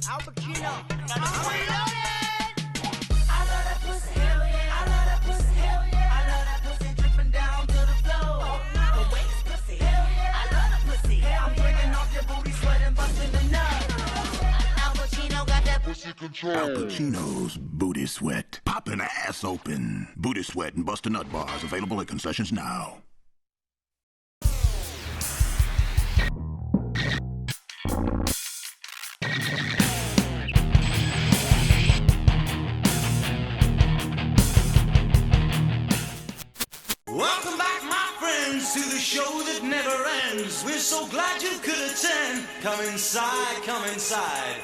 Al Pacino. I'm reloaded. I love that pussy, hell yeah. I love that pussy, hell yeah. I love that pussy dripping down to the floor. Oh no, the waist pussy, hell yeah. I love the pussy, hell yeah. I'm breaking off your booty, sweating, busting the nut. Al Pacino got that pussy control. Al Pacino's Booty Sweat. Popping ass open. Booty Sweat and Bust a Nut bars available at concessions now. Welcome back, my friends, to the show that never ends. We're so glad you could attend. Come inside, come inside.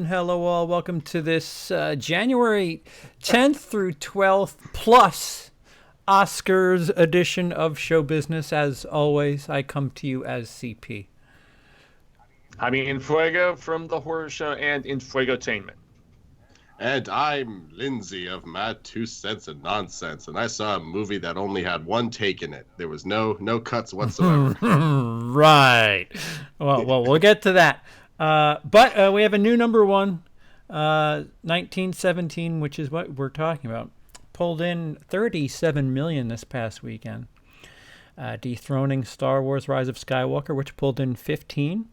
Hello all, welcome to this January 10th through 12th plus OSCARS edition of Show Business. As always, I come to you as CP. I mean, Fuego from the horror show and in Fuegotainment. And I'm Lindsey of My 2 Cents of Nonsense, and I saw a movie that only had one take in it. There was no cuts whatsoever. Right. Well, we'll get to that. But we have a new number one, 1917, which is what we're talking about. Pulled in $37 million this past weekend, dethroning Star Wars: Rise of Skywalker, which pulled in 15.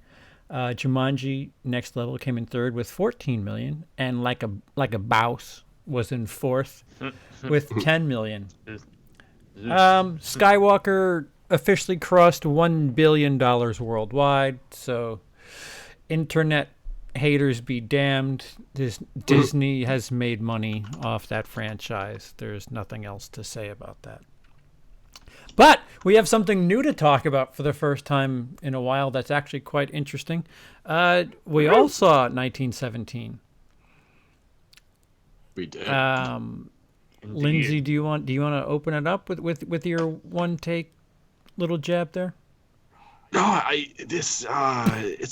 Jumanji: Next Level came in third with 14 million, and Like a Bouse was in fourth with 10 million. Skywalker officially crossed $1 billion worldwide, so internet haters be damned. Disney has made money off that franchise. There's nothing else to say about that. But we have something new to talk about for the first time in a while that's actually quite interesting. We all saw 1917. We did. Lindsey, do you want to open it up with your one take little jab there? No, it's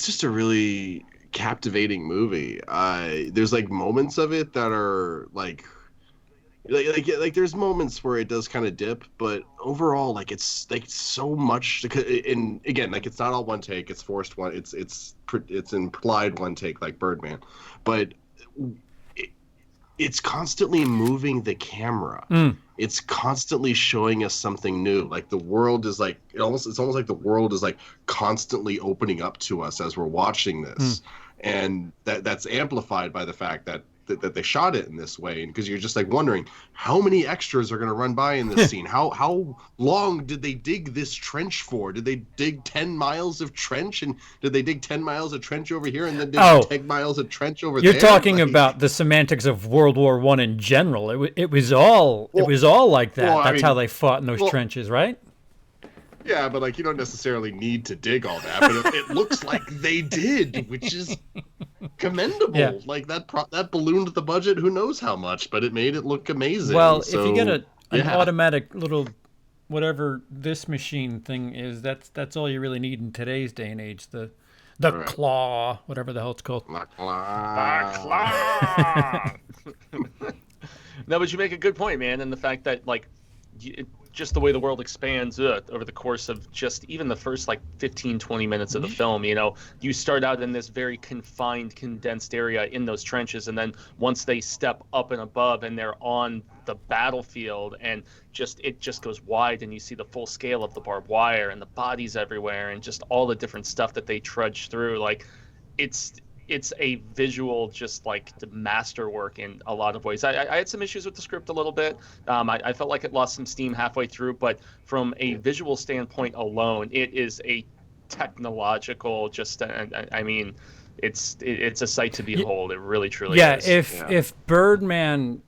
just a really captivating movie. There's like moments of it that are like there's moments where it does kind of dip, but overall, like it's like so much. And again, like it's not all one take; it's forced one. It's implied one take, like Birdman, but it's constantly moving the camera. It's constantly showing us something new. Like the world is like it's almost like the world is like constantly opening up to us as we're watching this, and that's amplified by the fact that they shot it in this way, because you're just like wondering how many extras are going to run by in this scene. How long did they dig this trench for? Did they dig 10 miles of trench, and did they dig 10 miles of trench over here and then dig 10 miles of trench over there? You're talking about the semantics of World War I in general. It was all like that. That's how they fought in those trenches, right? Yeah, but like you don't necessarily need to dig all that, but it looks like they did, which is commendable. Yeah. Like that ballooned the budget who knows how much, but it made it look amazing. Well, if you get an automatic little whatever this machine thing is, that's all you really need in today's day and age. The right. Claw, whatever the hell it's called. The claw. No, but you make a good point, man, and the fact that like just the way the world expands over the course of just even the first like 15-20 minutes of the film. You start out in this very confined, condensed area in those trenches, and then once they step up and above and they're on the battlefield, and it just goes wide, and you see the full scale of the barbed wire and the bodies everywhere and just all the different stuff that they trudge through. Like it's a visual, just like the masterwork in a lot of ways. I had some issues with the script a little bit. I felt like it lost some steam halfway through, but from a visual standpoint alone, it is a technological, it's a sight to behold. It really truly Yeah, is. if Birdman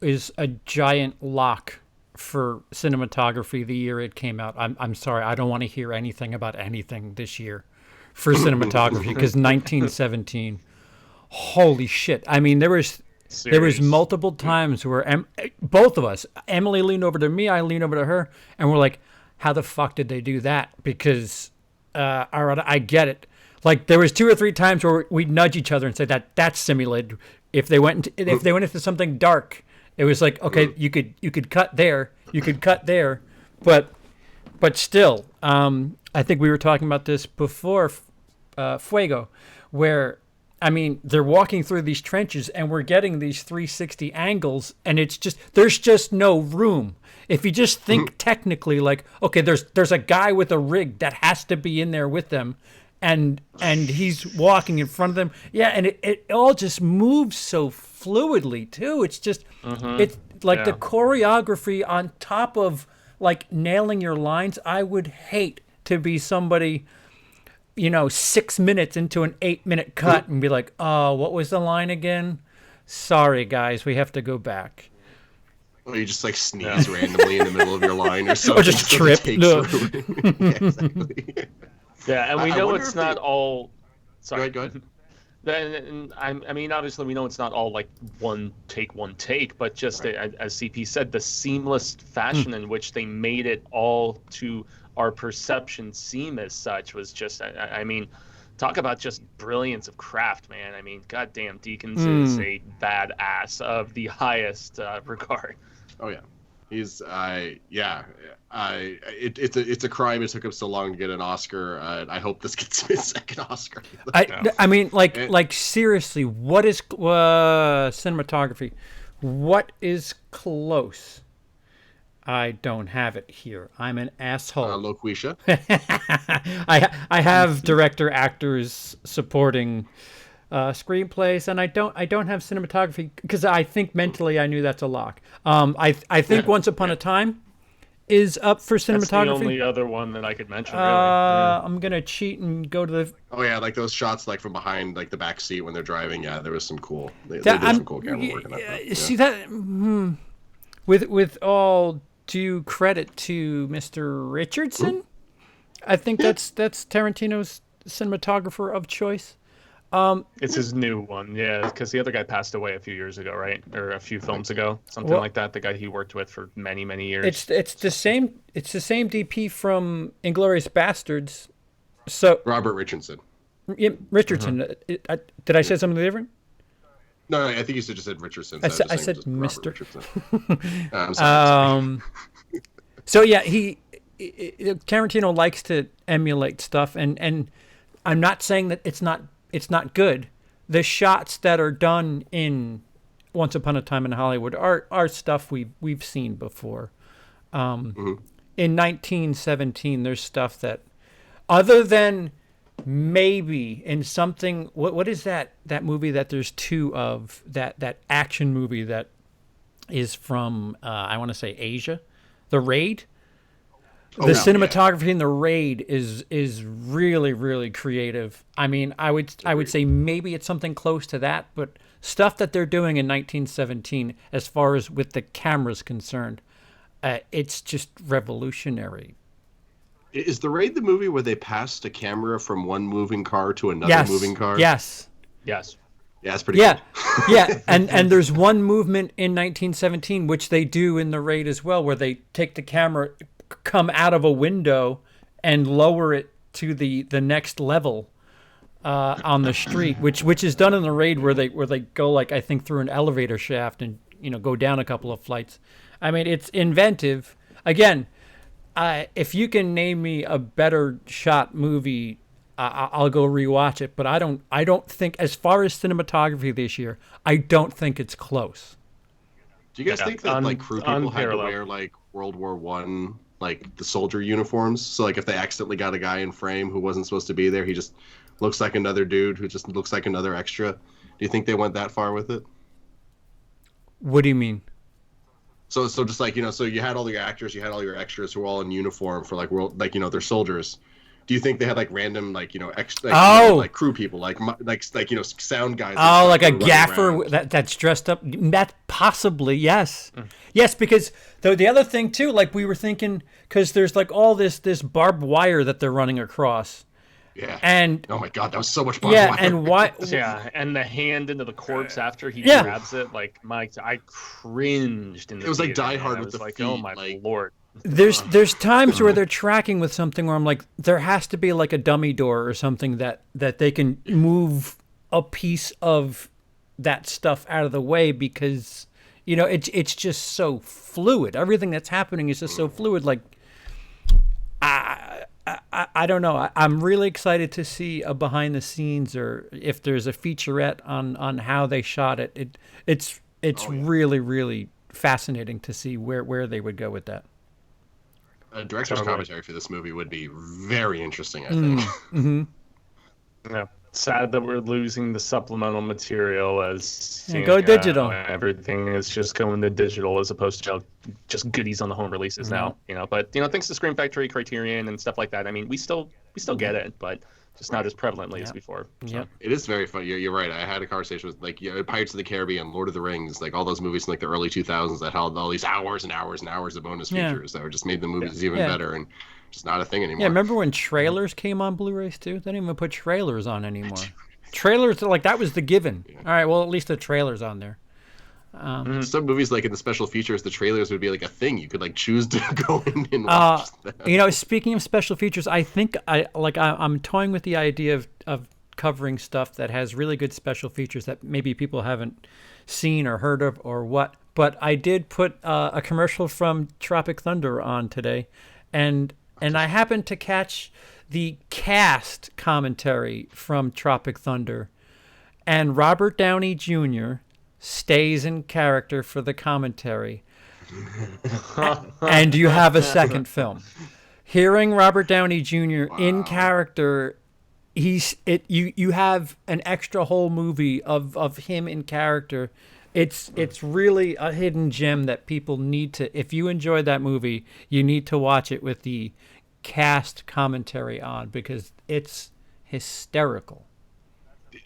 is a giant lock for cinematography the year it came out, I'm sorry, I don't want to hear anything about anything this year for cinematography, because 1917, holy shit. I mean, there was multiple times where both of us, Emily leaned over to me, I leaned over to her, and we're like, how the fuck did they do that? Because all right, I get it. Like, there was 2 or 3 times where we'd nudge each other and say that's simulated. If they went into something dark, it was like, okay, you could cut there, but still, I think we were talking about this before, Fuego, where, I mean, they're walking through these trenches and we're getting these 360 angles, and there's just no room. If you just think technically, like, okay, there's a guy with a rig that has to be in there with them, and he's walking in front of them. Yeah, and it all just moves so fluidly too. It's just it's like the choreography on top of like nailing your lines. I would hate to be somebody, 6 minutes into an 8-minute cut and be like, oh, what was the line again? Sorry guys, we have to go back. Or you just like sneeze randomly in the middle of your line or something. Or just trip. No. Yeah, exactly. Yeah, and we know it's not all. Sorry, Go ahead. And I mean, obviously, we know it's not all like one take, but just as CP said, the seamless fashion in which they made it all to our perception seem as such was just, I mean, talk about just brilliance of craft, man. I mean, goddamn, Deakins is a badass of the highest regard. Oh yeah, he's it's a crime it took him so long to get an Oscar. I hope this gets his second Oscar. I mean, like seriously, what is cinematography? What is close? I don't have it here. I'm an asshole. Loquisha. I have director, actors, supporting screenplays, and I don't have cinematography because I think mentally I knew that's a lock. I think Once Upon a Time is up for cinematography. That's the only other one that I could mention. Really. I'm gonna cheat and go to the. Oh yeah, like those shots, like from behind, like the back seat when they're driving. Yeah, there was some cool. They did some cool camera work on that. Yeah. See that? With all due credit to Mr. Richardson, I think that's Tarantino's cinematographer of choice. It's his new one, yeah, because the other guy passed away a few years ago, right, or a few films ago, something like that. The guy he worked with for many years. It's the same DP from Inglourious Bastards. So Robert Richardson. Yeah, Richardson. Did I say something different? No, I think you just said Richardson. I said Mr. I'm sorry. So yeah, Tarantino likes to emulate stuff, and I'm not saying that it's not good. The shots that are done in Once Upon a Time in Hollywood are stuff we've seen before. In 1917, there's stuff that, other than maybe in something, what is that movie that there's 2 of, that action movie that is from I want to say Asia, The Raid. The cinematography in The Raid is really, really creative. I mean, I would say maybe it's something close to that, but stuff that they're doing in 1917, as far as with the camera's concerned, it's just revolutionary. Is The Raid the movie where they passed a camera from one moving car to another moving car? Yes. Yeah, that's pretty cool. Yeah, and there's one movement in 1917 which they do in The Raid as well, where they take the camera, come out of a window and lower it to the next level on the street, which is done in The Raid, where they go, like, I think through an elevator shaft and go down a couple of flights. I mean, it's inventive. Again, if you can name me a better shot movie, I'll go rewatch it. But I don't think, as far as cinematography this year, I don't think it's close. Do you guys think that like crew people had to wear like World War I, like the soldier uniforms? So like if they accidentally got a guy in frame who wasn't supposed to be there, he just looks like another dude who just looks like another extra. Do you think they went that far with it? What do you mean? So just like, so you had all your actors, you had all your extras who were all in uniform for like they're soldiers. Do you think they had like random like like crew people like sound guys? Oh, like a gaffer that's dressed up. That possibly, yes, yes. Because the other thing too, like we were thinking, because there's like all this barbed wire that they're running across. Yeah. And oh my God, that was so much barbed wire. And why? Yeah, and the hand into the corpse after he grabs it, like Mike, I cringed in the It was like theater, Die Hard man. with the like, feet. oh my lord. There's times where they're tracking with something where I'm like, there has to be like a dummy door or something that they can move a piece of that stuff out of the way, because it's just so fluid. Everything that's happening is just so fluid. Like I don't know. I'm really excited to see a behind the scenes, or if there's a featurette on how they shot it. It's really, really fascinating to see where they would go with that. A director's commentary for this movie would be very interesting, I think. Mm-hmm. Yeah. Sad that we're losing the supplemental material as go digital. Everything is just going to digital as opposed to just goodies on the home releases now. But thanks to Scream Factory, Criterion, and stuff like that. I mean, we still get it, but just not as prevalently as before. Yeah, it is very fun. You're right. I had a conversation with Pirates of the Caribbean, Lord of the Rings, like all those movies in like the early 2000s that held all these hours and hours and hours of bonus features that just made the movies even better, and just not a thing anymore. Yeah, remember when trailers came on Blu-rays too? They didn't even put trailers on anymore. Trailers, like that was the given. All right, well at least the trailer's on there. Some movies, like in the special features, the trailers would be like a thing. You could like choose to go in and watch them. Speaking of special features, I think I'm toying with the idea of covering stuff that has really good special features that maybe people haven't seen or heard of or what. But I did put a commercial from Tropic Thunder on today, and I happened to catch the cast commentary from Tropic Thunder, and Robert Downey Jr. stays in character for the commentary, and you have a second film. Hearing Robert Downey Jr. in character, you have an extra whole movie of him in character. It's really a hidden gem that people need to. If you enjoyed that movie, you need to watch it with the cast commentary on, because it's hysterical.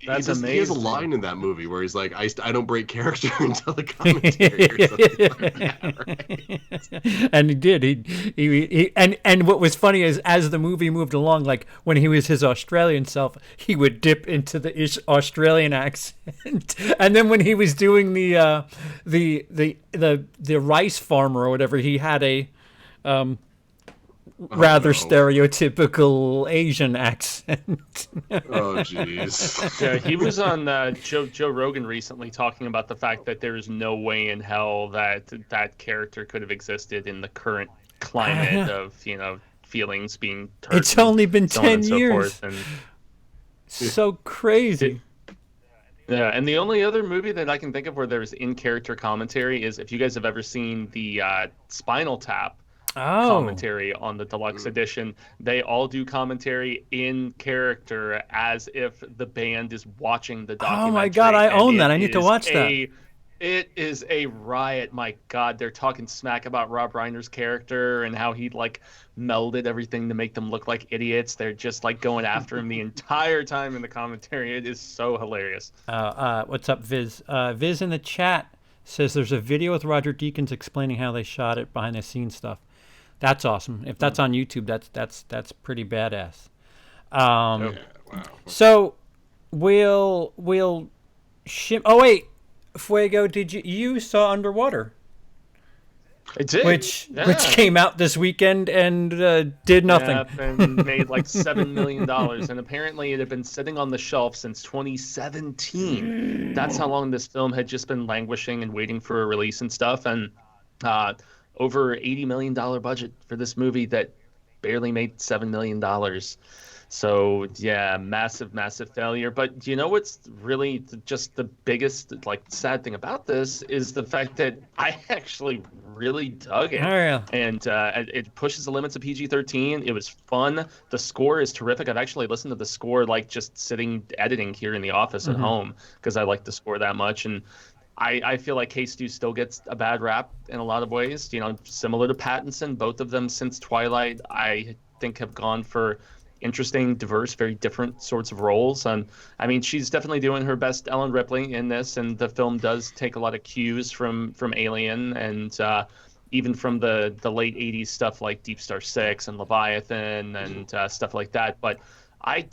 That's amazing. He has a line in that movie where he's like, I don't break character until the commentary or something like that, right? And he did. He and what was funny is, as the movie moved along, like when he was his Australian self, he would dip into the Australian accent. And then when he was doing the rice farmer or whatever, he had a rather stereotypical Asian accent. Oh, jeez. Yeah, he was on Joe Rogan recently talking about the fact that there is no way in hell that character could have existed in the current climate of feelings being hurt. It's only been 10 years. And so crazy. Yeah, and the only other movie that I can think of where there's in-character commentary is if you guys have ever seen the Spinal Tap commentary on the deluxe edition. They all do commentary in character as if the band is watching the documentary. Oh my God, I own that. I need to watch that. It is a riot. My God, they're talking smack about Rob Reiner's character and how he melded everything to make them look like idiots. They're just going after him the entire time in the commentary. It is so hilarious. What's up, Viz? Viz in the chat says there's a video with Roger Deakins explaining how they shot it, behind the scenes stuff. That's awesome. If that's on YouTube, that's pretty badass. Wow. So we'll ship. Oh wait, Fuego, did you saw Underwater? I did. Which came out this weekend and did nothing. Yeah, and made $7 million, and apparently it had been sitting on the shelf since 2017. That's how long this film had just been languishing and waiting for a release and stuff. And over $80 million budget for this movie that barely made $7 million. So yeah, massive failure. But you know what's really just the biggest sad thing about this is the fact that I actually really dug it. Oh, yeah. And it pushes the limits of PG-13. It was fun. The score is terrific. I've actually listened to the score just sitting editing here in the office at home because I like the score that much. And I feel like K-Stu still gets a bad rap in a lot of ways, similar to Pattinson. Both of them since Twilight, I think, have gone for interesting, diverse, very different sorts of roles. And I mean, she's definitely doing her best Ellen Ripley in this, and the film does take a lot of cues from Alien and even from the late 80s stuff like Deep Star 6 and Leviathan and stuff like that. But I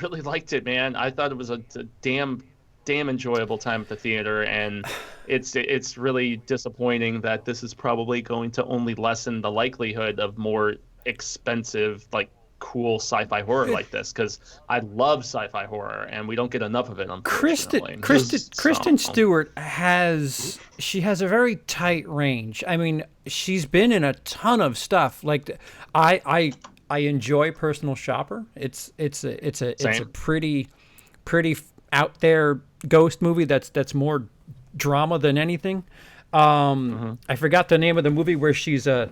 really liked it, man. I thought it was a damn enjoyable time at the theater, and it's really disappointing that this is probably going to only lessen the likelihood of more expensive, like, cool sci-fi horror like this, because I love sci-fi horror and we don't get enough of it, unfortunately. Kristen Stewart has a very tight range. I mean, she's been in a ton of stuff. Like, I enjoy Personal Shopper. It's a pretty out there ghost movie that's more drama than anything. I forgot the name of the movie where she's a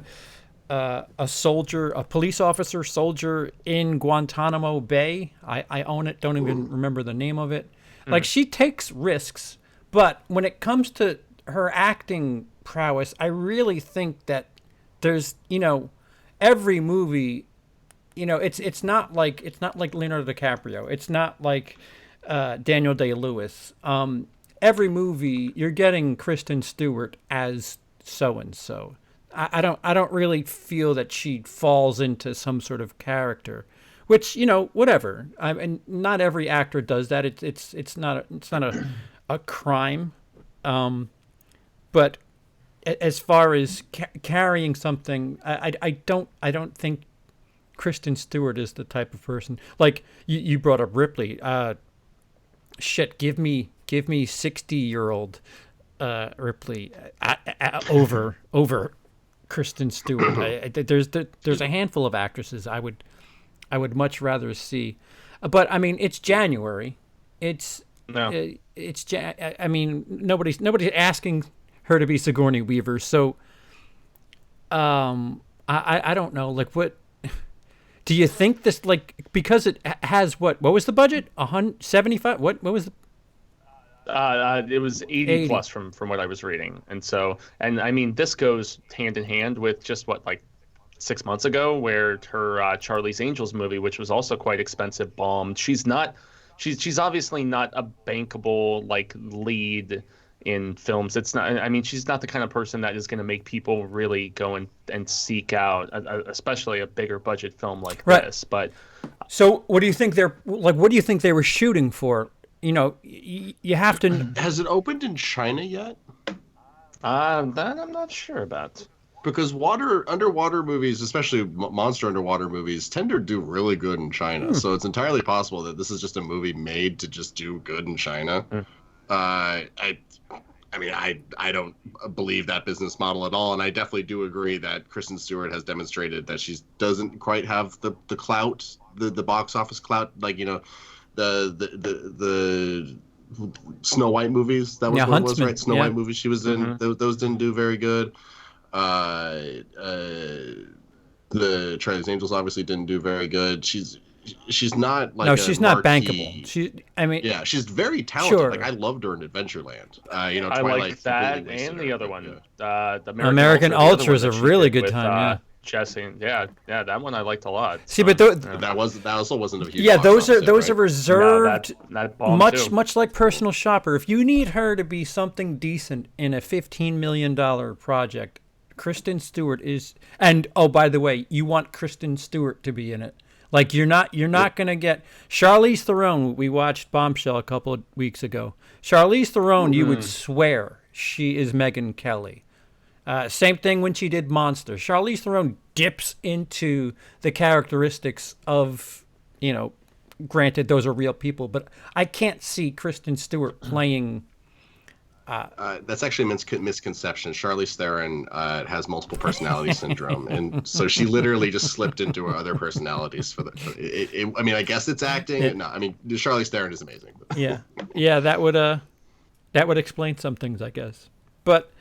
soldier, a police officer soldier in Guantanamo Bay. I own it. Don't even remember the name of it. Like, she takes risks, but when it comes to her acting prowess, I really think that there's, every movie, it's not like Leonardo DiCaprio. It's not like Daniel Day-Lewis. Every movie you're getting Kristen Stewart as so and so. I don't really feel that she falls into some sort of character, which, whatever. I mean, not every actor does that. It's not a crime. But as far as carrying something, I don't think Kristen Stewart is the type of person. Like you brought up Ripley. Give me 60-year-old Ripley over Kristen Stewart. There's a handful of actresses I would much rather see, but I mean, it's January. I mean, nobody's asking her to be Sigourney Weaver, so I don't know. Like, what do you think this, like, because it has what was the budget? 175? What was the it was 80 plus from what I was reading. And I mean, this goes hand in hand with just like 6 months ago, where her Charlie's Angels movie, which was also quite expensive, bombed. She's obviously not a bankable, like, lead in films. It's not, I mean, she's not the kind of person that is going to make people really go and seek out, especially a bigger budget film like this. But so what do you think what do you think they were shooting for? You have to. Has it opened in China yet? That I'm not sure about. Because underwater movies, especially monster underwater movies, tend to do really good in China. So it's entirely possible that this is just a movie made to just do good in China. I mean, I don't believe that business model at all, and I definitely do agree that Kristen Stewart has demonstrated that she doesn't quite have the clout, the box office clout, like, the Snow White movies. That was what it was, right? Snow White movies she was in. Those didn't do very good. The Charlie's Angels obviously didn't do very good. She's not like she's not bankable. She's very talented. Sure. Like, I loved her in Adventureland. I like that and the other one. The American Ultra is a really good time. Jesse, that one I liked a lot. See, but that also wasn't a huge. Yeah, those are right? reserved. No, much like Personal Shopper. If you need her to be something decent in a $15 million project, Kristen Stewart is. And oh, by the way, you want Kristen Stewart to be in it. Like, you're not going to get Charlize Theron. We watched Bombshell a couple of weeks ago. Charlize Theron, you would swear she is Megyn Kelly. Same thing when she did Monster. Charlize Theron dips into the characteristics of, granted, those are real people, but I can't see Kristen Stewart playing. That's actually a misconception. Charlize Theron has multiple personality syndrome, and so she literally just slipped into her other personalities I mean, I guess it's acting. No, I mean, Charlize Theron is amazing. But. Yeah, that would explain some things, I guess. But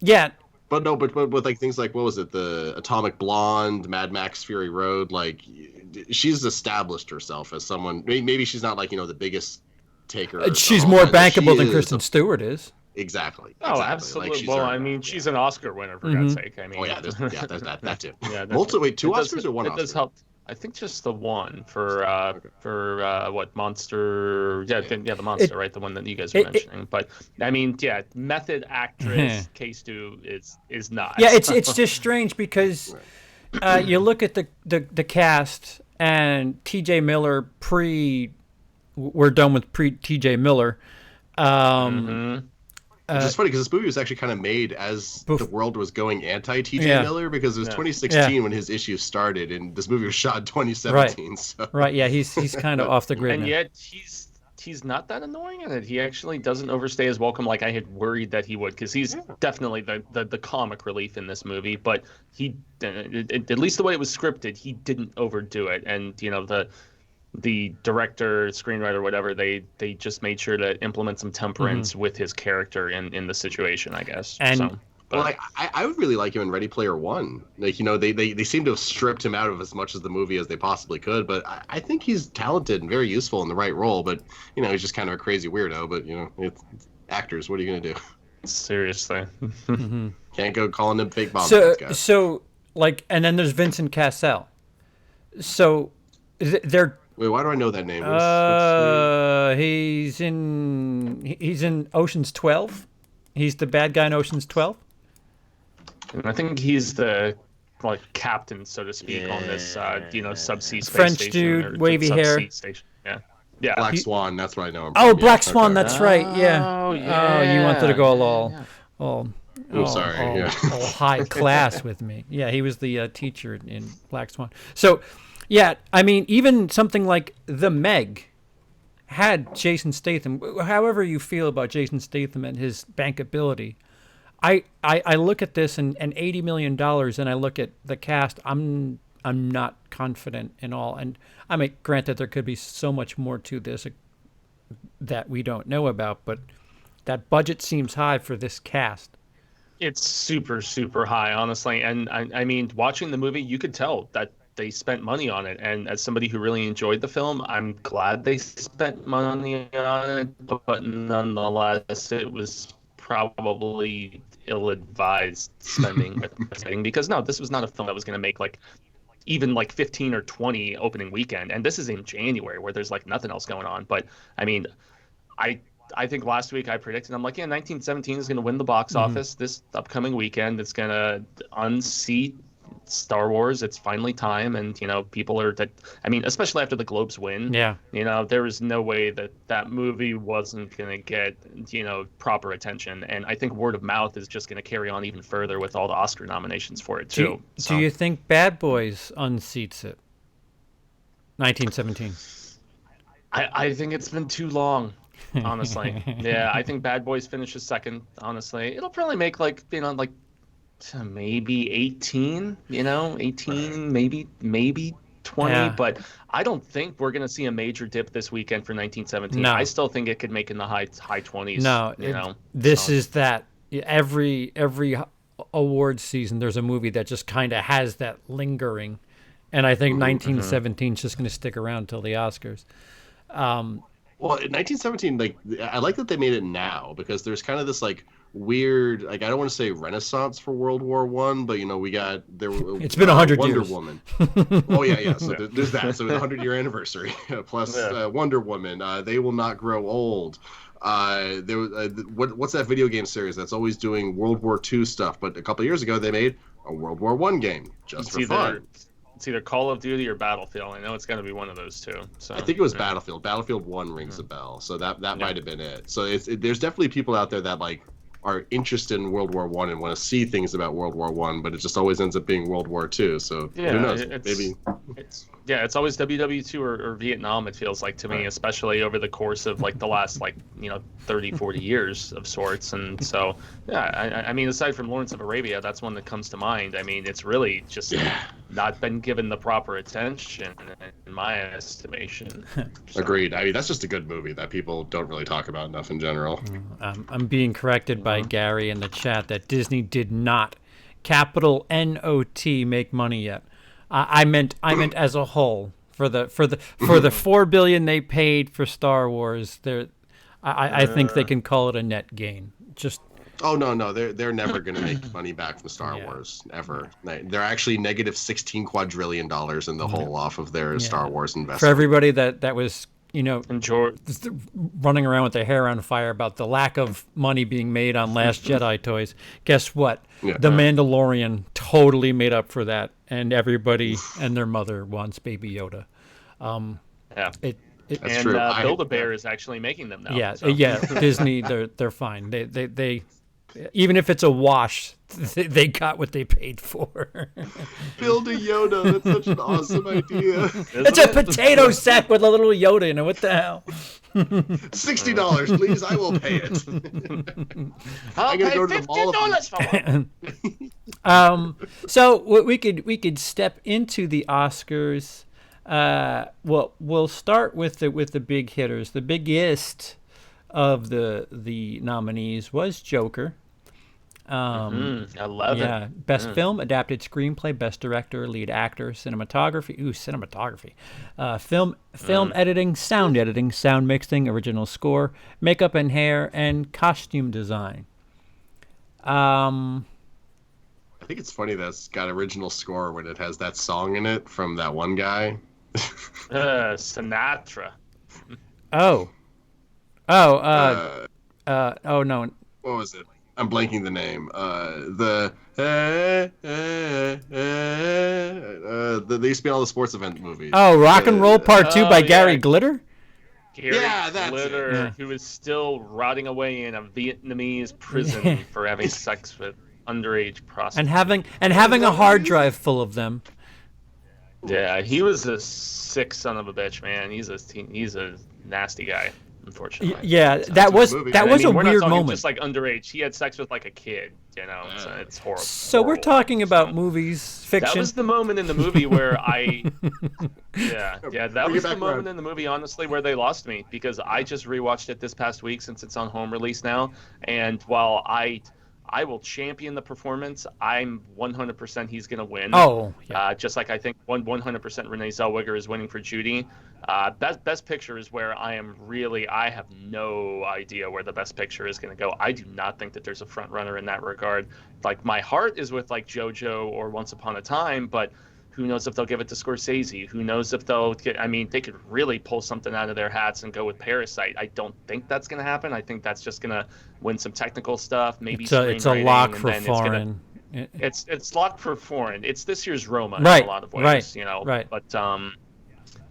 yeah. But with like things like, what was it, the Atomic Blonde, Mad Max Fury Road, like, she's established herself as someone. Maybe she's not like, the biggest taker. She's more bankable than Kristen Stewart is. Exactly. Oh, absolutely. Like, well, I mean, she's an Oscar winner, for God's sake. I mean, that too. Yeah, Wait, 2 Oscars or 1 Oscar? It does help. I think just the one for what monster? Yeah, the monster, right? The one that you guys were mentioning. But I mean, yeah, method actress K-Stu is not. Yeah, it's just strange because you look at the cast and T.J. Miller we're done with pre T.J. Miller. Which is funny because this movie was actually kind of made as the world was going anti-T.J. Miller, because it was 2016 when his issue started, and this movie was shot in 2017. Right, so. right. Yeah, he's kind of off the grid and now. Yet he's not that annoying in it. He actually doesn't overstay his welcome like I had worried that he would, because he's definitely the comic relief in this movie. But he, at least the way it was scripted, he didn't overdo it. And the director, screenwriter, whatever, they just made sure to implement some temperance with his character in the situation, I guess. And well, I would really like him in Ready Player One. Like, they seem to have stripped him out of as much of the movie as they possibly could, but I think he's talented and very useful in the right role. But he's just kind of a crazy weirdo. But it's actors. What are you gonna do? Seriously, can't go calling them fake bomb. So and then there's Vincent Cassel. So they're. Wait, why do I know that name? He's in Ocean's 12. He's the bad guy in Ocean's 12. And I think he's the captain, so to speak, on this subsea space French station. dude, wavy hair. Station. Yeah. Black Swan. That's what I know him from. from. Black Swan. That's right. Yeah. Oh, yeah. Oh, you wanted to go all high class with me. Yeah, he was the teacher in Black Swan. So. Yeah, I mean, even something like The Meg had Jason Statham. However you feel about Jason Statham and his bankability, I look at this and $80 million, and I look at the cast. I'm not confident in all. And I mean, granted, there could be so much more to this that we don't know about, but that budget seems high for this cast. It's super, super high, honestly. And I mean, watching the movie, you could tell that they spent money on it, and as somebody who really enjoyed the film, I'm glad they spent money on it, but nonetheless it was probably ill-advised spending because this was not a film that was going to make even 15 or 20 opening weekend, and this is in January where there's nothing else going on. But I mean, I think last week I predicted, I'm 1917 is going to win the box office this upcoming weekend. It's going to unseat Star Wars. It's finally time, and people are especially after the Globes win, there was no way that movie wasn't going to get proper attention, and I think word of mouth is just going to carry on even further with all the Oscar nominations for it too. Do you think Bad Boys unseats it? 1917. I think it's been too long, honestly. Yeah, I think Bad Boys finishes second. Honestly, it'll probably make maybe 18, 18, maybe 20, but I don't think we're going to see a major dip this weekend for 1917. No. I still think it could make in the high 20s. No, this is that every awards season there's a movie that just kind of has that lingering, and I think 1917 is just going to stick around till the Oscars. Well, in 1917, I like that they made it now, because there's kind of this weird, I don't want to say renaissance for World War One, but we got it's been 100 Wonder years. Woman. Oh yeah. So there's that. So the 100-year anniversary plus Wonder Woman. They Will Not Grow Old. What's that video game series that's always doing World War II stuff? But a couple of years ago they made a World War One game just for fun. It's either Call of Duty or Battlefield. I know it's going to be one of those two. So I think it was Battlefield. Battlefield 1 rings a bell. So that might have been it. So there's definitely people out there that are interested in World War One and want to see things about World War One, but it just always ends up being World War Two. So who knows? Maybe it's always WW2 or Vietnam. It feels like to me, especially over the course of the last 30, 40 years of sorts. And so I mean, aside from Lawrence of Arabia, that's one that comes to mind. I mean, it's really just not been given the proper attention in my estimation. So. Agreed. I mean, that's just a good movie that people don't really talk about enough in general. I'm being corrected by Gary in the chat that Disney did not, capital N-O-T, make money yet. I meant as a whole for the $4 billion they paid for Star Wars. I think they can call it a net gain. Just Oh no, they're never gonna make money back from Star Wars ever. They're actually negative $16 quadrillion in the hole off of their Star Wars investment. For everybody that was Enjoy. running around with their hair on fire about the lack of money being made on Last Jedi toys, guess what? Yeah. The Mandalorian totally made up for that, and everybody and their mother wants Baby Yoda. Yeah. That's true. Build-A-Bear is actually making them now. Yeah, so. yeah. Disney, they're fine. They even if it's a wash, they got what they paid for. Build a Yoda. That's such an awesome idea. It's a potato sack with a little Yoda in it. What the hell? $60, please. I will pay it. I'll pay $50 for one. So we could step into the Oscars. Well, we'll start with the big hitters. The biggest of the nominees was Joker. I love it. Yeah, best film, adapted screenplay, best director, lead actor, cinematography. Film editing, sound mixing, original score, makeup and hair, and costume design. I think it's funny that it's got original score when it has that song in it from that one guy. Sinatra. Oh no. What was it? I'm blanking the name. They used to be all the sports event movies. Oh, Rock and Roll Part 2 by Gary Glitter? Gary that's Glitter, it. Yeah. who is still rotting away in a Vietnamese prison for having sex with underage prostitutes. And having a hard drive full of them. Yeah, he was a sick son of a bitch, man. He's a nasty guy, unfortunately. Yeah, that was a we're weird not talking moment. just like underage. He had sex with like a kid, so it's horrible. So we're talking about movies, fiction. That was the moment in the movie where that was the moment in the movie, honestly, where they lost me, because I just rewatched it this past week since it's on home release now, and while I will champion the performance, I'm 100% he's going to win. Oh, yeah. Just like I think 100% Renee Zellweger is winning for Judy. Best Picture is where I have no idea where the Best Picture is going to go. I do not think that there's a front runner in that regard. Like, my heart is with like JoJo or Once Upon a Time, but who knows if they'll give it to Scorsese? Who knows if they could really pull something out of their hats and go with Parasite. I don't think that's going to happen. I think that's just going to win some technical stuff, maybe it's a lock for foreign. It's locked for foreign. It's this year's Roma right, in a lot of ways, Right. But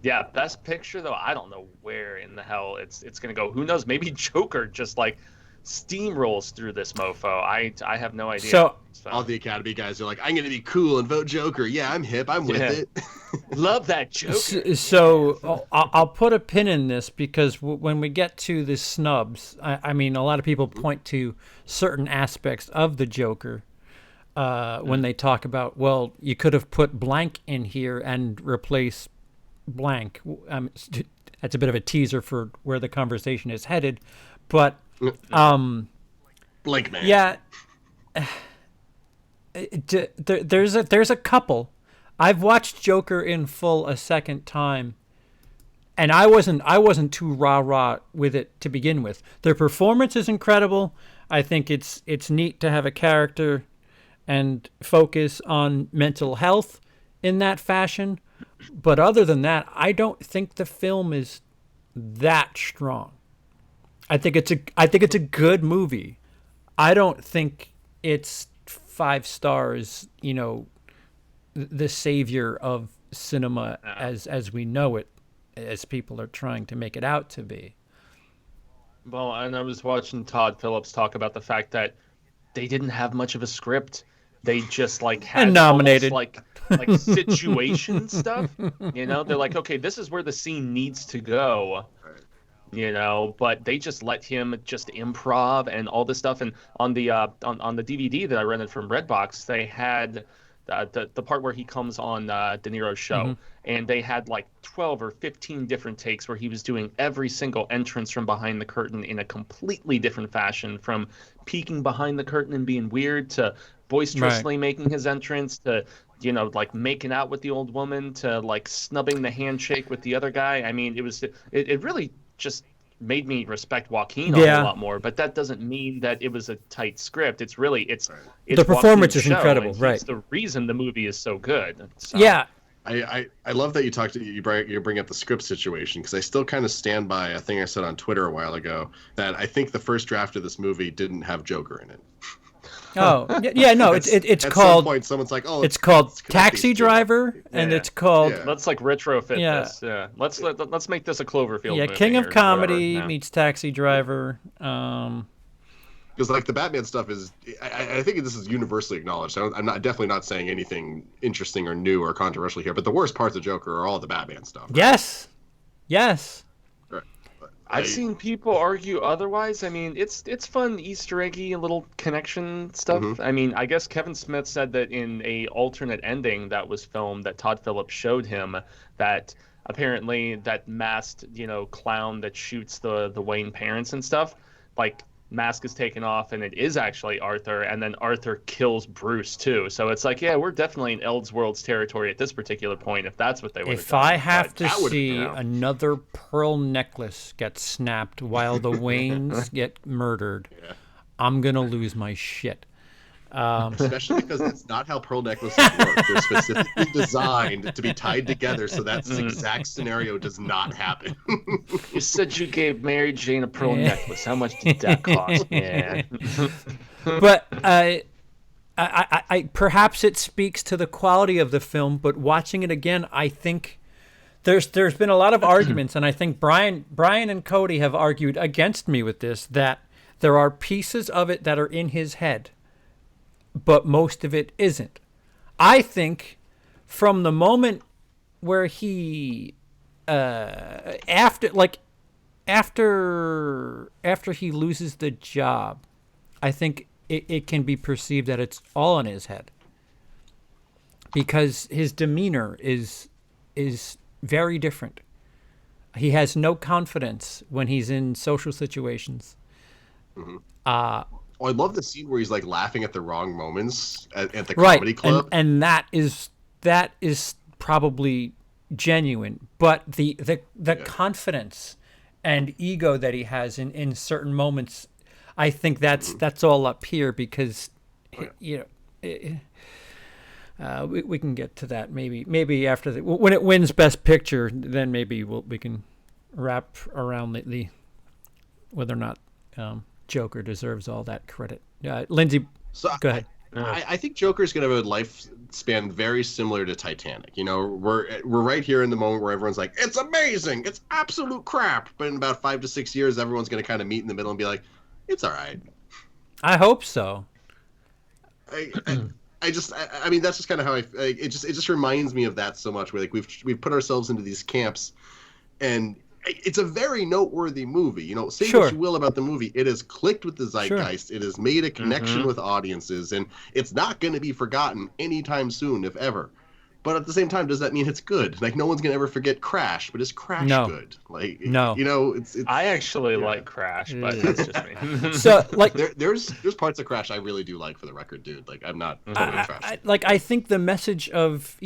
yeah, Best Picture though, I don't know where in the hell it's going to go. Who knows? Maybe Joker just like steamrolls through this mofo. I have no idea. So all the Academy guys are like, I'm gonna be cool and vote Joker. Yeah, I'm hip. I'm with it. Love that Joker. So I'll put a pin in this, because when we get to the snubs, I mean, a lot of people point to certain aspects of the Joker when they talk about, well, you could have put blank in here and replace blank. That's a bit of a teaser for where the conversation is headed, but Blank man. yeah. There's a couple. I've watched Joker in full a second time, and I wasn't too rah-rah with it to begin with. Their performance is incredible. I think it's neat to have a character and focus on mental health in that fashion. But other than that, I don't think the film is that strong. I think it's a good movie. I don't think it's 5 stars, the savior of cinema as we know it, as people are trying to make it out to be. Well, and I was watching Todd Phillips talk about the fact that they didn't have much of a script. They just had and nominated like situation stuff. They're like, okay, this is where the scene needs to go. But they just let him just improv and all this stuff. And on the DVD that I rented from Redbox, they had the part where he comes on De Niro's show, and they had like 12 or 15 different takes where he was doing every single entrance from behind the curtain in a completely different fashion, from peeking behind the curtain and being weird to boisterously making his entrance to like making out with the old woman to like snubbing the handshake with the other guy. I mean, it really just made me respect Joaquin a whole lot more. But that doesn't mean that it was a tight script. It's really it's the performance Joaquin's is incredible, and right? It's the reason the movie is so good. So. Yeah. I love that you bring up the script situation, because I still kind of stand by a thing I said on Twitter a while ago, that I think the first draft of this movie didn't have Joker in it. Oh yeah, no, it's at called. Some point, someone's like, "Oh, it's called Taxi Driver," and it's called. Yeah. Let's like retrofit this. Yeah, let's make this a Cloverfield. Yeah, movie King of or Comedy whatever. meets Taxi Driver. Because like the Batman stuff is, I think this is universally acknowledged. I'm definitely not saying anything interesting or new or controversial here. But the worst parts of Joker are all the Batman stuff. Right? Yes. Right. I've seen people argue otherwise. I mean, it's fun Easter eggy little connection stuff. Mm-hmm. I mean, I guess Kevin Smith said that in a alternate ending that was filmed that Todd Phillips showed him, that apparently that masked, clown that shoots the Wayne parents and stuff, like mask is taken off and it is actually Arthur, and then Arthur kills Bruce too. So it's like, yeah, we're definitely in Elseworlds territory at this particular point, if that's what they would have done. If I have to But see another pearl necklace get snapped while the Waynes get murdered, I'm gonna lose my shit. Especially because that's not how pearl necklaces work. They're specifically designed to be tied together so that exact scenario does not happen. You said you gave Mary Jane a pearl necklace. How much did that cost, man? But I perhaps it speaks to the quality of the film. But watching it again, I think there's been a lot of arguments, and I think Brian and Cody have argued against me with this, that there are pieces of it that are in his head, but most of it isn't. I think from the moment where he after he loses the job, I think it can be perceived that it's all in his head, because his demeanor is very different. He has no confidence when he's in social situations. Mm-hmm. I love the scene where he's like laughing at the wrong moments at the comedy club, and that is probably genuine. But the confidence and ego that he has in certain moments, I think that's all up here, because we can get to that maybe after when it wins Best Picture, then maybe we can wrap around the whether or not Joker deserves all that credit. Lindsey, go ahead. I think Joker's going to have a lifespan very similar to Titanic. We're right here in the moment where everyone's like, it's amazing, it's absolute crap. But in about 5 to 6 years, everyone's going to kind of meet in the middle and be like, it's all right. I hope so. I mean, that's just kind of how it just reminds me of that so much. Where like we've put ourselves into these camps, and it's a very noteworthy movie. Say what you will about the movie, it has clicked with the zeitgeist. It has made a connection with audiences, and it's not going to be forgotten anytime soon, if ever. But at the same time, does that mean it's good? Like, no one's going to ever forget Crash, but is Crash good? Like, no. It's I actually like Crash, but that's just me. So, like, there's parts of Crash I really do like, for the record, dude. Like, I'm not totally trash. I think the message of,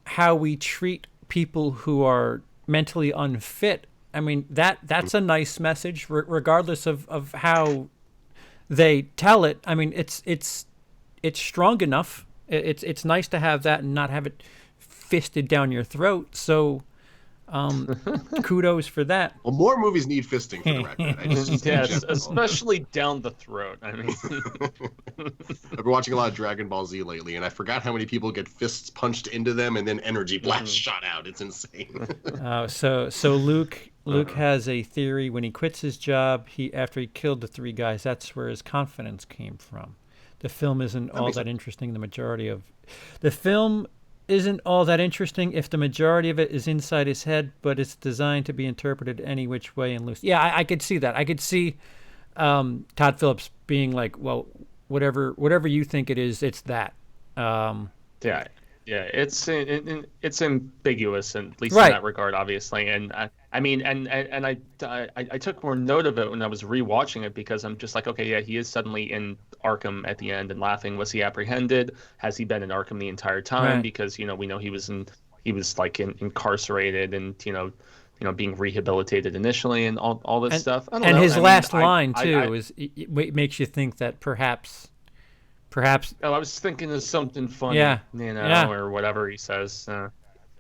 how we treat people who are mentally unfit, I mean, that's a nice message, regardless of how they tell it. I mean, it's strong enough. It's nice to have that and not have it fisted down your throat. So, kudos for that. Well, more movies need fisting, for the record. Yes, especially down the throat. I mean, I've been watching a lot of Dragon Ball Z lately, and I forgot how many people get fists punched into them and then energy blasts shot out. It's insane. So Luke has a theory. When he quits his job, after he killed the 3 guys, that's where his confidence came from. The film isn't all that interesting. The film isn't all that interesting if the majority of it is inside his head, but it's designed to be interpreted any which way and loose. Yeah, I could see that. I could see Todd Phillips being like, well, whatever you think it is, it's that. Yeah, it's ambiguous, at least in that regard, obviously. And I mean, I took more note of it when I was rewatching it, because I'm just like, okay, yeah, he is suddenly in Arkham at the end and laughing. Was he apprehended? Has he been in Arkham the entire time? Right. Because we know he was like incarcerated and being rehabilitated initially and all this stuff. I don't and know. his last line too is it makes you think that perhaps. Oh, I was thinking of something funny, Yeah. or whatever he says.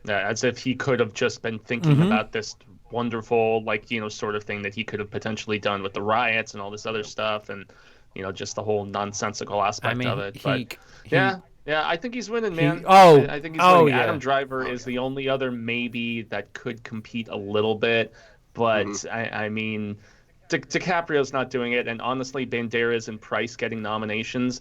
As if he could have just been thinking about this wonderful, sort of thing that he could have potentially done with the riots and all this other stuff, and just the whole nonsensical aspect of it. But I think he's winning, man. I think he's winning. Yeah. Adam Driver is the only other maybe that could compete a little bit, but I mean, DiCaprio's not doing it, and honestly, Banderas and Price getting nominations.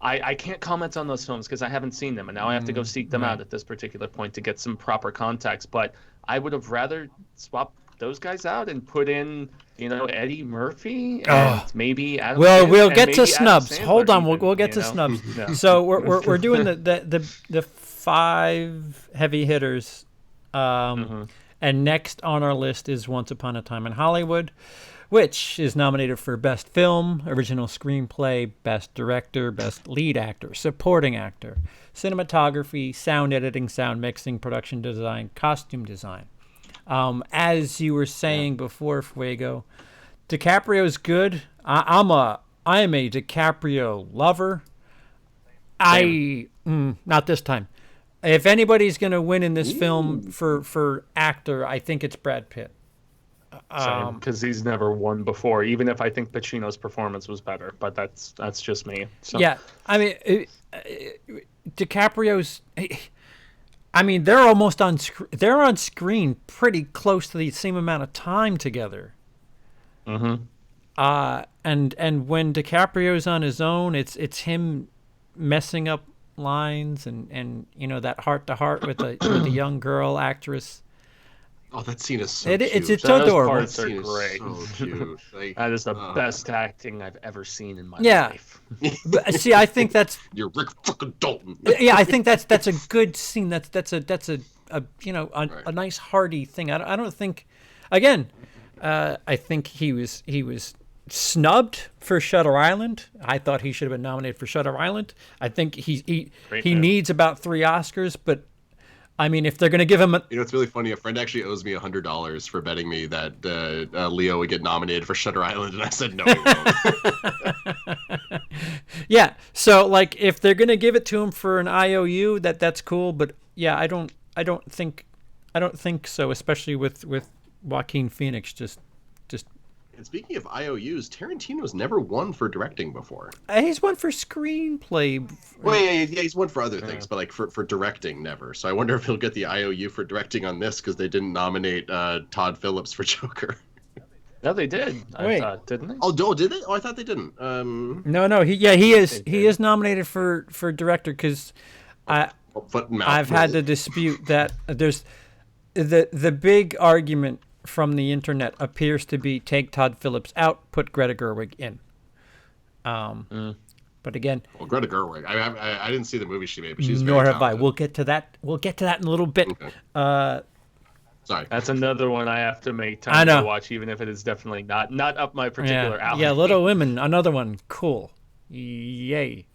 I can't comment on those films because I haven't seen them, and now I have to go seek them out at this particular point to get some proper context. But I would have rather swapped those guys out and put in, Eddie Murphy and maybe Adam. Well, we'll and get maybe to Adam snubs. Sandler Hold on, even, we'll get to snubs. Yeah. So we're doing the 5 heavy hitters, and next on our list is Once Upon a Time in Hollywood, which is nominated for Best Film, Original Screenplay, Best Director, Best Lead Actor, Supporting Actor, Cinematography, Sound Editing, Sound Mixing, Production Design, Costume Design. As you were saying before, Fuego, DiCaprio's good. I am a DiCaprio lover. Not this time. If anybody's going to win in this film for actor, I think it's Brad Pitt. Because he's never won before, even if I think Pacino's performance was better, but that's just me. So. Yeah, I mean, DiCaprio's. I mean, they're almost on. They're on screen pretty close to the same amount of time together. And when DiCaprio's on his own, it's him messing up lines and that heart to heart with the young girl actress. Oh, that scene is so cute. It's Those adorable. parts are That scene great. is so cute. That is the best acting I've ever seen in my life. But, see, I think that's. You're Rick fucking Dalton. Yeah, I think that's a good scene. That's a nice hearty thing. I don't think. Again, I think he was snubbed for Shutter Island. I thought he should have been nominated for Shutter Island. I think he needs about 3 Oscars, but I mean, if they're going to give him it's really funny. A friend actually owes me $100 for betting me that Leo would get nominated for Shutter Island, and I said no, he won't. Yeah, so if they're going to give it to him for an IOU, that's cool, but yeah, I don't think so, especially with Joaquin Phoenix just. And speaking of IOUs, Tarantino's never won for directing before. He's won for screenplay. Well, yeah, he's won for other things, but for directing, never. So I wonder if he'll get the IOU for directing on this because they didn't nominate Todd Phillips for Joker. No, they did. I thought, didn't they? Oh, did they? Oh, I thought they didn't. No, he is nominated for director because I've had to dispute that. There's the big argument from the internet appears to be take Todd Phillips out, put Greta Gerwig in. But again, well, Greta Gerwig, I didn't see the movie she made, but she's nor very have talented. I. We'll get to that in a little bit. Okay. Sorry, that's another one I have to make time to watch, even if it is definitely not up my particular alley. Yeah, Little Women, another one, cool, yay.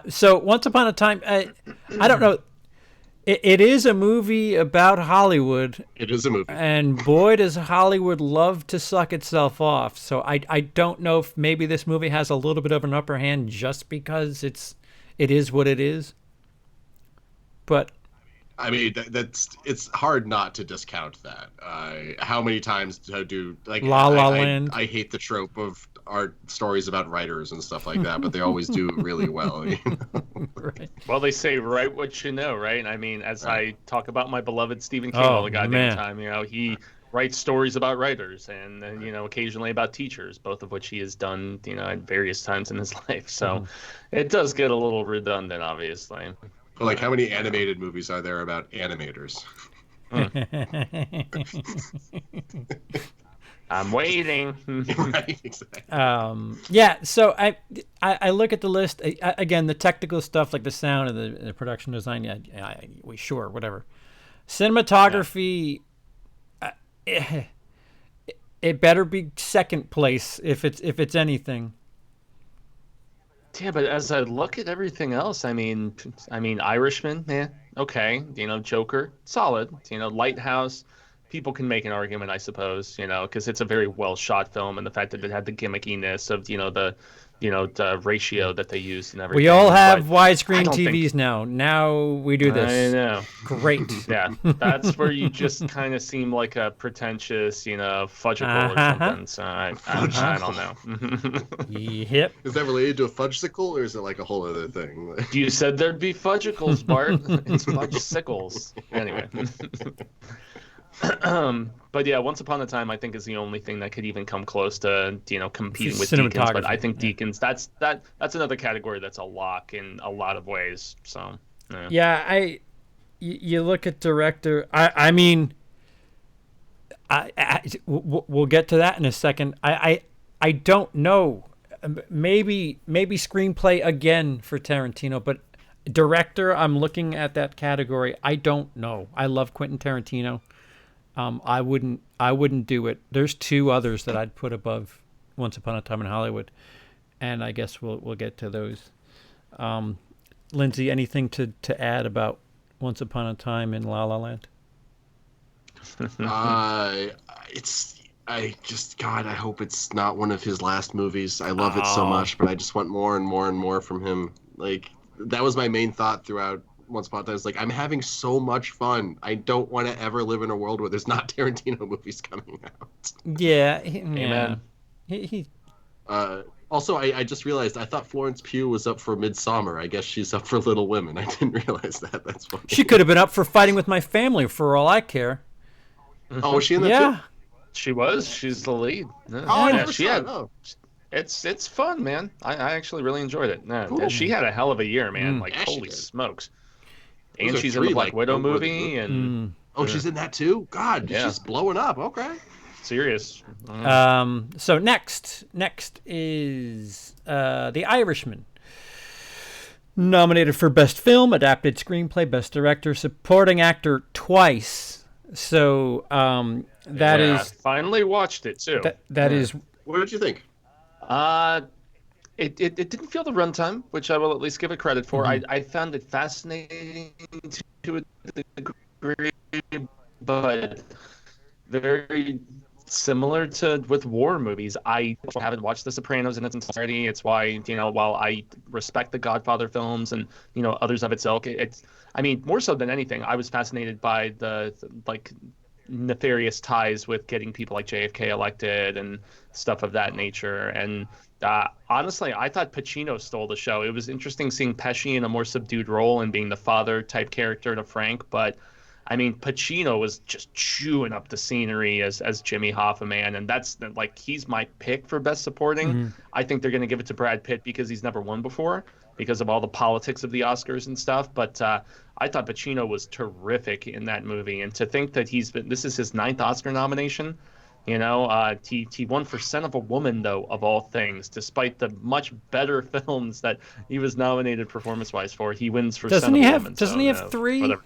So Once Upon a Time, I don't know. It is a movie about Hollywood. It is a movie. And boy, does Hollywood love to suck itself off. So I don't know if maybe this movie has a little bit of an upper hand just because it is what it is. But I mean, it's hard not to discount that. How many times do La La Land? I hate the trope of art stories about writers and stuff like that, but they always do really well. You know? Right. Well, they say write what you know, right? I mean, as I talk about my beloved Stephen King all the goddamn time, he writes stories about writers and occasionally about teachers, both of which he has done, at various times in his life. So it does get a little redundant, obviously. But how many animated movies are there about animators? I'm waiting. Right, exactly. Yeah, so I look at the list again. The technical stuff, like the sound and the production design. Sure, whatever. Cinematography. It better be second place if it's anything. Yeah, but as I look at everything else, I mean, Irishman, okay, Joker, solid, Lighthouse, people can make an argument, I suppose, because it's a very well shot film, and the fact that it had the gimmickiness of the ratio that they used and everything. We all have But I widescreen don't TVs think- now. Now we do this. I know. Great. Yeah, that's where you just kind of seem like a pretentious, fudgicle or something. So I don't know. Yep. Is that related to a fudgesicle, or is it like a whole other thing? You said there'd be fudgicles, Bart. It's fudgesicles. Anyway. But yeah, Once Upon a Time, I think, is the only thing that could even come close to competing with Deakins. But I think Deakins, that's another category that's a lock in a lot of ways. So yeah, you look at director. I mean, we'll get to that in a second. I don't know. Maybe screenplay again for Tarantino, but director, I'm looking at that category. I don't know. I love Quentin Tarantino. I wouldn't do it. There's two others that I'd put above Once Upon a Time in Hollywood, and I guess we'll get to those. Lindsey, anything to add about Once Upon a Time in La La Land? I hope it's not one of his last movies. I love it so much, but I just want more and more and more from him. Like, that was my main thought throughout Once Upon a Time. It's like, I'm having so much fun. I don't want to ever live in a world where there's not Tarantino movies coming out. Yeah. Amen. Also, I just realized I thought Florence Pugh was up for Midsommar. I guess she's up for Little Women. I didn't realize that. That's funny. She could have been up for Fighting with My Family, for all I care. Oh, was she in that Yeah. too? She was. She's the lead. Oh, I never she saw had. it. Oh. It's fun, man. I actually really enjoyed it. Cool. She had a hell of a year, man. Like, Yeah, she holy did. smokes. Those And are she's in three, the Black like, Widow noteworthy movie, and Oh, she's in that too? God, Yeah. she's blowing up. Okay. serious. So next is The Irishman. Nominated for Best Film, Adapted Screenplay, Best Director, Supporting Actor twice. So that is finally watched it too. that is. What did you think? It didn't feel the runtime, which I will at least give it credit for. I found it fascinating to a degree, but very similar to with war movies. I haven't watched The Sopranos in its entirety. It's why, while I respect the Godfather films and, others of its ilk, I mean, more so than anything, I was fascinated by the nefarious ties with getting people like JFK elected and stuff of that nature. And honestly, I thought Pacino stole the show. It was interesting seeing Pesci in a more subdued role and being the father type character to Frank, but I mean, Pacino was just chewing up the scenery as Jimmy Hoffa, man, and that's he's my pick for Best Supporting. I think they're going to give it to Brad Pitt because he's never won before, because of all the politics of the Oscars and stuff. But I thought Pacino was terrific in that movie, and to think that this is his 9th Oscar nomination. He won for Son of a Woman, though, of all things, despite the much better films that he was nominated performance-wise for. He wins for Son of a Woman. Doesn't he have 3? Whatever.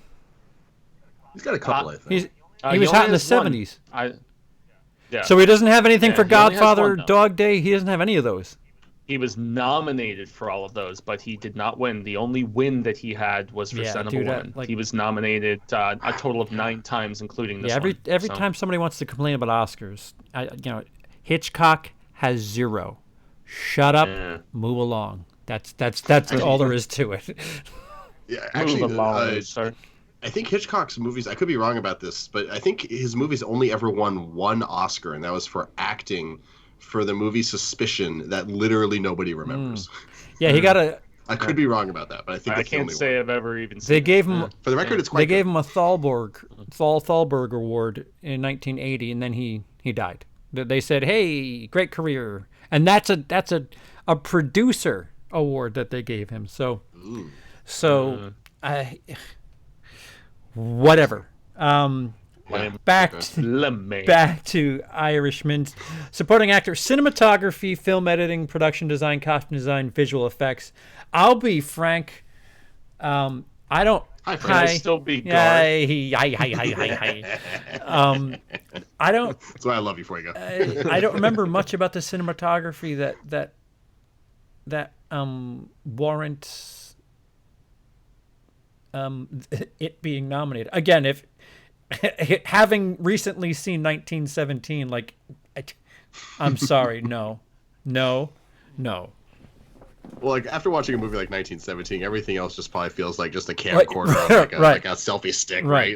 He's got a couple, I think. He was hot in the 70s. Yeah. So he doesn't have anything for he only has Godfather, one, though. Dog Day. He doesn't have any of those. He was nominated for all of those, but he did not win. The only win that he had was for Son of a Woman. He was nominated a total of 9 times, including this one. Every time somebody wants to complain about Oscars, Hitchcock has 0. Shut up, move along. That's all there is to it. Yeah, actually, Move along, sir. I think Hitchcock's movies, I could be wrong about this, but I think his movies only ever won 1 Oscar, and that was for acting for the movie Suspicion that literally nobody remembers. Yeah, he got a... I could be wrong about that, but I think I that's the can't only say one. I've ever even seen They gave him... For the record, it's quite They gave good. him a Thalberg Award in 1980, and then he died. They said, "Hey, great career," and that's a producer award that they gave him. So whatever. Back to Irishman. Supporting actor, cinematography, film editing, production design, costume design, visual effects. I'll be frank. I don't. Hi, Fred. I'll still be Gar. Hi. I don't. That's why I love you, Fuego. I don't remember much about the cinematography that warrants it being nominated. Again, if having recently seen 1917, like, I'm sorry, no. Well, like after watching a movie like 1917, everything else just probably feels like just a camcorder on like a selfie stick, right?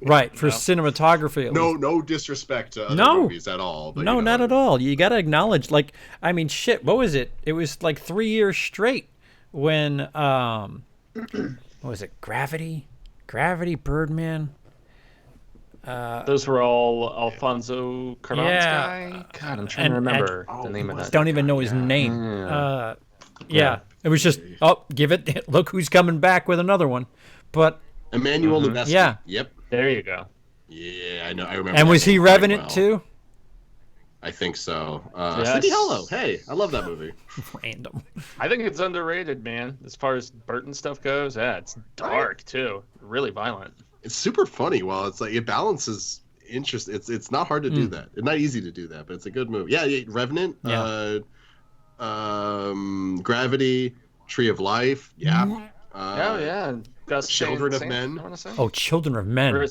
Right, for cinematography. At least. No disrespect to other movies at all. But, no, not at all. You got to acknowledge, like, I mean, shit. What was it? It was like 3 years straight when what was it? Gravity, Birdman. Those were all Alfonso Cuarón's guy. God, I'm trying to remember the name of that. Don't even know his name. Yeah, it was just give it. Look who's coming back with another one, but Emmanuel Lubezki. Yeah, yep. There you go. Yeah, I know. I remember. And was he Revenant well. too? I think so. Yes. Sleepy Hollow. Hey, I love that movie. Random. I think it's underrated, man. As far as Burton stuff goes, yeah, it's dark too. Really violent. It's super funny. Well, it's like it balances interest. It's not hard to do that. It's not easy to do that, but it's a good movie. Yeah, Revenant. Yeah. Gravity, Tree of Life. Yeah. Yeah. Children of Men. I want to say. Oh, Children of Men. Or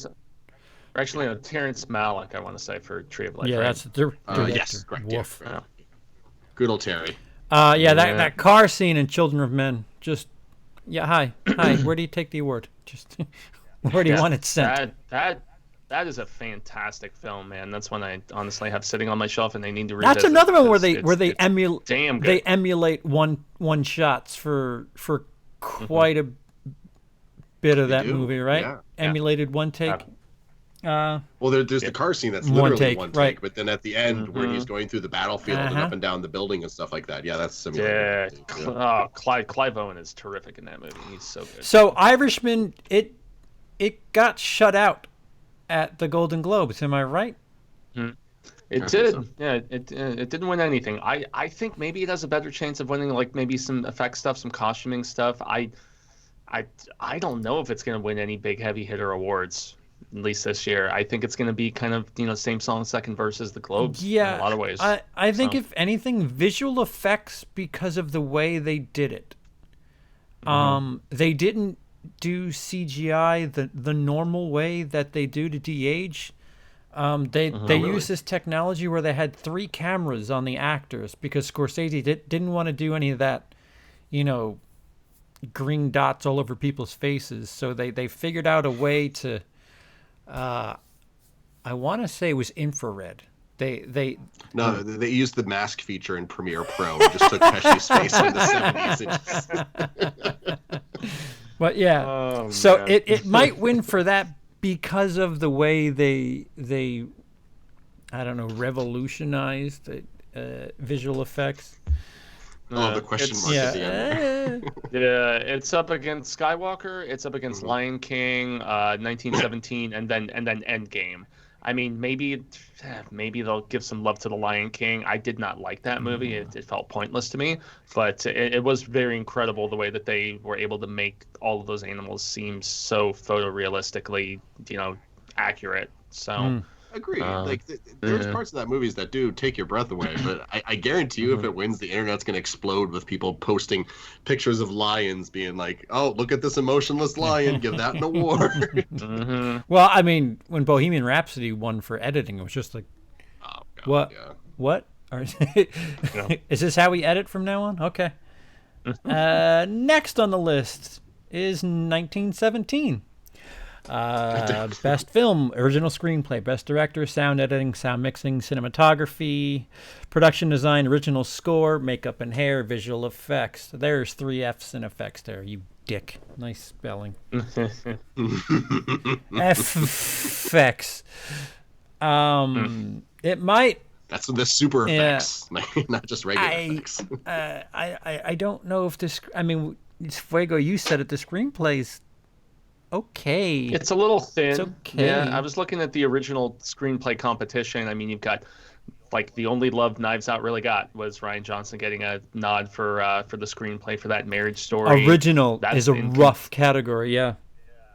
actually, Terrence Malick, I want to say, for Tree of Life. Yeah, right? that's their director. Yes, correct. Woof. Yeah. Good old Terry. That car scene in Children of Men. Just hi. Where do you take the award? Just where do you want it sent? That is a fantastic film, man. That's one I honestly have sitting on my shelf, and they need to revisit. That's another one where they emulate one shots for quite a bit of that movie, right? Yeah. Emulated one take. Well, there's the car scene that's literally one take, right. But then at the end, where he's going through the battlefield and up and down the building and stuff like that, that's similar. Yeah, Clive Owen is terrific in that movie. He's so good. So Irishman, it got shut out at the Golden Globes. Am I right? It did. So. Yeah, it didn't win anything. I think maybe it has a better chance of winning, like maybe some effect stuff, some costuming stuff. I don't know if it's going to win any big heavy hitter awards, at least this year. I think it's going to be kind of, same song, second verse as the Globes in a lot of ways. I think if anything, visual effects, because of the way they did it. They didn't do CGI the normal way that they do to de-age. They use this technology where they had 3 cameras on the actors because Scorsese didn't want to do any of that, green dots all over people's faces. So they figured out a way to, I want to say it was infrared. They used the mask feature in Premiere Pro and just took Pesci's face in the 70s. But yeah, it might win for that because of the way they I don't know, revolutionized visual effects. The question mark at the end. Yeah, it's up against Skywalker. It's up against Lion King, 1917, and then Endgame. I mean, maybe they'll give some love to the Lion King. I did not like that movie. It felt pointless to me, but it was very incredible the way that they were able to make all of those animals seem so photorealistically, accurate. So. Agreed. There's parts of that movies that do take your breath away, but I guarantee you if it wins, the internet's going to explode with people posting pictures of lions being like, oh, look at this emotionless lion, give that an award. Well, I mean, when Bohemian Rhapsody won for editing, it was just like, oh, God, what? Yeah. What? Is this how we edit from now on? Okay. Next on the list is 1917. Best film, original screenplay, best director, sound editing, sound mixing, cinematography, production design, original score, makeup and hair, visual effects. There's 3 F's in effects there, you dick. Nice spelling. Effects. It might. That's the super effects, not just regular effects. I don't know if this. I mean, Fuego, you said it. The screenplay's okay. It's a little thin. It's okay. Yeah, I was looking at the original screenplay competition. I mean, you've got the only love Knives Out really got was Rian Johnson getting a nod for the screenplay for that Marriage Story. Original is a rough category, yeah.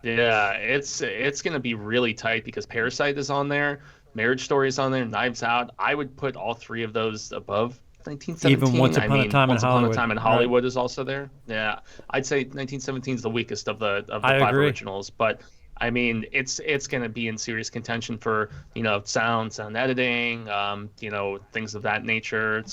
Yeah, it's going to be really tight because Parasite is on there, Marriage Story is on there, Knives Out. I would put all 3 of those above 1917. Even Once Upon a Time in Hollywood. Once Upon a Time in Hollywood is also there. Yeah, I'd say 1917 is the weakest of the 5 agree. originals, but I mean, it's going to be in serious contention for, sound editing, things of that nature.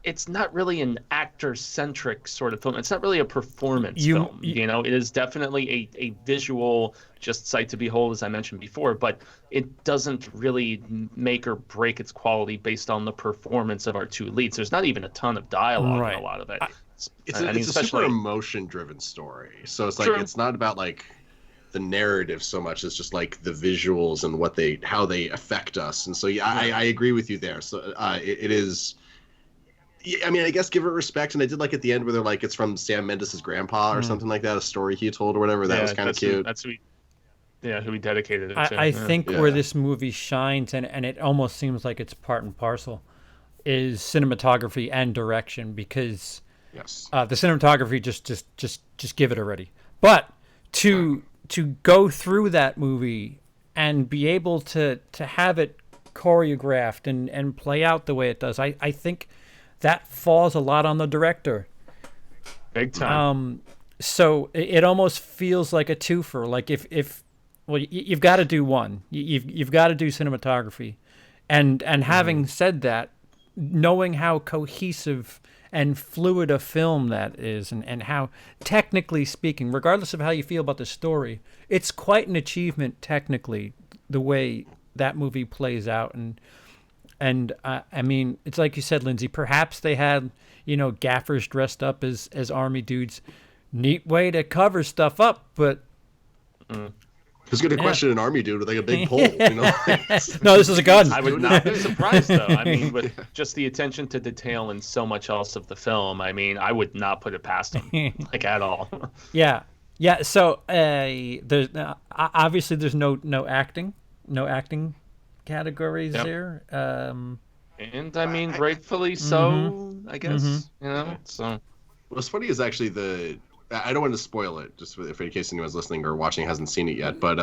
It's not really an actor-centric sort of film. It's not really a performance film. It is definitely a visual, just sight to behold, as I mentioned before, but it doesn't really make or break its quality based on the performance of our two leads. There's not even a ton of dialogue in a lot of it. It's a super emotion-driven story. So it's like, it's not about like the narrative so much as just like the visuals and how they affect us. And so, I agree with you there. So it is... Yeah, I mean, I guess give it respect, and I did like at the end where they're like, it's from Sam Mendes' grandpa or something like that, a story he told or whatever. That was kind of cute. That's who he dedicated it to. I think where this movie shines, and it almost seems like it's part and parcel, is cinematography and direction, because the cinematography just give it already. But to go through that movie and be able to have it choreographed and play out the way it does, I think that falls a lot on the director. Big time. So it almost feels like a twofer. Like if you've got to do one. You've got to do cinematography, and having said that, knowing how cohesive and fluid a film that is, and how, technically speaking, regardless of how you feel about the story, it's quite an achievement technically, the way that movie plays out. And I mean, it's like you said, Lindsey, perhaps they had, gaffers dressed up as army dudes. Neat way to cover stuff up, but... Who's going to question an army dude with like a big pole? No, this is a gun. I would not be surprised, though. I mean, with just the attention to detail and so much else of the film, I mean, I would not put it past them, like, at all. Yeah. So there's obviously there's no acting categories there. And I mean, rightfully so, I guess. So what's funny is actually I don't want to spoil it, just if in case anyone's listening or watching hasn't seen it yet, but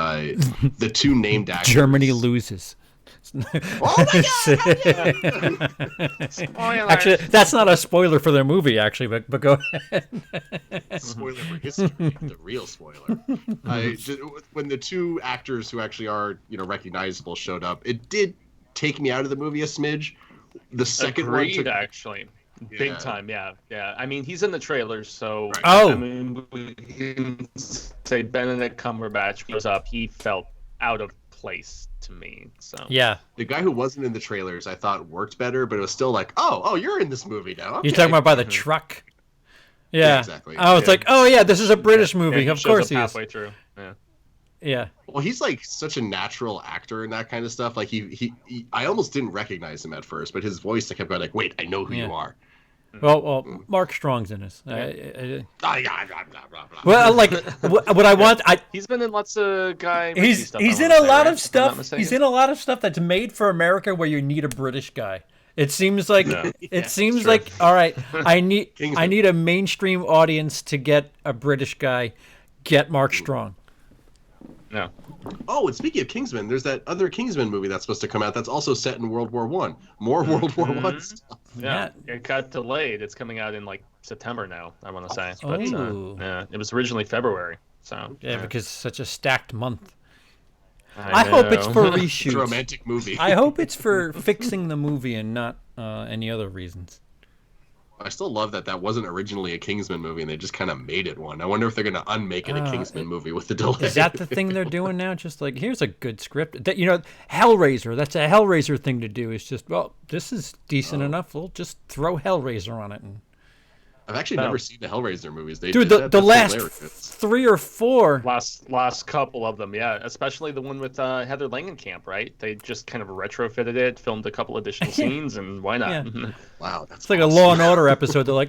the two named actors. Germany loses. Oh my God! Actually, that's not a spoiler for their movie, actually, but go ahead. Spoiler for history, the real spoiler. When the two actors who actually are recognizable showed up, it did take me out of the movie a smidge. The second one took... actually. Big time, yeah. I mean, he's in the trailers, so... Right. Oh! I mean, we can say Benedict Cumberbatch goes up. He felt out of place to me, so... Yeah. The guy who wasn't in the trailers, I thought worked better, but it was still like, oh, you're in this movie now. Okay. You're talking about by the truck? Yeah. Exactly. I was like, oh, yeah, this is a British movie. Yeah, of course he is. Halfway through, Yeah. Well, he's like such a natural actor and that kind of stuff. Like he I almost didn't recognize him at first, but his voice, I kept going like, wait, I know who you are. Well, Mark Strong's in this. Well, like what I want, he's been in lots of He's in a lot of stuff. He's in a lot of stuff that's made for America where you need a British guy. It seems like like, all right, I need a mainstream audience to get a British guy. Get Mark Strong. No. Oh, and speaking of Kingsman, there's that other Kingsman movie that's supposed to come out that's also set in World War I. More World War I stuff. Yeah, it got delayed. It's coming out in like September now, I want to say. But it was originally February. So because it's such a stacked month. I hope it's for reshoots. It's a romantic movie. I hope it's for fixing the movie and not any other reasons. I still love that wasn't originally a Kingsman movie and they just kind of made it one. I wonder if they're going to unmake it a Kingsman movie with the delay. Is that the thing they're doing now? Just like, here's a good script. Hellraiser, that's a Hellraiser thing to do. It's just, well, this is decent enough. We'll just throw Hellraiser on it. And I've actually never seen the Hellraiser movies. Dude, the last 3 or 4. Last couple of them, yeah. Especially the one with Heather Langenkamp, right? They just kind of retrofitted it, filmed a couple additional scenes, and why not? Yeah. Wow, that's it's like a Law and Order episode. They're like,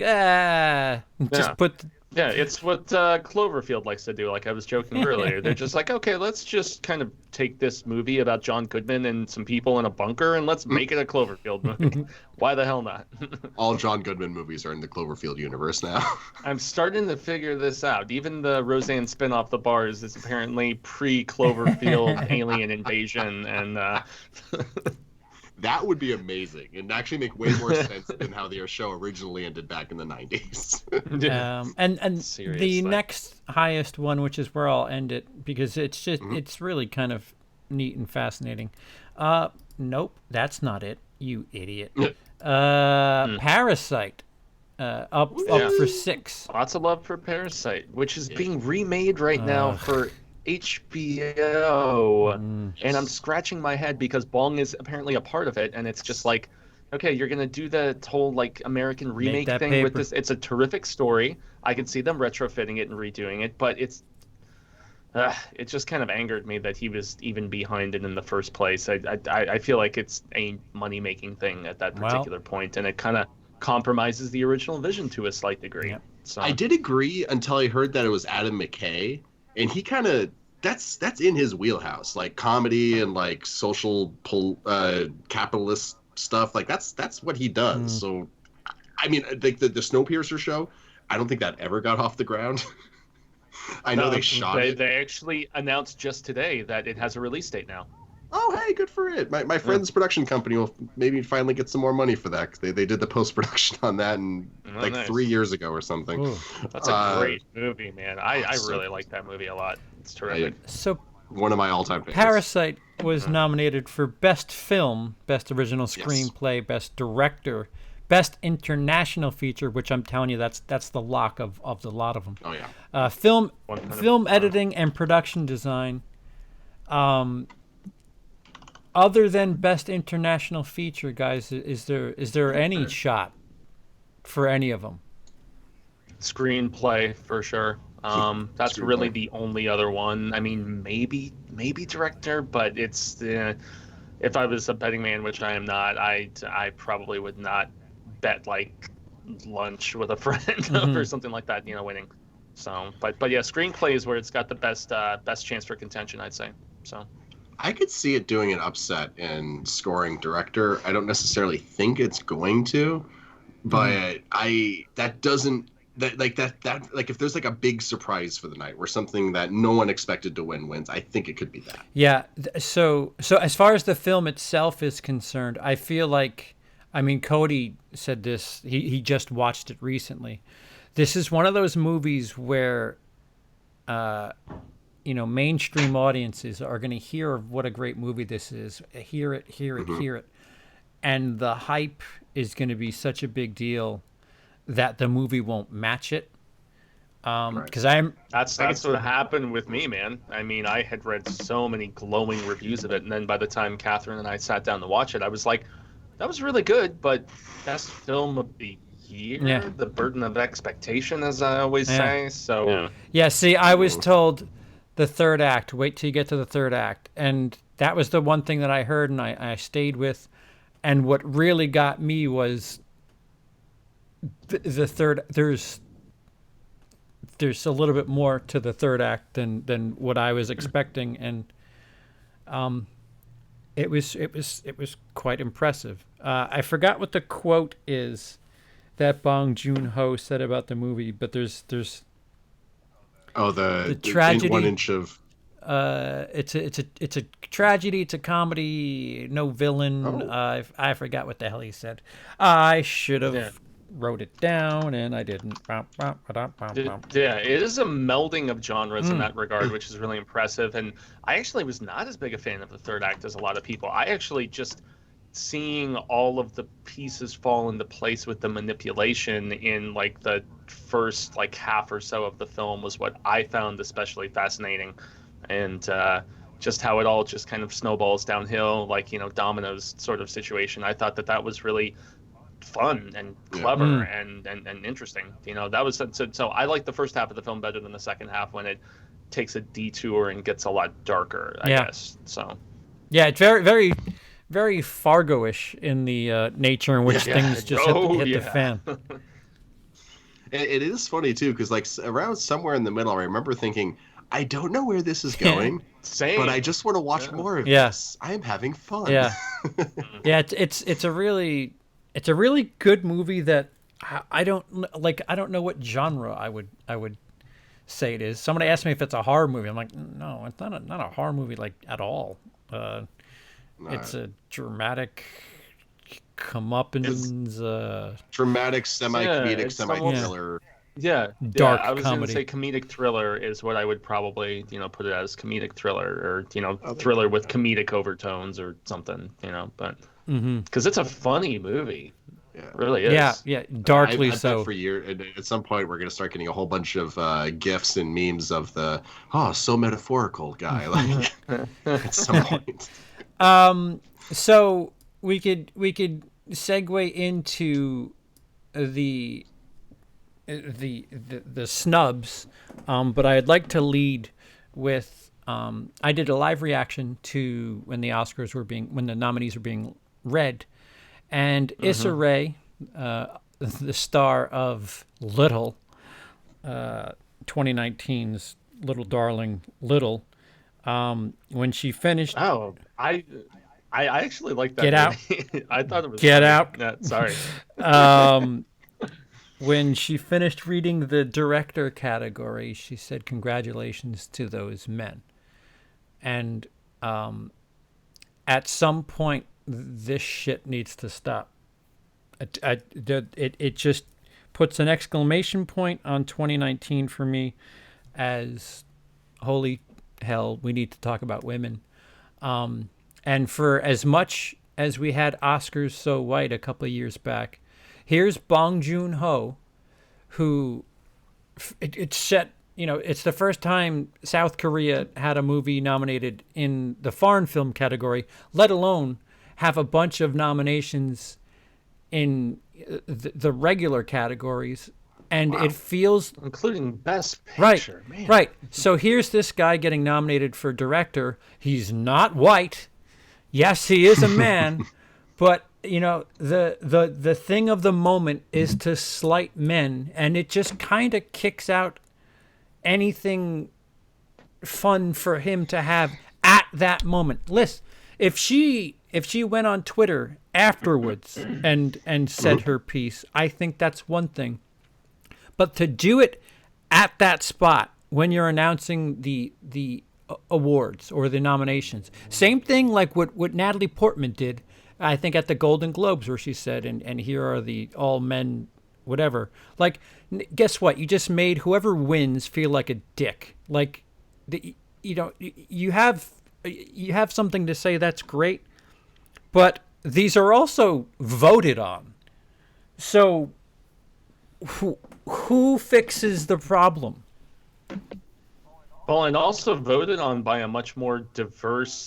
just put... Yeah, it's what Cloverfield likes to do, like I was joking earlier. They're just like, okay, let's just kind of take this movie about John Goodman and some people in a bunker and let's make it a Cloverfield movie. Why the hell not? All John Goodman movies are in the Cloverfield universe now. I'm starting to figure this out. Even the Roseanne spinoff, The Bars, is apparently pre-Cloverfield alien invasion and... That would be amazing and actually make way more sense than how their show originally ended back in the 90s. And Seriously. the next highest one, which is where I'll end it, because it's just it's really kind of neat and fascinating. Nope, that's not it, you idiot. Parasite, up for 6. Lots of love for Parasite, which is being remade right now for HBO, and I'm scratching my head because Bong is apparently a part of it, and it's just like, okay, you're gonna do the whole like American remake thing with this. It's a terrific story. I can see them retrofitting it and redoing it, but it just kind of angered me that he was even behind it in the first place. I feel like it's a money making thing at that particular point, and it kind of compromises the original vision to a slight degree. Yep. So I did agree until I heard that it was Adam McKay, and he kind of that's in his wheelhouse, like comedy and like social capitalist stuff. Like that's what he does. So, I mean, like the Snowpiercer show, I don't think that ever got off the ground. I know they shot it. They actually announced just today that it has a release date now. Oh, hey, good for it. My friend's production company will maybe finally get some more money for that. 'Cause they did the post-production on that nice. 3 years ago or something. Ooh. That's a great movie, man. I really like that movie a lot. It's terrific. So One of my all-time favorites. Parasite was nominated for Best Film, Best Original Screenplay, Best Director, Best International Feature, which I'm telling you, that's the lock of the lot of them. Oh, yeah. Film editing and production design. Other than Best International Feature, guys, is there any shot for any of them? Screenplay for sure. That's really the only other one. I mean, maybe director, but it's if I was a betting man, which I am not, I probably would not bet like lunch with a friend or something like that, winning. So, but yeah, screenplay is where it's got the best chance for contention, I'd say. So. I could see it doing an upset in scoring director. I don't necessarily think it's going to, but if there's like a big surprise for the night where something that no one expected to win wins, I think it could be that. Yeah. So as far as the film itself is concerned, I feel like, I mean, Cody said this, he just watched it recently. This is one of those movies where, mainstream audiences are going to hear of what a great movie this is, hear it. And the hype is going to be such a big deal that the movie won't match it. Because That's what happened with me, man. I mean, I had read so many glowing reviews of it, and then by the time Catherine and I sat down to watch it, I was like, that was really good, but best film of the year, the burden of expectation, as I always say. So see, I was told the third act, wait till you get to the third act, and that was the one thing that I heard and I stayed with. And what really got me was the third. There's a little bit more to the third act than what I was expecting, and it was quite impressive. I forgot what the quote is that Bong Joon-ho said about the movie, but there's the tragedy. 1 inch of. It's a tragedy. It's a comedy. No villain. I forgot what the hell he said. I should have wrote it down, and I didn't. It is a melding of genres in that regard, which is really impressive. And I actually was not as big a fan of the third act as a lot of people. I actually just seeing all of the pieces fall into place with the manipulation in like the first like half or so of the film was what I found especially fascinating. And just how it all just kind of snowballs downhill, like, dominoes sort of situation. I thought that was really fun and clever and interesting. That was so I like the first half of the film better than the second half when it takes a detour and gets a lot darker, I guess. So it's very, very, very Fargo-ish in the nature in which things just hit the fan. It is funny too, because like around somewhere in the middle, I remember thinking, I don't know where this is going, but I just want to watch more of this. I am having fun. Yeah, it's a really good movie that I don't know what genre I would say it is. Somebody asked me if it's a horror movie. I'm like, no, it's not a horror movie like at all. It's a dramatic comeuppance. Dramatic, semi-comedic, it's semi-thriller. Yeah, Dark I was comedy. gonna say comedic thriller is what I would probably, put it as comedic thriller, or thriller with comedic overtones or something, but because it's a funny movie, Yeah. it really is. Yeah, darkly I've so. bet for years. At some point, we're gonna start getting a whole bunch of gifs and memes of the so metaphorical guy. Like at some point. So we could segue into the snubs, but I'd like to lead with I did a live reaction to when the nominees were being read, and Issa Rae, the star of Little, 2019's Little Darling Little, when she finished. Oh, I actually like that. Get out. movie. I thought it was Get funny. out. Yeah, sorry. When she finished reading the director category, she said, "Congratulations to those men." And at some point, this shit needs to stop. It just puts an exclamation point on 2019 for me as, holy hell, we need to talk about women. And for as much as we had Oscars So White a couple of years back, here's Bong Joon-ho, who it's set, it's the first time South Korea had a movie nominated in the foreign film category, let alone have a bunch of nominations in the regular categories. And it feels... Including Best Picture. Man. Right. So here's this guy getting nominated for director. He's not white. Yes, he is a man. But, the thing of the moment is to slight men. And it just kind of kicks out anything fun for him to have at that moment. Listen, if she went on Twitter afterwards and said her piece, I think that's one thing. But to do it at that spot when you're announcing the awards or the nominations, same thing like what Natalie Portman did, I think at the Golden Globes, where she said, and here are the all men, whatever. Like, guess what? You just made whoever wins feel like a dick. Like, you have something to say, that's great, but these are also voted on. So who fixes the problem? Well, and also voted on by a much more diverse,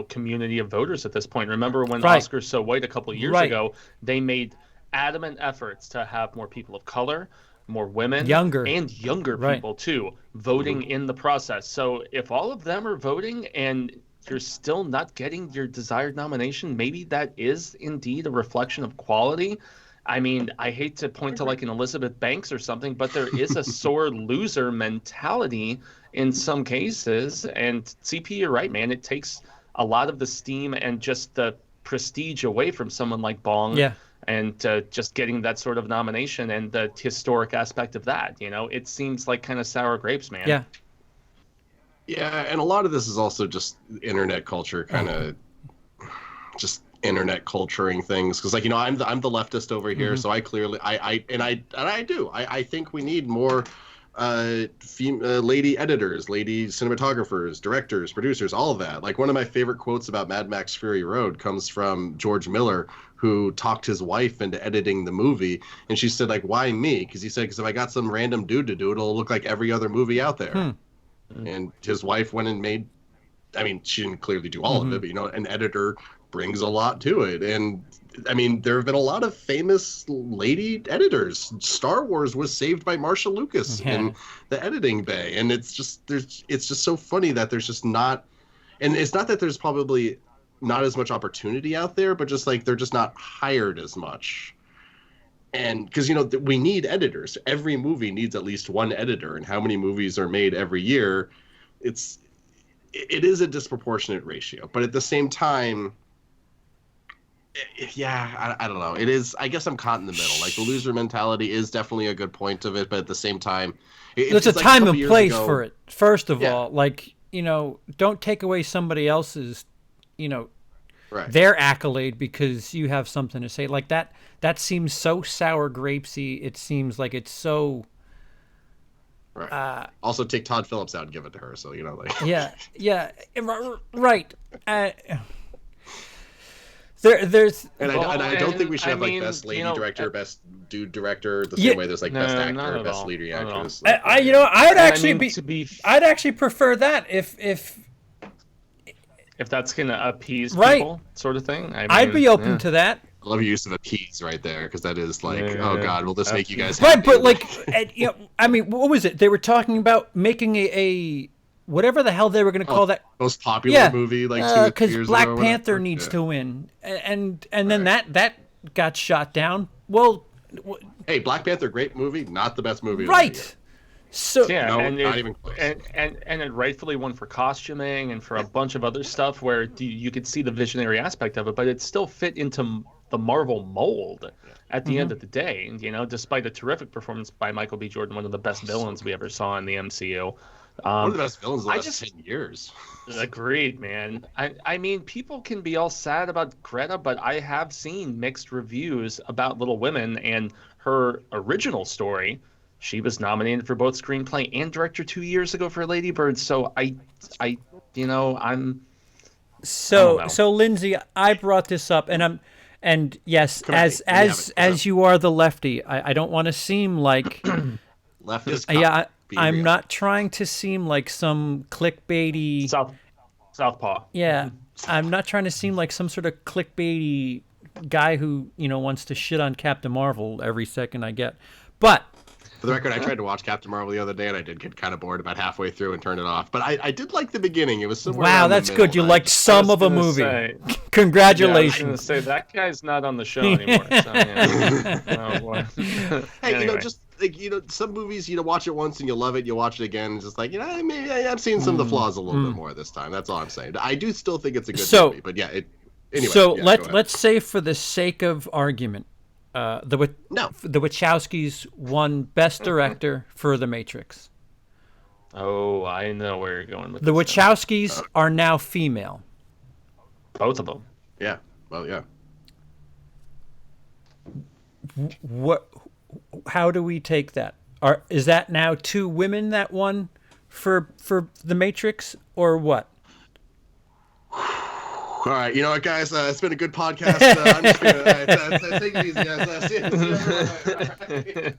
community of voters at this point. Remember when Oscars So White a couple of years ago, they made adamant efforts to have more people of color, more women, younger people too, voting in the process. So if all of them are voting and you're still not getting your desired nomination, maybe that is indeed a reflection of quality. I mean, I hate to point to like an Elizabeth Banks or something, but there is a sore loser mentality in some cases. And CP, you're right, man. It takes a lot of the steam and just the prestige away from someone like Bong. Yeah. And just getting that sort of nomination and the historic aspect of that, it seems like kind of sour grapes, man. Yeah. Yeah, and a lot of this is also just internet culture, kind of just internet culturing things, because I'm the leftist over here, so I clearly I think we need more lady editors, lady cinematographers, directors, producers, all of that. Like, one of my favorite quotes about Mad Max Fury Road comes from George Miller, who talked his wife into editing the movie, and she said, like, why me? Because he said, because if I got some random dude to do it, it'll look like every other movie out there. And his wife went and made, I mean, she didn't clearly do all of it, but an editor brings a lot to it. And I mean, there have been a lot of famous lady editors. Star Wars was saved by Marsha Lucas in the editing bay. And it's just so funny that there's just not, and it's not that there's probably not as much opportunity out there, but just like they're just not hired as much. And because, we need editors. Every movie needs at least one editor. And how many movies are made every year? It is a disproportionate ratio. But at the same time, I don't know. It is. I guess I'm caught in the middle. Like, the loser mentality is definitely a good point of it. But at the same time, there's a time and place for it. First of all, like, don't take away somebody else's, their accolade because you have something to say. Like that seems so sour grapesy. It seems like it's so. Right. Also, take Todd Phillips out and give it to her. So like. Yeah. Right. There's. And I don't think we should have best lady director, best dude director, the same way there's best actor, best leading actress. I'd actually prefer that if that's gonna appease people, sort of thing. I'd be open to that. I love your use of appease right there, because that is like, oh god, will this make you guys happy? Right, but what was it? They were talking about making a whatever the hell they were going to call that most popular movie, like 2 years ago. Because Black Panther needs to win, and then that got shot down. Well, hey, Black Panther, great movie, not the best movie. Right. So not even close. And it rightfully won for costuming and for a bunch of other stuff where you could see the visionary aspect of it, but it still fit into the Marvel mold at the end of the day. Despite a terrific performance by Michael B. Jordan, one of the best villains we ever saw in the MCU. One of the best villains of the last 10 years. Agreed, man. I mean, people can be all sad about Greta, but I have seen mixed reviews about Little Women and her original story. She was nominated for both screenplay and director 2 years ago for Lady Bird. So I'm. So Lindsey, I brought this up, and yes, as you are the lefty, I don't want to seem like leftist. Yeah, I'm not trying to seem like some clickbaity Southpaw. Yeah, I'm not trying to seem like some sort of clickbaity guy who wants to shit on Captain Marvel every second I get. But for the record, I tried to watch Captain Marvel the other day, and I did get kind of bored about halfway through and turned it off. But I did like the beginning. It was somewhere. Wow, that's good. You liked some of a movie. Congratulations. Yeah, I was going to say, that guy's not on the show anymore. So, yeah. Oh, boy. Hey, anyway. just like some movies, watch it once and you love it. You watch it again, and just like maybe I'm seeing some of the flaws a little bit more this time. That's all I'm saying. I do still think it's a good movie, but anyway. So let's say, for the sake of argument, the Wachowskis won Best Director for The Matrix. Oh, I know where you're going with the this. The Wachowskis are now female. Both of them. Yeah. Well, yeah. What? How do we take that? Is that now 2 women that won for The Matrix, or what? All right, you know what, guys? It's been a good podcast. I'm just gonna take it easy, guys.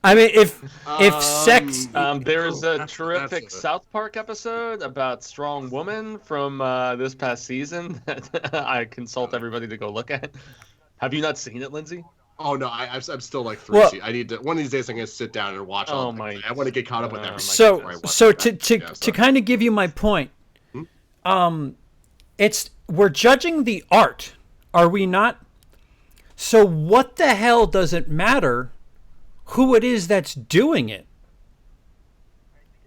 I mean, if sex, there's a terrific South Park episode about Strong Woman from this past season that I consult everybody to go look at. Have you not seen it, Lindsey? Oh no, I'm still like 3. I need to. One of these days, I'm gonna sit down and watch all. I want to get caught up with everything. So to kind of give you my point, we're judging the art, are we not? So what the hell does it matter who it is that's doing it?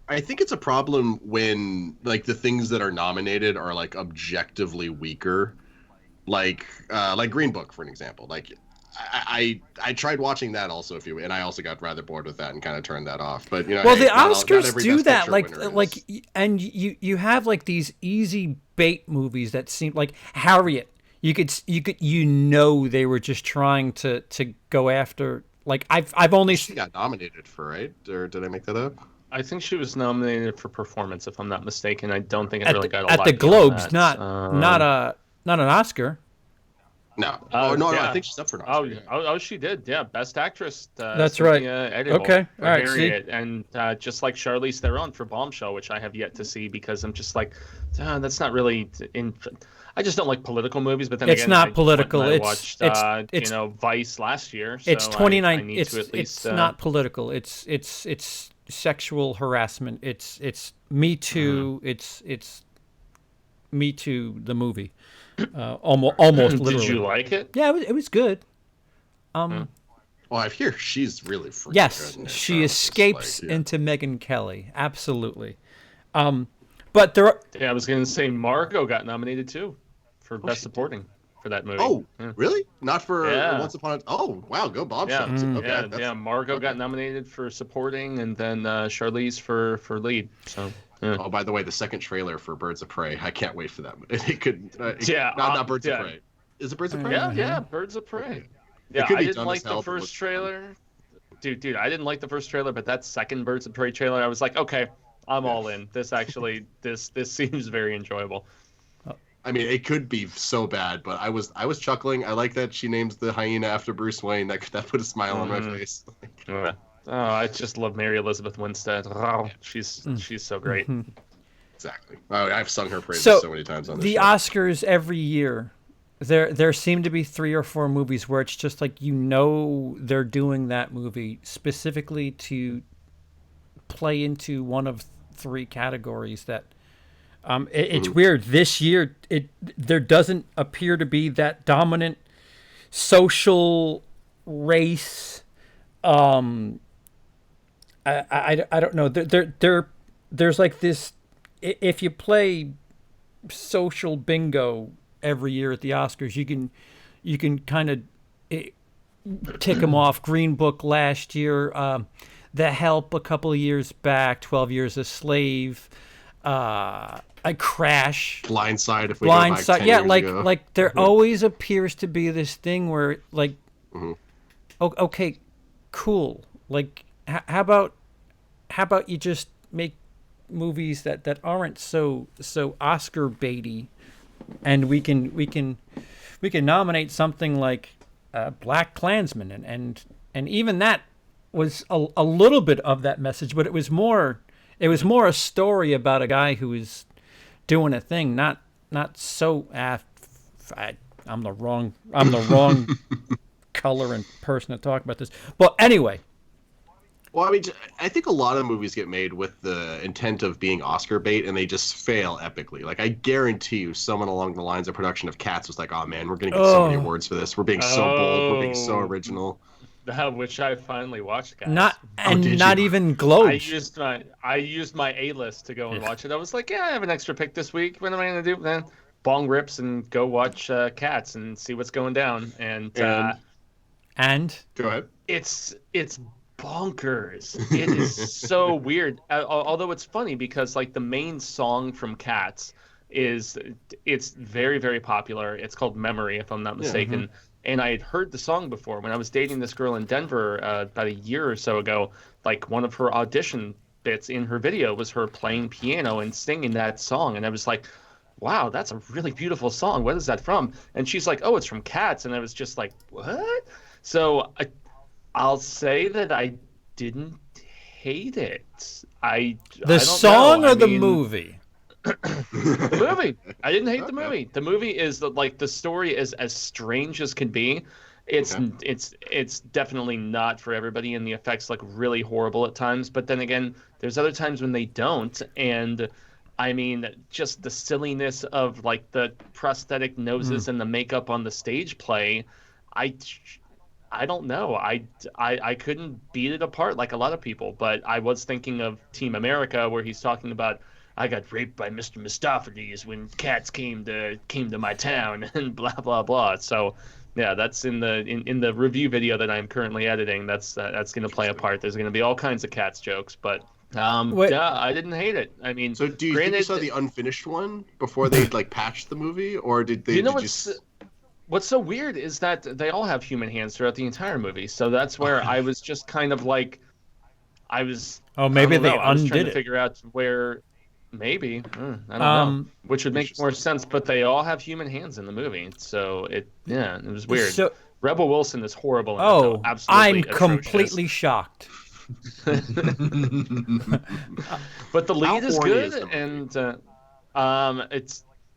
I think it's a problem when the things that are nominated are objectively weaker, like Green Book, for an example. I tried watching that also and I also got rather bored with that and kind of turned that off. But the Oscars do that, and you have these easy bait movies that seem like Harriet. You could they were just trying to go after. I've only she got nominated for, right? Or did I make that up? I think she was nominated for performance, if I'm not mistaken. I don't think it really got a lot at the Globes, not an Oscar. No. I think she's up for an Oscar. Oh, she did. Yeah, Best Actress. That's right. Okay. All right. Harriet. And just like Charlize Theron for Bombshell, which I have yet to see because I'm just like, that's not really I just don't like political movies. But then it's not political. I watched Vice last year. So it's 29. It's not political. It's sexual harassment. It's Me Too. It's Me Too. The movie. Almost literally. Did you like it? Yeah, it was good. Well, I hear she's really freaking yes, good. she escapes into Megyn Kelly. Absolutely. But there are... Yeah, I was going to say Margot got nominated too for Best Supporting for that movie. Oh, really? Not for Once Upon a... Oh, wow, go Bombshell. Yeah, Margot got nominated for Supporting and then Charlize for Lead. So... Yeah. Oh, by the way, the second trailer for Birds of Prey, I can't wait for that. It could, not Birds of Prey. Is it Birds of Prey? Yeah, Birds of Prey. Yeah, could I be didn't dumb like as hell, the but it first looks trailer. Dude, I didn't like the first trailer, but that second Birds of Prey trailer, I was like, okay, I'm all in. This actually, this seems very enjoyable. I mean, it could be so bad, but I was chuckling. I like that she names the hyena after Bruce Wayne. That put a smile on my face. Oh, I just love Mary Elizabeth Winstead. Oh, she's so great. Exactly. Oh, I've sung her praises So so many times on this the show. Oscars every year, there seem to be 3 or 4 movies where it's just like they're doing that movie specifically to play into one of 3 categories that. It's weird. This year, there doesn't appear to be that dominant social race. I don't know. There's like this. If you play social bingo every year at the Oscars, you can kind of tick them off. Green Book last year, The Help a couple of years back, 12 Years a Slave. A Crash, Blindside. If we go back 10 yeah, years ago. like there always appears to be this thing where like, okay, cool. Like, how about you just make movies that aren't so Oscar baity, and we can nominate something like Black Klansman, and even that was a little bit of that message, but it was more a story about a guy who was doing a thing, not so. I'm the wrong color and person to talk about this. But anyway. Well, I mean, I think a lot of movies get made with the intent of being Oscar bait, and they just fail epically. Like, I guarantee you, someone along the lines of production of Cats was like, "Oh man, we're gonna get so many awards for this. We're being so bold. We're being so original." Which I finally watched, guys. Not even Globe. I used my A-list to go and watch it. I was like, yeah, I have an extra pick this week. What am I gonna do? Then bong rips and go watch Cats and see what's going down. And go ahead. It's bonkers. It is so weird. Although it's funny because like the main song from Cats it's very, very popular. It's called Memory, if I'm not mistaken. Yeah, and I had heard the song before when I was dating this girl in Denver about a year or so ago. Like one of her audition bits in her video was her playing piano and singing that song. And I was like, wow, that's a really beautiful song. What is that from? And she's like, oh, it's from Cats. And I was just like, what? So I'll say that I didn't hate it. The song or the movie? The movie. I didn't hate the movie. The movie is like the story is as strange as can be. It's definitely not for everybody, and the effects look really horrible at times. But then again, there's other times when they don't, and I mean, just the silliness of like the prosthetic noses and the makeup on the stage play. I don't know. I couldn't beat it apart like a lot of people, but I was thinking of Team America, where he's talking about, I got raped by Mr. Mistopheles when Cats came to my town and blah blah blah. So yeah, that's in the review video that I'm currently editing. That's going to play a part. There's going to be all kinds of Cats jokes, but yeah, I didn't hate it. I mean, so do you think you saw the unfinished one before they like patched the movie, or did they? What's so weird is that they all have human hands throughout the entire movie. So that's where I was just kind of like, I was trying to figure out where. Maybe. I don't know. Which would make more sense, but they all have human hands in the movie. So it was weird. So, Rebel Wilson is horrible in it, though. Absolutely I'm atrocious. Completely shocked. But the lead is good, and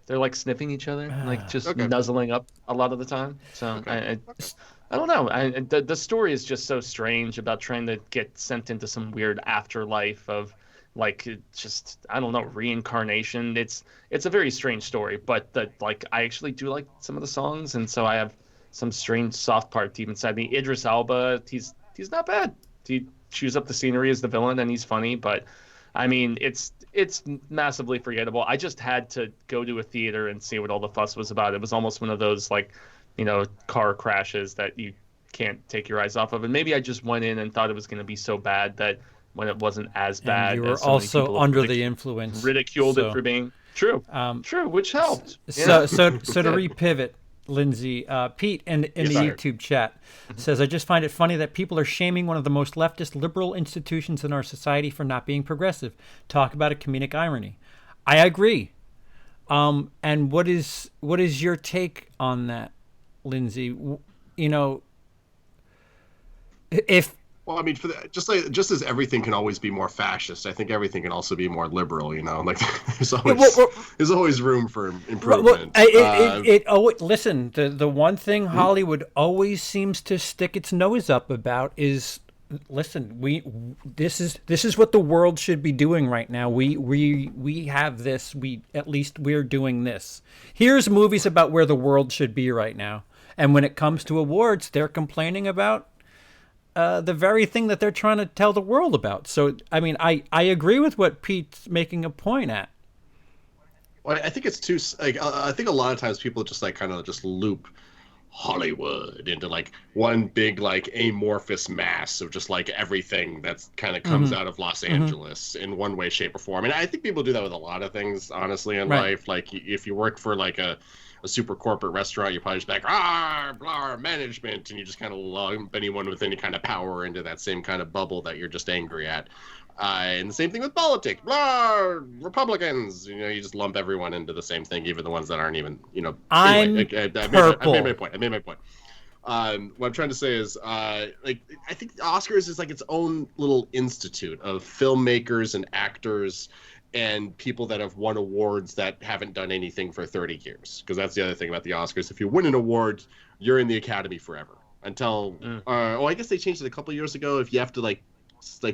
they're like sniffing each other, like just nuzzling up a lot of the time. So I don't know. The story is just so strange about trying to get sent into some weird afterlife of like just I don't know, reincarnation. It's a very strange story, but I actually do like some of the songs, and so I have some strange soft part deep inside me. Idris Elba, he's not bad. He chews up the scenery as the villain, and he's funny, but I mean it's massively forgettable. I just had to go to a theater and see what all the fuss was about. It was almost one of those car crashes that you can't take your eyes off of, and maybe I just went in and thought it was going to be so bad that when it wasn't as bad. And you were also under the influence. Ridiculed it for being true. True, which helped. So to repivot, Lindsey. Pete in Yes, the sir. YouTube chat says, I just find it funny that people are shaming one of the most leftist liberal institutions in our society for not being progressive. Talk about a comedic irony. I agree. And what is your take on that, Lindsey? You know, if Well, I mean, just as everything can always be more fascist, I think everything can also be more liberal. You know, like there's always room for improvement. Listen, the one thing Hollywood always seems to stick its nose up about is, listen, this is what the world should be doing right now. We have this. We're doing this. Here's movies about where the world should be right now. And when it comes to awards, they're complaining about the very thing that they're trying to tell the world about. So, I mean, I agree with what Pete's making a point at. Well, I think it's too like I think a lot of times people just like kind of just loop Hollywood into like one big like amorphous mass of just like everything that's kind of comes out of Los Angeles in one way, shape, or form. And I think people do that with a lot of things, honestly, in life. Like if you work for like a super corporate restaurant, you probably just be like, blah, management, and you just kind of lump anyone with any kind of power into that same kind of bubble that you're just angry at. And the same thing with politics, blah, Republicans. You know, you just lump everyone into the same thing, even the ones that aren't even, you know. Anyway, I made my point. What I'm trying to say is, like, I think the Oscars is like its own little institute of filmmakers and actors and people that have won awards that haven't done anything for 30 years. Because that's the other thing about the Oscars. If you win an award, you're in the Academy forever. Until, I guess they changed it a couple years ago. If you have to, like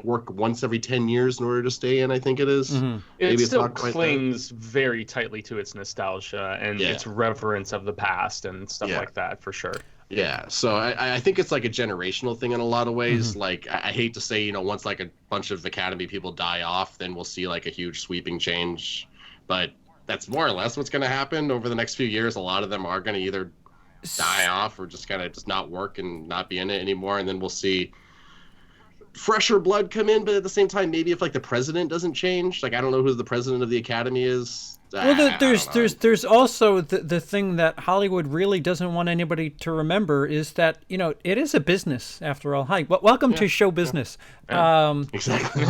work once every 10 years in order to stay in, I think it is. It still clings very tightly to its nostalgia and its reverence of the past and stuff like that, for sure. Yeah, so I think it's like a generational thing in a lot of ways. Like, I hate to say, you know, once like a bunch of Academy people die off, then we'll see like a huge sweeping change. But that's more or less what's going to happen over the next few years. A lot of them are going to either die off or just kind of just not work and not be in it anymore. And then we'll see fresher blood come in. But at the same time, maybe if like the president doesn't change, like I don't know who the president of the Academy is. Well, there's also the thing that Hollywood really doesn't want anybody to remember is that, you know, it is a business after all. Hi, welcome to show business. Exactly.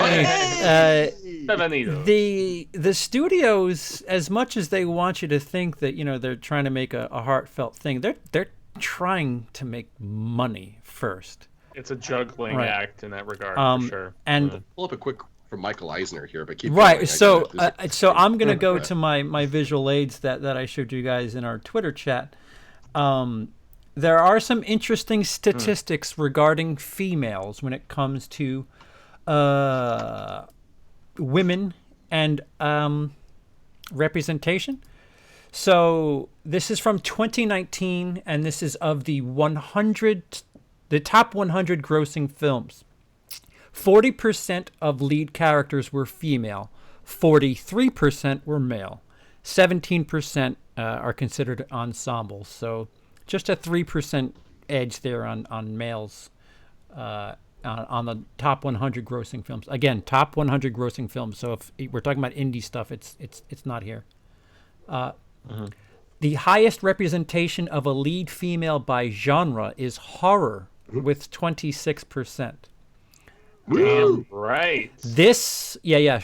The studios, as much as they want you to think that, you know, they're trying to make a heartfelt thing, they're trying to make money first. It's a juggling act in that regard, for sure. And pull up a quick from Michael Eisner here, but keep right. Going. So I'm gonna go to my visual aids that I showed you guys in our Twitter chat. There are some interesting statistics regarding females when it comes to women and representation. So this is from 2019, and this is of the top 100 grossing films. 40% of lead characters were female, 43% were male, 17% are considered ensembles. So just a 3% edge there on males on the top 100 grossing films. Again, top 100 grossing films. So if we're talking about indie stuff, it's not here. The highest representation of a lead female by genre is horror with 26%. Damn right. This,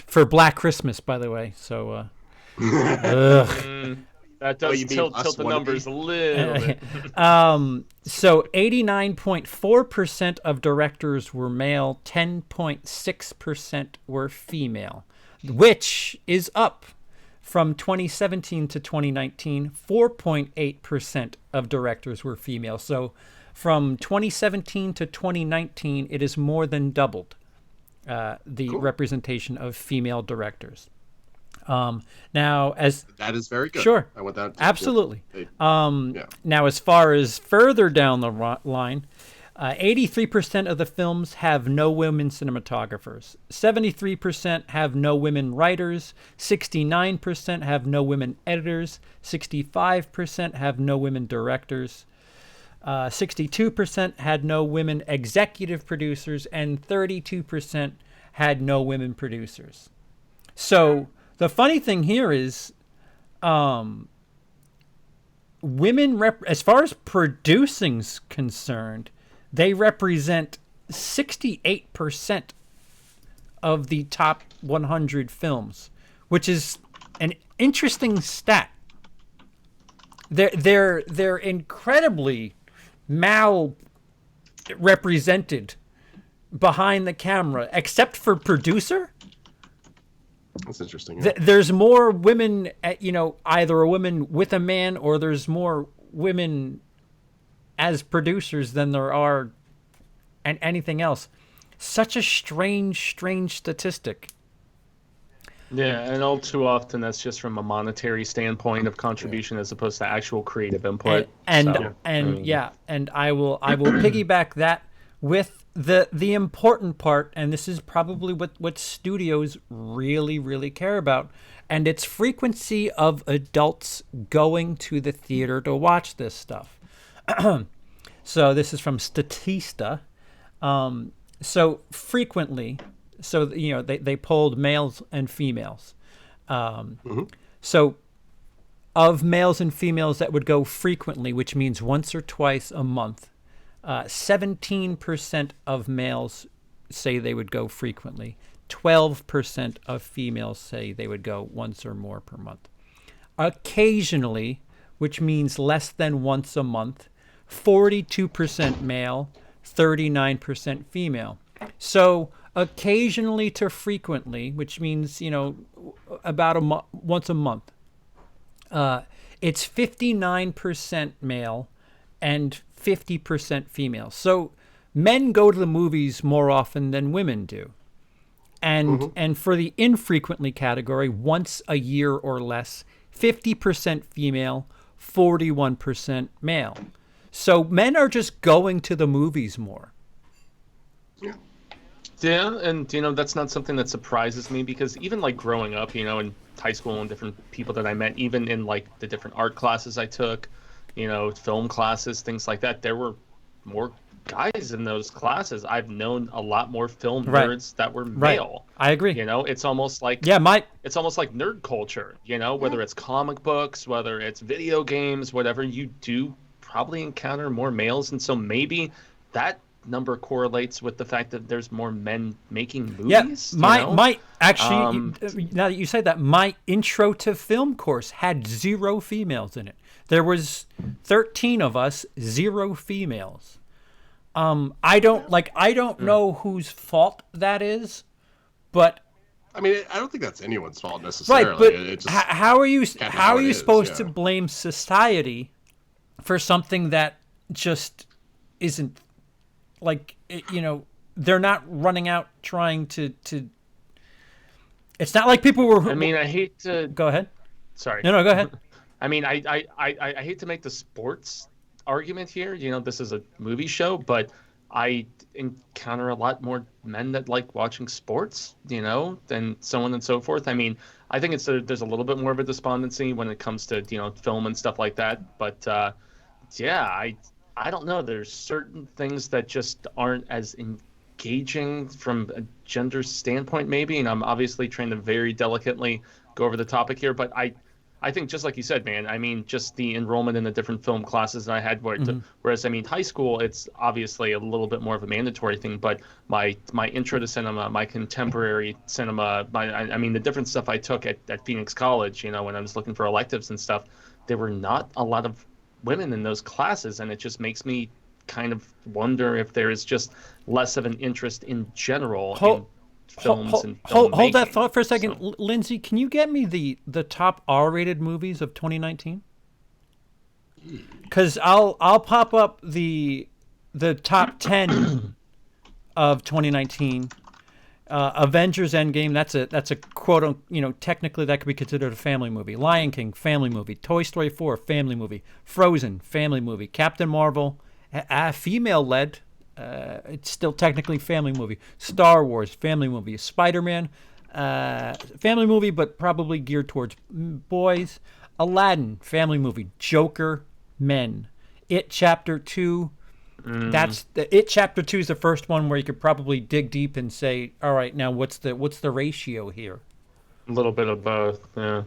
for Black Christmas, by the way. So, that does tilt the numbers a little bit. So 89.4% of directors were male, 10.6% were female, which is up from 2017 to 2019. 4.8% of directors were female. So from 2017 to 2019, it is more than doubled the representation of female directors. Now, as that is very good. Sure, I want that absolutely. Now, as far as further down the line, 83% of the films have no women cinematographers. 73% have no women writers. 69% have no women editors. 65% have no women directors. 62% had no women executive producers, and 32% had no women producers. So the funny thing here is women, as far as producing's concerned, they represent 68% of the top 100 films, which is an interesting stat. They're incredibly represented behind the camera, except for producer. That's interesting. Yeah. There's more women, either a woman with a man or there's more women as producers than there are and anything else. Such a strange statistic. Yeah, and all too often that's just from a monetary standpoint of contribution as opposed to actual creative input. And I will piggyback that with the important part, and this is probably what studios really care about, and it's frequency of adults going to the theater to watch this stuff. So this is from Statista. So frequently, they polled males and females. So of males and females that would go frequently, which means once or twice a month, 17% of males say they would go frequently. 12% of females say they would go once or more per month. Occasionally, which means less than once a month, 42% male, 39% female. So occasionally to frequently, which means, about once a month, it's 59% male and 50% female. So men go to the movies more often than women do. And for the infrequently category, once a year or less, 50% female, 41% male. So men are just going to the movies more. Yeah, and that's not something that surprises me, because even like growing up, in high school and different people that I met, even in like the different art classes I took, film classes, things like that, there were more guys in those classes. I've known a lot more film nerds that were male. I agree. It's almost like it's almost like nerd culture, whether it's comic books, whether it's video games, whatever, you do probably encounter more males, and so maybe that number correlates with the fact that there's more men making movies. My actually, now that you say that, my intro to film course had 0 females in it. There was 13 of us, 0 females. I don't know whose fault that is, but I mean, I don't think that's anyone's fault necessarily. Right, but it just how are you supposed to blame society for something that just isn't? Like, they're not running out trying to. It's not like people were. I mean, I hate to. Go ahead. Sorry. No, go ahead. I mean, I hate to make the sports argument here. This is a movie show, but I encounter a lot more men that like watching sports, than so on and so forth. I mean, I think there's a little bit more of a despondency when it comes to, film and stuff like that. But, I don't know. There's certain things that just aren't as engaging from a gender standpoint, maybe. And I'm obviously trying to very delicately go over the topic here. But I think, just like you said, man, I mean, just the enrollment in the different film classes that I had, whereas, I mean, high school, it's obviously a little bit more of a mandatory thing. But my intro to cinema, my contemporary cinema, I mean, the different stuff I took at Phoenix College, when I was looking for electives and stuff, there were not a lot of women in those classes, and it just makes me kind of wonder if there is just less of an interest in general in films and film hold that thought for a second. So, Lindsey, can you get me the top R-rated movies of 2019? Because I'll pop up the top 10 of 2019. Avengers Endgame, that's a quote, technically that could be considered a family movie. Lion King, family movie. Toy Story 4, family movie. Frozen, family movie. Captain Marvel, female led, it's still technically family movie. Star Wars, family movie. Spider-Man, family movie, but probably geared towards boys. Aladdin, family movie. Joker, men. It Chapter 2. That's It Chapter 2 is the first one where you could probably dig deep and say, all right, now what's the ratio here? A little bit of both, yeah.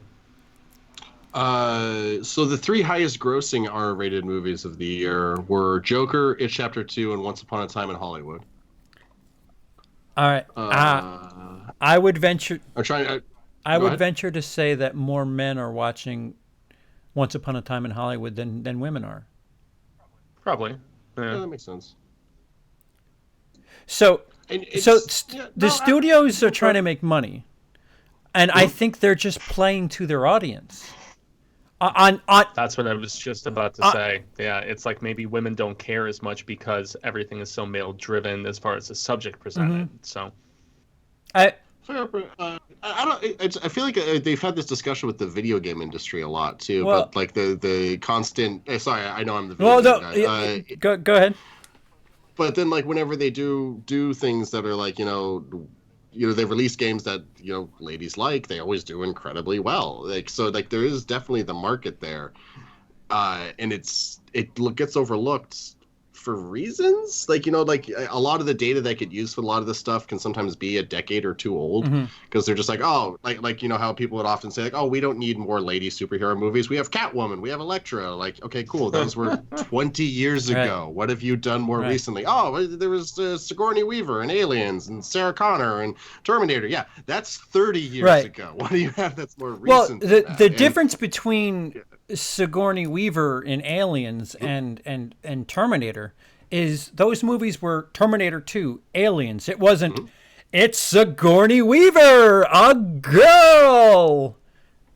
So the three highest grossing R-rated movies of the year were Joker, It Chapter 2, and Once Upon a Time in Hollywood. All right. I would venture. I'm trying. I would venture to say that more men are watching Once Upon a Time in Hollywood than women are. Probably. Yeah, that makes sense. So the studios are trying to make money, and I think they're just playing to their audience. That's what I was just about to say. Yeah, it's like maybe women don't care as much because everything is so male driven as far as the subject presented. So, I feel like they've had this discussion with the video game industry a lot too. Well, but like the constant. Sorry, I know I'm the video game guy. Go ahead. But then, like, whenever they do things that are like, they release games that ladies like, they always do incredibly well. Like, so like there is definitely the market there, and it gets overlooked for reasons like a lot of the data that get used for a lot of this stuff can sometimes be a decade or two old because they're just like, oh, like how people would often say like, oh, we don't need more lady superhero movies, we have Catwoman, we have Elektra. Like, okay, cool, those were 20 years ago. What have you done more recently? Oh, there was Sigourney Weaver and Aliens and Sarah Connor and Terminator. Yeah, that's 30 years ago. What do you have that's more recent? Well, the difference between Sigourney Weaver in Aliens and Terminator is those movies were Terminator 2, Aliens. It wasn't, it's Sigourney Weaver, a girl.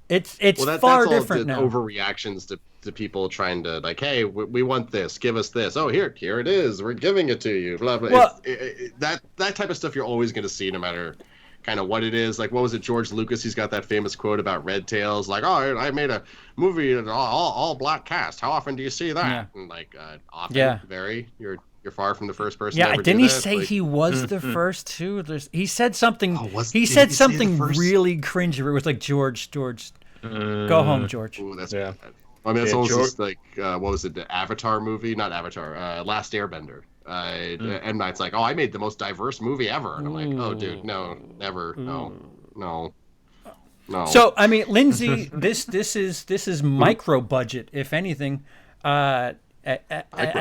It's far different now. Overreactions to people trying to like, hey, we want this, give us this. Oh, here it is, we're giving it to you. Blah blah. Well, that type of stuff you're always going to see no matter kind of what it is. Like, what was it, George Lucas? He's got that famous quote about Red Tails, like, oh, I made a movie all black cast. How often do you see that? Yeah. And like, often, very. You're far from the first person. Yeah, to ever didn't do he that. say he was the first too? He said something. Did he said say something the first? really cringy. It was like George, go home, George. Ooh, that's bad. I mean, it's almost just like what was it? The Avatar movie? Not Avatar. Last Airbender. M. Night's like, oh, I made the most diverse movie ever, and I'm like, oh, dude, no, never, no. So I mean, Lindsey, this is micro budget, if anything, as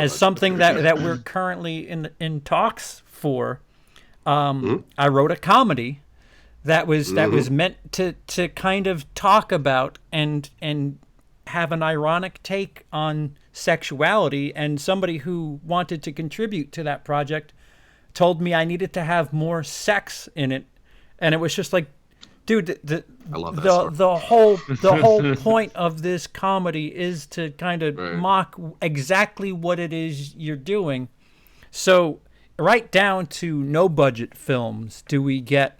something that we're currently in talks for. I wrote a comedy that was meant to kind of talk about and have an ironic take on sexuality, and somebody who wanted to contribute to that project told me I needed to have more sex in it, and it was just like, dude, I love that the whole point of this comedy is to kind of mock exactly what it is you're doing. So right down to no budget films do we get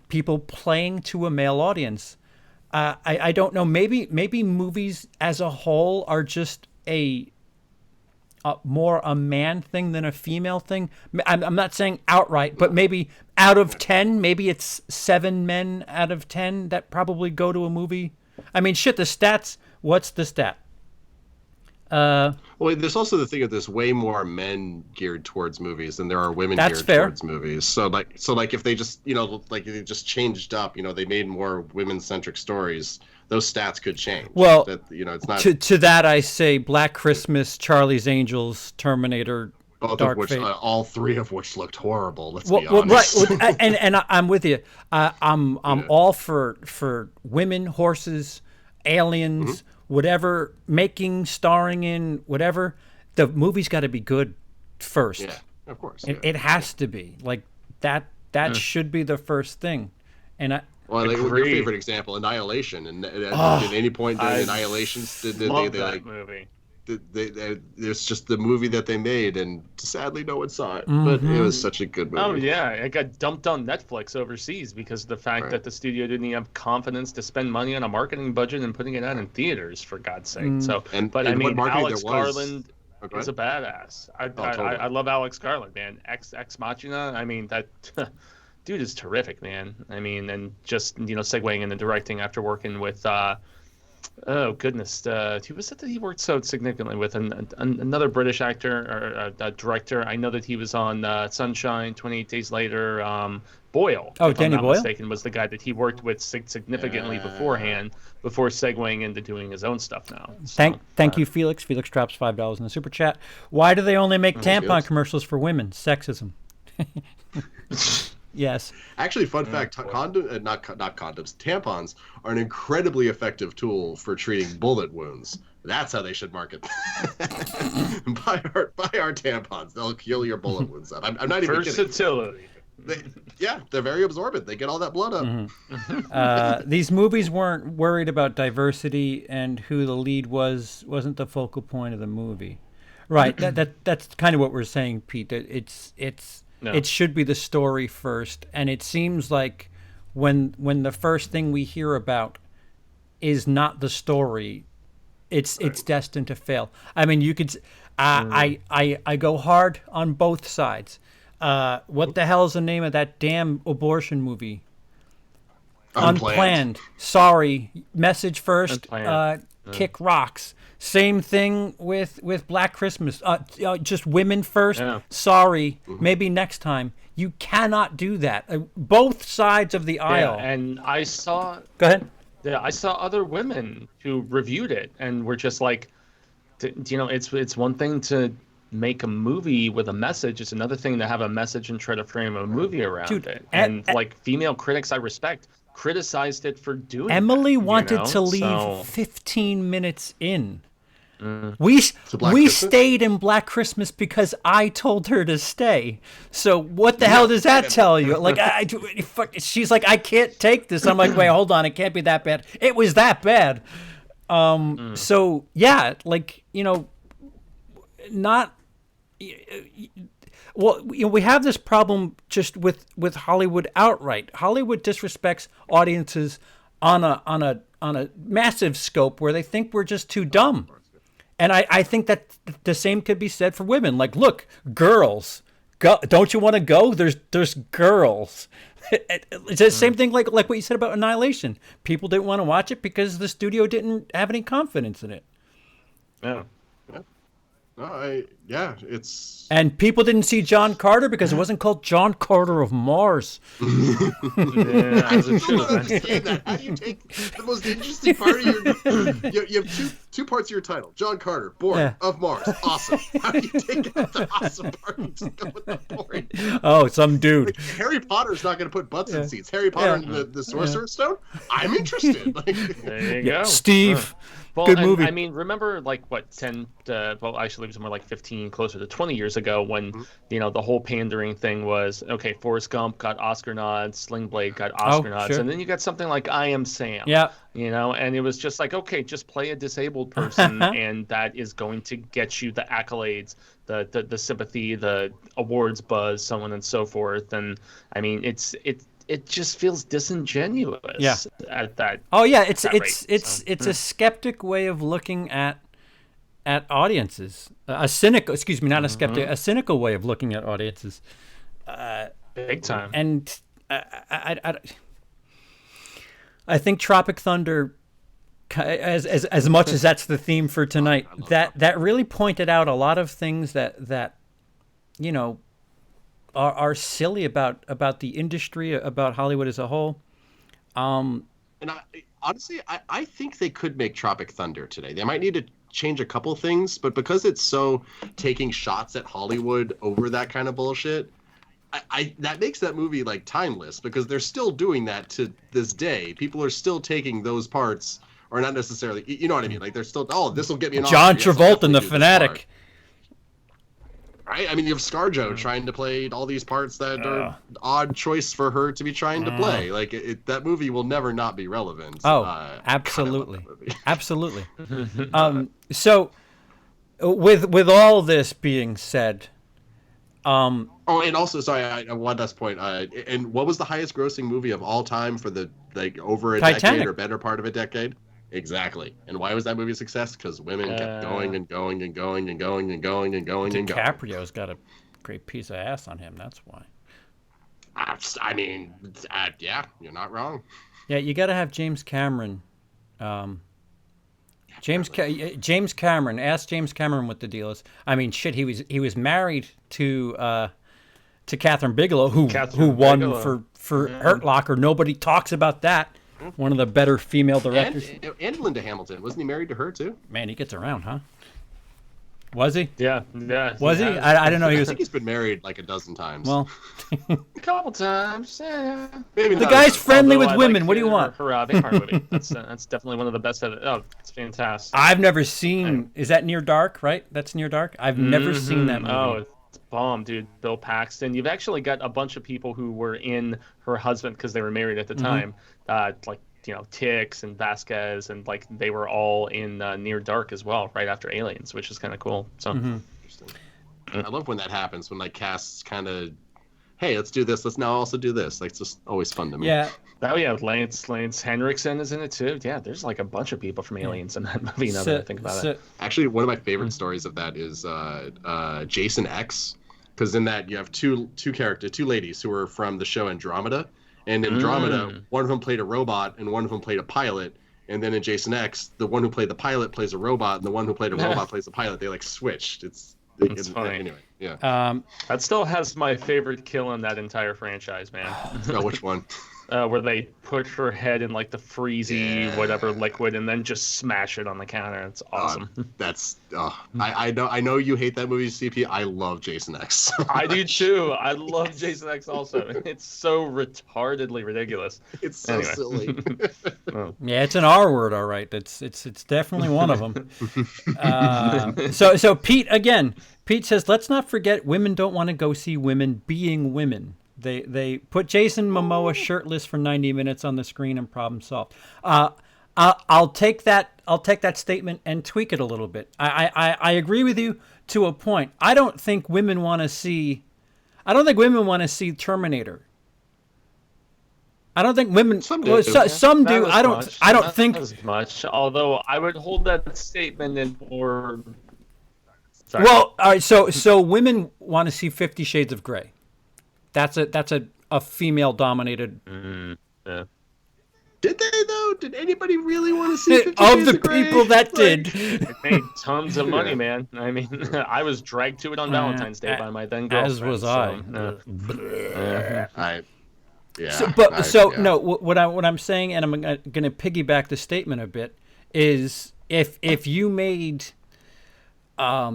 people playing to a male audience. I don't know. Maybe movies as a whole are just a more a man thing than a female thing. I'm not saying outright, but maybe out of 10, maybe it's 7 men out of 10 that probably go to a movie. I mean, shit, the stats. What's the stat? Well, there's also the thing of there's way more men geared towards movies than there are women geared towards movies. So like if they just like they just changed up, they made more women-centric stories, those stats could change. Well, it's not to that I say Black Christmas, Charlie's Angels, Terminator, both Dark of which Fate. All three of which looked horrible. Let's be honest. Right, and I'm with you. I'm all for women, horses, aliens. Whatever, starring in, whatever, the movie's got to be good first. Yeah, of course. It has to be. Like, that should be the first thing. And your favorite example, Annihilation. And at any point during Annihilation, did they like movie? It's just the movie that they made, and sadly no one saw it. But it was such a good movie. Oh yeah, it got dumped on Netflix overseas because of the fact that the studio didn't even have confidence to spend money on a marketing budget and putting it out in theaters, for God's sake. So, but I mean, Alex Garland is a badass. I love Alex Garland, man. Ex Machina. I mean, that dude is terrific, man. I mean, and just segueing into directing after working with Oh goodness, who was it that he worked so significantly with? Another British actor or director. I know that he was on Sunshine, 28 Days Later. Boyle, Oh, if I'm Danny not Boyle? mistaken, was the guy that he worked with significantly beforehand, before segueing into doing his own stuff now. So, Thank you, Felix. Felix drops $5 in the super chat. Why do they only make tampon Felix. commercials for women? Sexism. Yes. Actually, fun fact: not condoms, tampons are an incredibly effective tool for treating bullet wounds. That's how they should market. buy our tampons; they'll heal your bullet wounds up. I'm not even kidding. versatility. They're very absorbent. They get all that blood up. These movies weren't worried about diversity, and who the lead wasn't the focal point of the movie. Right. That's kind of what we're saying, Pete. That it should be the story first, and it seems like when the first thing we hear about is not the story, it's destined to fail. I mean, you could. I go hard on both sides. What the hell's the name of that damn abortion movie? Unplanned. Sorry. Message first. Kick rocks. Same thing with Black Christmas. Just women first. Yeah. Sorry. Maybe next time. You cannot do that. Both sides of the aisle. Yeah, and I saw. Go ahead. Yeah, I saw other women who reviewed it and were just like, it's one thing to make a movie with a message. It's another thing to have a message and try to frame a movie around it. And like female critics I respect criticized it for doing Emily wanted to leave 15 minutes in. We stayed in Black Christmas because I told her to stay. So what the hell does that tell you? Like, she's like, I can't take this. I'm like, wait, hold on. It can't be that bad. It was that bad. So yeah, like, not. Well, we have this problem just with Hollywood outright. Hollywood disrespects audiences on a massive scope where they think we're just too dumb. And I think that the same could be said for women. Like, look, girls, go, don't you want to go? There's girls. It's the same thing like what you said about Annihilation. People didn't want to watch it because the studio didn't have any confidence in it. Yeah. It's. And people didn't see John Carter because it wasn't called John Carter of Mars. I don't understand that. How do you take the most interesting part of your? You have two parts of your title: John Carter, born of Mars, awesome. How do you take out the awesome part and just go with the boring? Oh, some dude. Like, Harry Potter's not going to put butts in seats. Harry Potter and the Sorcerer's Stone. I'm interested. Like, there you go, Steve. Well, good movie. I mean, remember, like, what, 10, well, actually, it was more like 15, closer to 20 years ago when, the whole pandering thing was, okay, Forrest Gump got Oscar nods, Sling Blade got Oscar nods, sure. and then you got something like I Am Sam. Yeah. And it was just like, okay, just play a disabled person, and that is going to get you the accolades, the sympathy, the awards buzz, so on and so forth. And, I mean, it just feels disingenuous at that. Oh yeah, it's a skeptic way of looking at audiences. A cynical, not a skeptic, a cynical way of looking at audiences. Big time. And I think Tropic Thunder, as much as that's the theme for tonight, that really pointed out a lot of things that are silly about the industry, about Hollywood as a whole. And honestly, I think they could make Tropic Thunder today. They might need to change a couple things, but because it's so taking shots at Hollywood over that kind of bullshit, that makes that movie like timeless, because they're still doing that to this day. People are still taking those parts, or not necessarily, you know what I mean? Like, they're still, this will get me an John Oscar. Travolta in The Fanatic. Right? I mean, you have ScarJo trying to play all these parts that are odd choice for her to be trying to play. Like, that movie will never not be relevant. Oh, absolutely. Absolutely. So, with all this being said... and also, sorry, one last point. And what was the highest grossing movie of all time for over a Titanic. decade or better part of a decade? Exactly. And why was that movie a success? Because women kept going and going and going and going and going and going and going. DiCaprio's got a great piece of ass on him. That's why. I mean, yeah, you're not wrong. Yeah, you got to have James Cameron James Cameron. Ask James Cameron what the deal is. I mean, shit. He was married to Catherine Bigelow, who won for Hurt Locker. Nobody talks about that. One of the better female directors. And Linda Hamilton. Wasn't he married to her too? Man, he gets around, huh? Was he? Yeah. Was he? I didn't know he was. I think he's been married like a dozen times. Well, A couple times. Yeah. maybe the not guy's as- friendly Although with I women. like What do you want? Her Vampire movie. That's definitely one of the best. It's fantastic. I've never seen. Is that Near Dark? Right? That's Near Dark. I've never seen that movie. Oh, it's bomb, dude. Bill Paxton. You've actually got a bunch of people who were in her husband because they were married at the time. Like, Tix and Vasquez, and like they were all in Near Dark as well, right after Aliens, which is kind of cool. So. I love when that happens, when like casts kind of, hey, let's do this. Let's now also do this. Like, it's just always fun to me. Yeah. Oh yeah, Lance Henriksen is in it too. Yeah, there's like a bunch of people from Aliens in that movie. Now that I think about it. Actually, one of my favorite stories of that is Jason X, because in that you have two ladies who are from the show Andromeda, and in Andromeda, one of them played a robot and one of them played a pilot. And then in Jason X, the one who played the pilot plays a robot, and the one who played a robot plays a pilot. They like switched. It's funny. Anyway, yeah. That still has my favorite kill in that entire franchise, man. Oh, which one? Where they put her head in like the freezy whatever liquid and then just smash it on the counter. It's awesome. I know you hate that movie, CP. I love Jason X. I do too. I love Jason X also. It's so retardedly ridiculous. It's so silly. Yeah, it's an R word, all right. It's definitely one of them. So Pete says, let's not forget women don't want to go see women being women. They put Jason Momoa shirtless for 90 minutes on the screen and problem solved. I'll take that statement and tweak it a little bit. I agree with you to a point. I don't think women want to see Terminator. I don't think women. Some do. Some do. I don't think as much. Although I would hold that statement in more. Sorry. Well, all right. So women want to see 50 Shades of Grey. That's a female dominated. Yeah. Did they though? Did anybody really want to see 50 of Shades the of Grey? people that did? It made tons of money, man. I mean, I was dragged to it on Valentine's Day by my then girlfriend. As was I. What I'm saying, and I'm going to piggyback the statement a bit, is if you made, I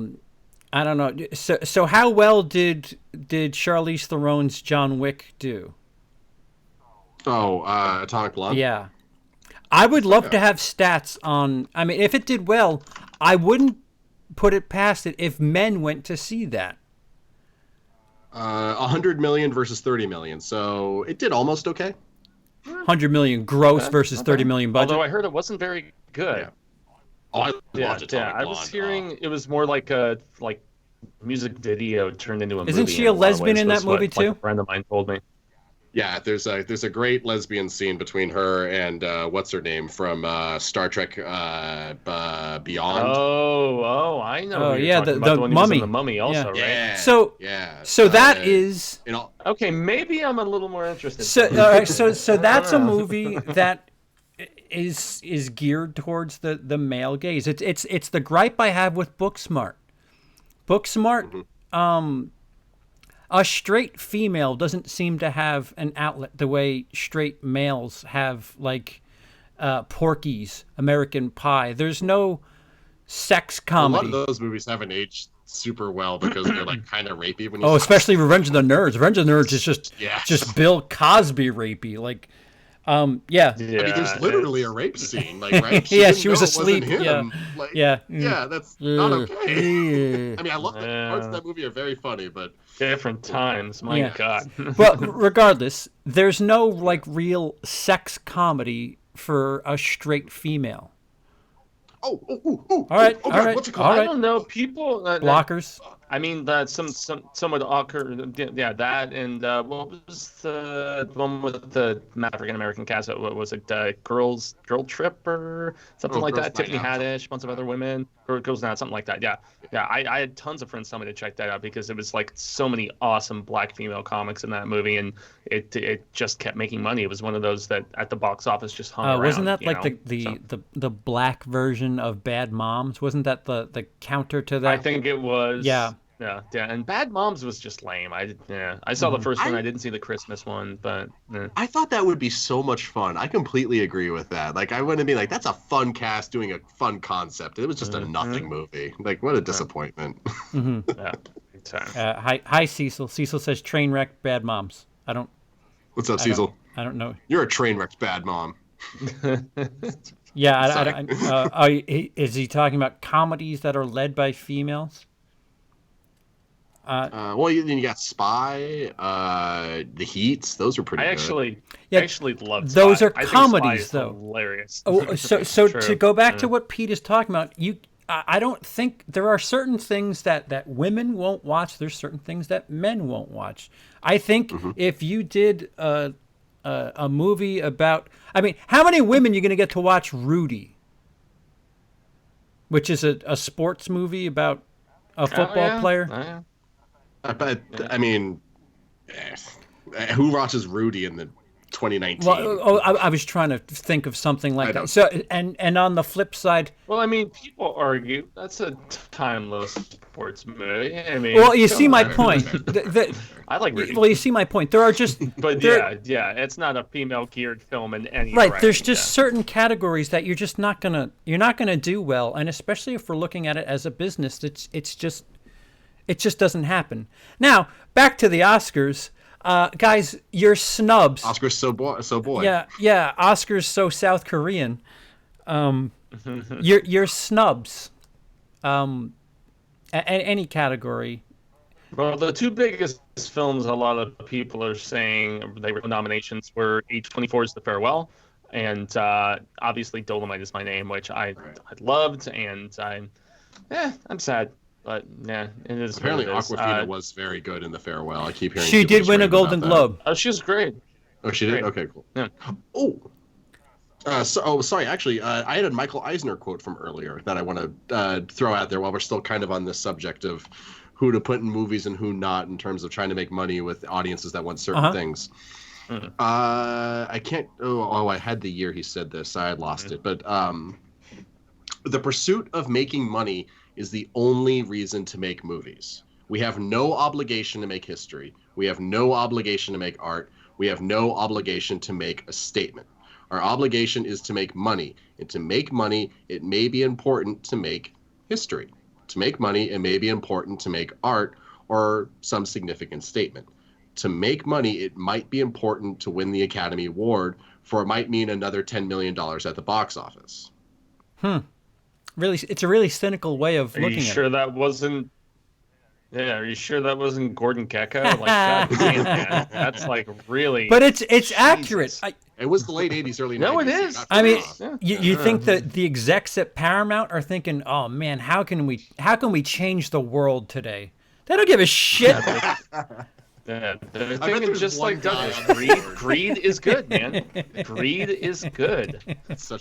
don't know. So how well did Charlize Theron's John Wick do? Atomic Blonde? Yeah. I would love to have stats on. I mean, if it did well, I wouldn't put it past it if men went to see that. 100 million versus 30 million. So it did almost okay. 100 million gross versus 30 million budget. Although I heard it wasn't very good. Yeah. Oh, I loved Atomic Blonde. I was hearing it was more like a music video turned into a movie. Isn't she a lesbian in that movie too? A friend of mine told me. Yeah, there's a great lesbian scene between her and what's her name from Star Trek Beyond. Oh, I know. Oh, yeah, the one mummy. In the Mummy also, yeah. right? So that is. Okay, maybe I'm a little more interested. So that's a movie that is geared towards the male gaze. It's the gripe I have with Booksmart. Booksmart. A straight female doesn't seem to have an outlet the way straight males have, like Porky's, American Pie. There's no sex comedy. A lot of those movies haven't aged super well because they're like kind of rapey. When you especially Revenge of the Nerds. Revenge of the Nerds is just Bill Cosby rapey. Like, yeah. I mean, there's literally a rape scene, like, right? She was asleep. Yeah. That's not okay. I mean, I love that parts of that movie are very funny, but different times. My God. Well, regardless, there's no like real sex comedy for a straight female. All right. What's it called? All right. I don't know. People blockers. I mean, that somewhat awkward. Yeah, that and what was the one with the African American cast? What was it? Girl Trip or something like Girls that. Night Tiffany Out. Haddish, bunch of other women. Girls Night, something like that. Yeah, yeah. I had tons of friends tell me to check that out because it was like so many awesome black female comics in that movie, and it just kept making money. It was one of those that at the box office just hung around. Wasn't that like so. the black version of Bad Moms? Wasn't that the counter to that? I think it was. Yeah. Yeah. And Bad Moms was just lame. I saw the first one. I didn't see the Christmas one, but I thought that would be so much fun. I completely agree with that. Like, I wouldn't be like, that's a fun cast doing a fun concept. It was just a nothing movie. Like, what a disappointment. yeah. Big time. Hi, Cecil. Cecil says train wreck Bad Moms. What's up, Cecil? I don't know. You're a train wrecked bad mom. Yeah, is he talking about comedies that are led by females? Well, then you got Spy, The Heats. Those are pretty good. I actually love those. Spy. Are I think comedies, Spy is though. Hilarious. Oh, so True. to go back to what Pete is talking about, I don't think there are certain things that women won't watch. There's certain things that men won't watch. I think if you did a movie about, I mean, how many women are you going to get to watch Rudy, which is a sports movie about a football player? But I mean, who watches Rudy in the 2019? Well, I was trying to think of something like that. So, and on the flip side, well, I mean, people argue that's a timeless sports movie. I mean, well, you see my point. I like Rudy. Well, you see my point. There are just, but yeah, it's not a female geared film in any right. direction. There's just certain categories that you're just not gonna do well, and especially if we're looking at it as a business, it just doesn't happen. Now, back to the Oscars. Guys, you're snubs. Oscars so boy. Yeah. Oscars so South Korean. You're snubs. Any category. Well, the two biggest films a lot of people are saying they were nominations were A24's The Farewell, and obviously Dolomite Is My Name, which I loved, and I'm sad. But yeah, it is. Apparently, Awkwafina was very good in The Farewell. I keep hearing she did win a Golden Globe. Oh, she was great. Oh, she did. Okay, cool. Yeah. Sorry. Actually, I had a Michael Eisner quote from earlier that I want to throw out there while we're still kind of on this subject of who to put in movies and who not in terms of trying to make money with audiences that want certain things. I can't. I had the year he said this. I had lost it, but the pursuit of making money is the only reason to make movies. We have no obligation to make history. We have no obligation to make art. We have no obligation to make a statement. Our obligation is to make money. And to make money, it may be important to make history. To make money, it may be important to make art or some significant statement. To make money, it might be important to win the Academy Award, for it might mean another $10 million at the box office. Really, it's a really cynical way of looking at it. Are you sure that wasn't? Yeah, are you sure that wasn't Gordon Gekko? Like, God damn, man, that's like really. But it's accurate. It was the late '80s, early '90s. No, it is. I mean, you think that the execs at Paramount are thinking, "Oh man, how can we change the world today?" They don't give a shit. Yeah, they're thinking just like Douglas. Greed is good, man. Greed is good.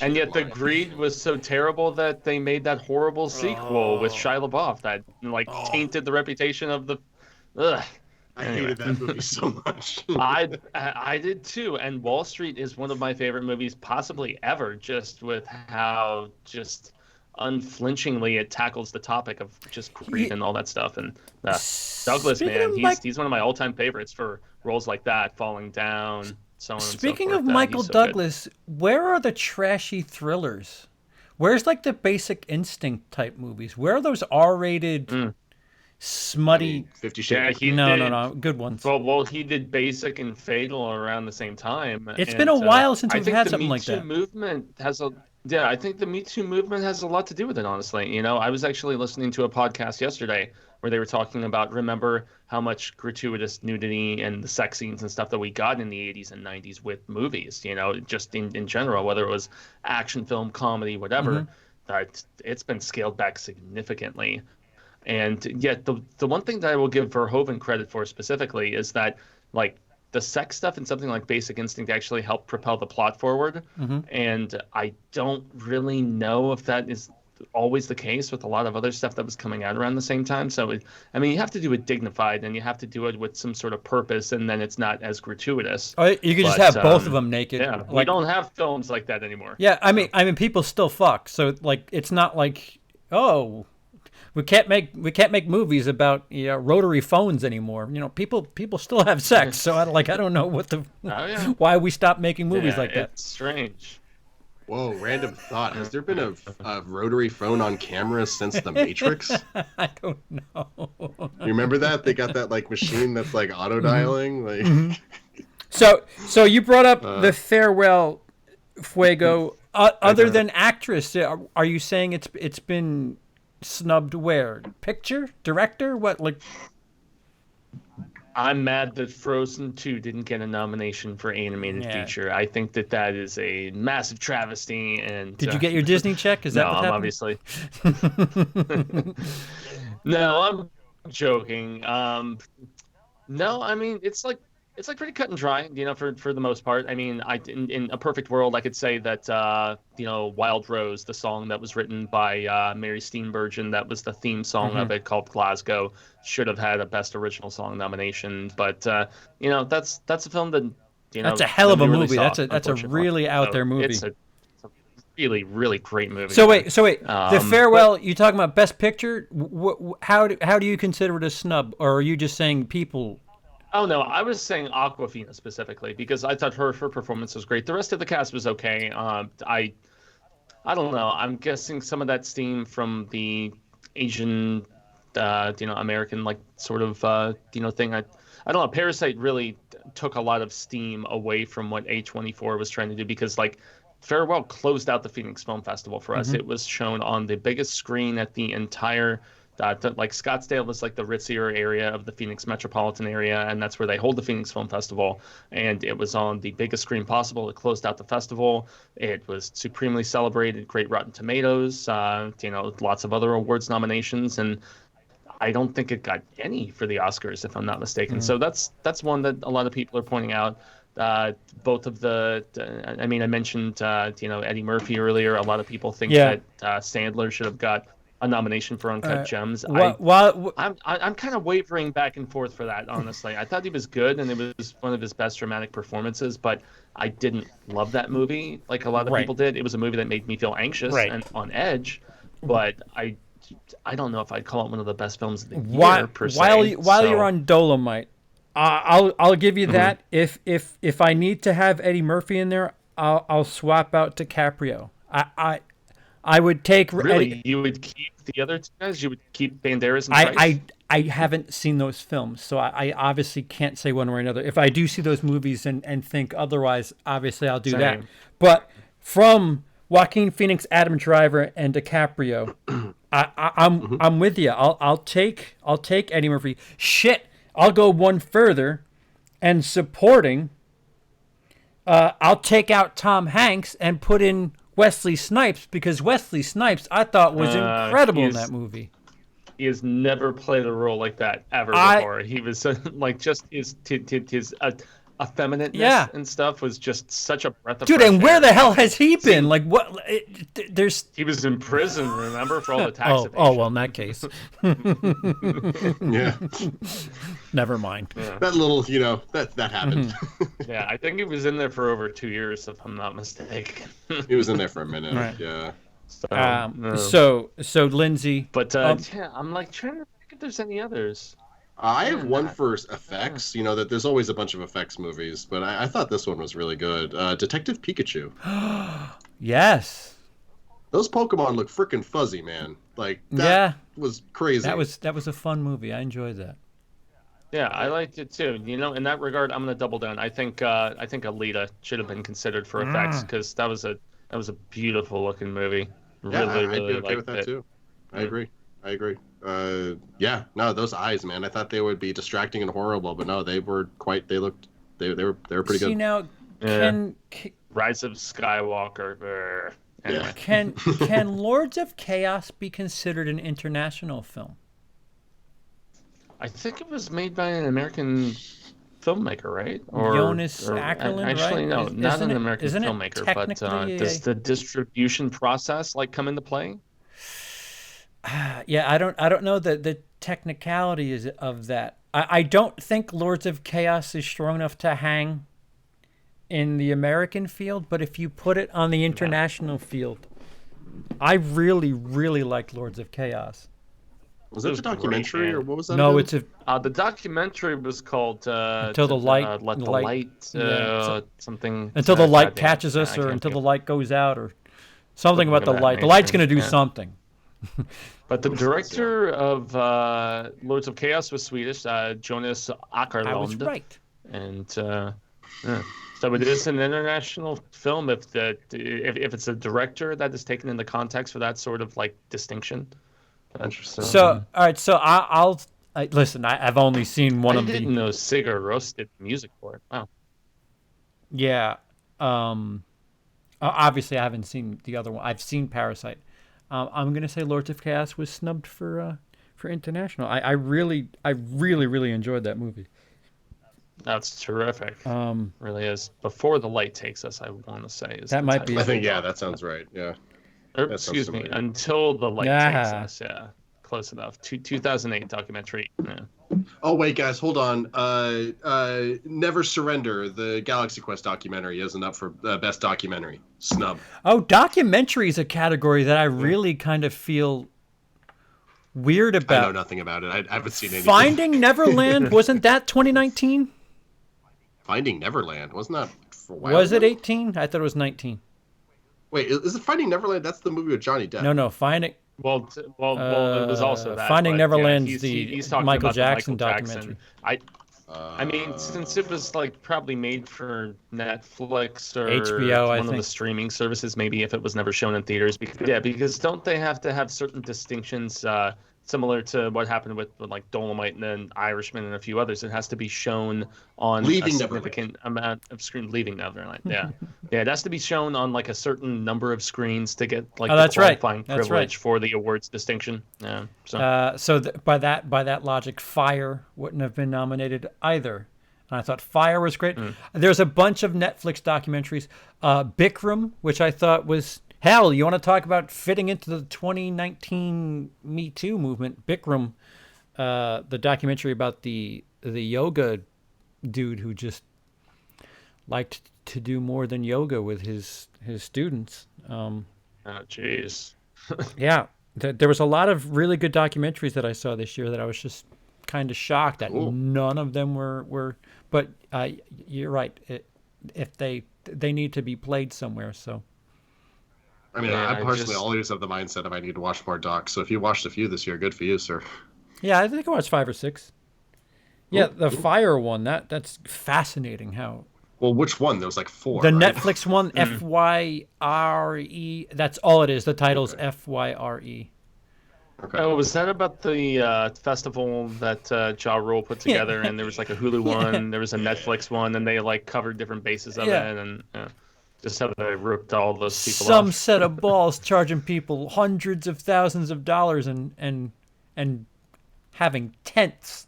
And yet the greed was so terrible that they made that horrible sequel with Shia LaBeouf that tainted the reputation of the. Ugh. I hated that movie so much. I did too. And Wall Street is one of my favorite movies possibly ever, just with how just unflinchingly it tackles the topic of just greed and all that stuff. And Douglas, man, he's one of my all-time favorites for roles like that, Falling Down, so on. Speaking and so forth. of Michael Douglas, where are the trashy thrillers? Where's like the Basic Instinct type movies? Where are those R-rated, smutty? 50 Shades. No, good ones. Well, he did Basic and Fatal around the same time. It's been a while since we've had something like that. I think the Me Too movement has a lot to do with it, honestly. You know, I was actually listening to a podcast yesterday where they were talking about, remember how much gratuitous nudity and the sex scenes and stuff that we got in the 80s and 90s with movies, you know, just in general, whether it was action film, comedy, whatever, that it's been scaled back significantly. And yet the one thing that I will give Verhoeven credit for specifically is that like the sex stuff in something like Basic Instinct actually helped propel the plot forward. And I don't really know if that is always the case with a lot of other stuff that was coming out around the same time. So, I mean, you have to do it dignified and you have to do it with some sort of purpose, and then it's not as gratuitous. Oh, you could just have both of them naked. Yeah, we don't have films like that anymore. Yeah, I mean, people still fuck. So, like, it's not like, oh, we can't make movies about rotary phones anymore. You know, people still have sex. So, I don't know what why we stopped making movies like that. It's strange. Whoa, random thought. Has there been a rotary phone on camera since The Matrix? I don't know. You remember that? They got that like machine that's like auto dialing. Like. So you brought up the farewell, Fuego. Other than actress, are you saying it's been snubbed where? Picture? Director? What like? I'm mad that Frozen 2 didn't get a nomination for animated feature. I think that is a massive travesty. And did you get your Disney check? Is that what happened? Obviously. No, I'm joking. No, I mean it's like pretty cut and dry, for the most part. I mean, in a perfect world, I could say that Wild Rose, the song that was written by Mary Steenburgen, that was the theme song of it, called Glasgow, should have had a Best Original Song nomination. But that's a film that that's a hell of a movie. Saw, that's a really out there movie. It's a really, really great movie. So wait, the farewell. You talking about Best Picture? How do you consider it a snub, or are you just saying people? Oh no, I was saying Awkwafina specifically because I thought her performance was great. The rest of the cast was okay. I don't know. I'm guessing some of that steam from the Asian, American like sort of thing. I don't know. Parasite really took a lot of steam away from what A24 was trying to do because like Farewell closed out the Phoenix Film Festival for us. It was shown on the biggest screen at the entire. Like Scottsdale was like the ritzier area of the Phoenix metropolitan area, and that's where they hold the Phoenix Film Festival. And it was on the biggest screen possible. It closed out the festival. It was supremely celebrated. Great Rotten Tomatoes. Lots of other awards nominations, and I don't think it got any for the Oscars, if I'm not mistaken. So that's one that a lot of people are pointing out. Both of the, I mentioned Eddie Murphy earlier. A lot of people think that Sandler should have got a nomination for Uncut Gems. I'm kind of wavering back and forth for that, honestly. I thought he was good, and it was one of his best dramatic performances, but I didn't love that movie like a lot of people did. It was a movie that made me feel anxious and on edge, but I don't know if I'd call it one of the best films of the year, per se. While you're on Dolomite, I'll give you that. If I need to have Eddie Murphy in there, I'll swap out DiCaprio. I would take really. You would keep the other two guys. You would keep Banderas and Price? I haven't seen those films, so I obviously can't say one way or another. If I do see those movies and think otherwise, obviously I'll do that. But from Joaquin Phoenix, Adam Driver, and DiCaprio, I'm with you. I'll take Eddie Murphy. Shit, I'll go one further, and supporting. I'll take out Tom Hanks and put in Wesley Snipes, because Wesley Snipes I thought was incredible in that movie. He has never played a role like that ever before. He was like just his effeminateness and stuff was just such a breath of fresh and where air. the hell has he been? Like what? He was in prison, remember, for all the tax evasion. Oh well, in that case. Yeah. Never mind. Yeah. That little, that happened. Yeah, I think he was in there for over 2 years, if I'm not mistaken. He was in there for a minute. Right. Yeah. So Lindsey. But I'm like trying to think if there's any others. I have one for effects. That there's always a bunch of effects movies, but I thought this one was really good. Detective Pikachu. Yes. Those Pokemon look freaking fuzzy, man. Like that was crazy. That was a fun movie. I enjoyed that. Yeah, I liked it too. In that regard, I'm gonna double down. I think Alita should have been considered for effects because that was a beautiful looking movie. Yeah, really I'd be okay with that it. too. I agree. Those eyes, man. I thought they would be distracting and horrible, but no, they were quite. They were pretty good. See now, Rise of Skywalker. Anyway. Can Lords of Chaos be considered an international film? I think it was made by an American filmmaker, right? Jonas Ackerlund, actually, right? no, not an American isn't it filmmaker, but does the distribution process like come into play? Yeah, I don't know the technicality of that. I don't think Lords of Chaos is strong enough to hang in the American field, but if you put it on the international field, I really, really like Lords of Chaos. Was that a documentary, or what was that? No, again? it's a the documentary was called Until the Light, Let the Light, something. Until the Light goddamn, catches us, I or can't Until think the Light goes out, or something about the that light. The nature, light's going to do yeah. something. But the director of Lords of Chaos was Swedish, Jonas Ackerlund. I was right. And yeah. So it is an international film if it's a director that is taken in the context for that sort of like distinction. Interesting. So all right, so I'll listen. I've only seen one of the. I didn't know Sigur Rós did music for it. Wow. Yeah. Obviously, I haven't seen the other one. I've seen Parasite. I'm gonna say Lords of Chaos was snubbed for international. I really enjoyed that movie. That's terrific. Really is. Before the Light Takes Us, I want to say is that might be. I think that sounds right. Yeah. Excuse me. Until the Light Takes Us. Yeah. Close enough. 2008 documentary. Yeah. Oh wait, guys, hold on. Never Surrender, the Galaxy Quest documentary, isn't up for best documentary. Snub. Oh, documentary is a category that I really kind of feel weird about. I know nothing about it. I haven't seen anything. Finding Neverland, wasn't that 2019? Finding Neverland, wasn't that for a while? Was it 18? I thought it was 19. Wait, is it Finding Neverland? That's the movie with Johnny Depp. No, Finding. Well, it was also that. Finding Neverland's he's the Michael Jackson documentary. I mean, since it was like probably made for Netflix or HBO, one of the streaming services, maybe if it was never shown in theaters, because don't they have to have certain distinctions similar to what happened with like Dolomite and then Irishman and a few others? It has to be shown on a significant amount of screen. Leaving Neverland, yeah, it has to be shown on like a certain number of screens to get like the qualifying privilege for the awards distinction. Yeah. So by that logic, Fire wouldn't have been nominated either. And I thought Fire was great. There's a bunch of Netflix documentaries. Bikram, which I thought was hell. You want to talk about fitting into the 2019 Me Too movement? Bikram, the documentary about the yoga dude who just liked to do more than yoga with his students. Oh, jeez. Yeah, there was a lot of really good documentaries that I saw this year that I was just kind of shocked that none of them were. But you're right. If they need to be played somewhere, so. I mean, I personally always have the mindset of I need to watch more docs. So if you watched a few this year, good for you, sir. Yeah, I think I watched 5 or 6. Yeah, the Fire one, that's fascinating how. Well, which one? There was like 4. The right? Netflix one, FYRE. That's all it is. The title's FYRE. Okay. Oh, was that about the festival that Ja Rule put together? And there was like a Hulu one, there was a Netflix one, and they like covered different bases of it, and just how they ripped all those people off. Some set of balls charging people hundreds of thousands of dollars and having tents.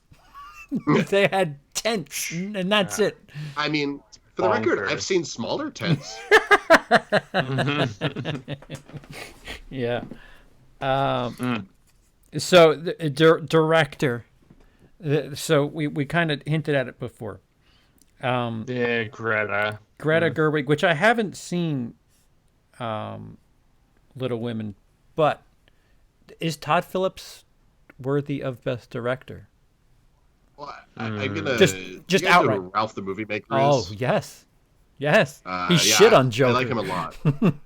They had tents, and that's it. I mean, for the record, I've seen smaller tents. Yeah. So the director. So we kind of hinted at it before. Yeah, Greta Gerwig, which I haven't seen. Little Women, but is Todd Phillips worthy of Best Director? Well, I'm gonna just outright. Know who Ralph the Movie Maker Oh is? Yes. He shit on Joker. I like him a lot.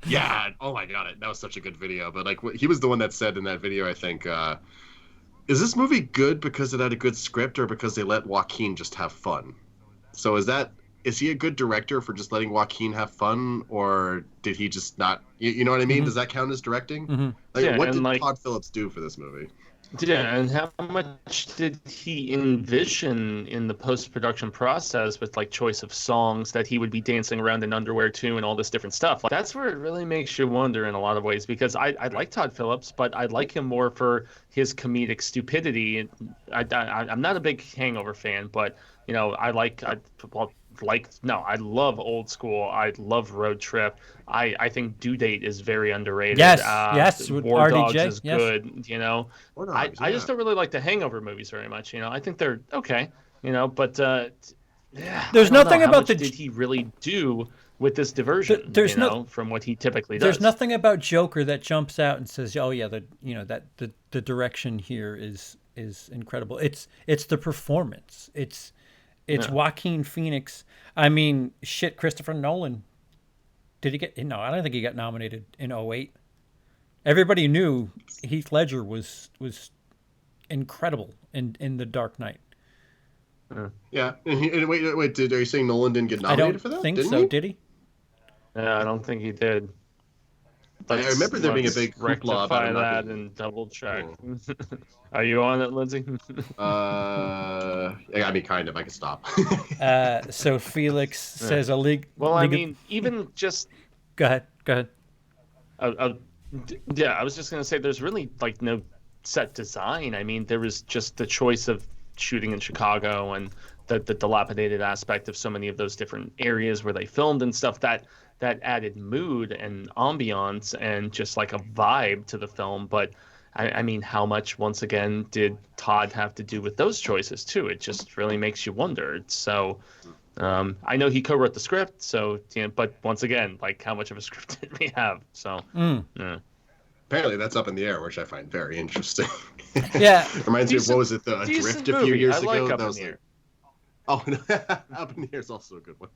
Yeah. Oh my god, that was such a good video. But like, he was the one that said in that video, I think, is this movie good because it had a good script or because they let Joaquin just have fun? So is he a good director for just letting Joaquin have fun, or did he just not? You know what I mean? Mm-hmm. Does that count as directing? Mm-hmm. Like, what did Todd Phillips do for this movie? Yeah, and how much did he envision in the post-production process with like choice of songs that he would be dancing around in underwear to and all this different stuff? Like, that's where it really makes you wonder in a lot of ways because I like Todd Phillips, but I like him more for his comedic stupidity. I'm not a big Hangover fan, but you know I love Old School. I love Road Trip. I think Due Date is very underrated. Yes, yes, with War RDJ, Dogs is yes. good. You know, War Dogs, I just yeah. don't really like the Hangover movies very much. You know, I think they're okay. You know, but yeah, There's I don't know, nothing how about much the- did he really do with this diversion? There's you no- know, from what he typically does. There's nothing about Joker that jumps out and says, "Oh yeah, the direction here is incredible." It's the performance. It's Joaquin Phoenix. I mean, shit, Christopher Nolan. Did he get? No, I don't think he got nominated in 2008. Everybody knew Heath Ledger was incredible in The Dark Knight. Yeah. And wait, are you saying Nolan didn't get I nominated don't for that? think Didn't so. he? Did he? Yeah, I don't think he did. I remember there being a big hoopla about rectify him not that being- and double check. Are you on it, Lindsay? Yeah, I mean, kind of. I can stop. So Felix says a league. Well, I mean, even just Go ahead. yeah, I was just gonna say there's really like no set design. I mean, there was just the choice of shooting in Chicago and the dilapidated aspect of so many of those different areas where they filmed and stuff that added mood and ambiance and just like a vibe to the film. But I mean, how much once again did Todd have to do with those choices too? It just really makes you wonder. So I know he co-wrote the script, so but once again, like how much of a script did we have? So yeah. Apparently, that's up in the air, which I find very interesting. Yeah. Reminds me of, what was it, the Decent Drift a few movie. years I like ago? Up That in was the like, Air. oh, Up in the Air is also a good one.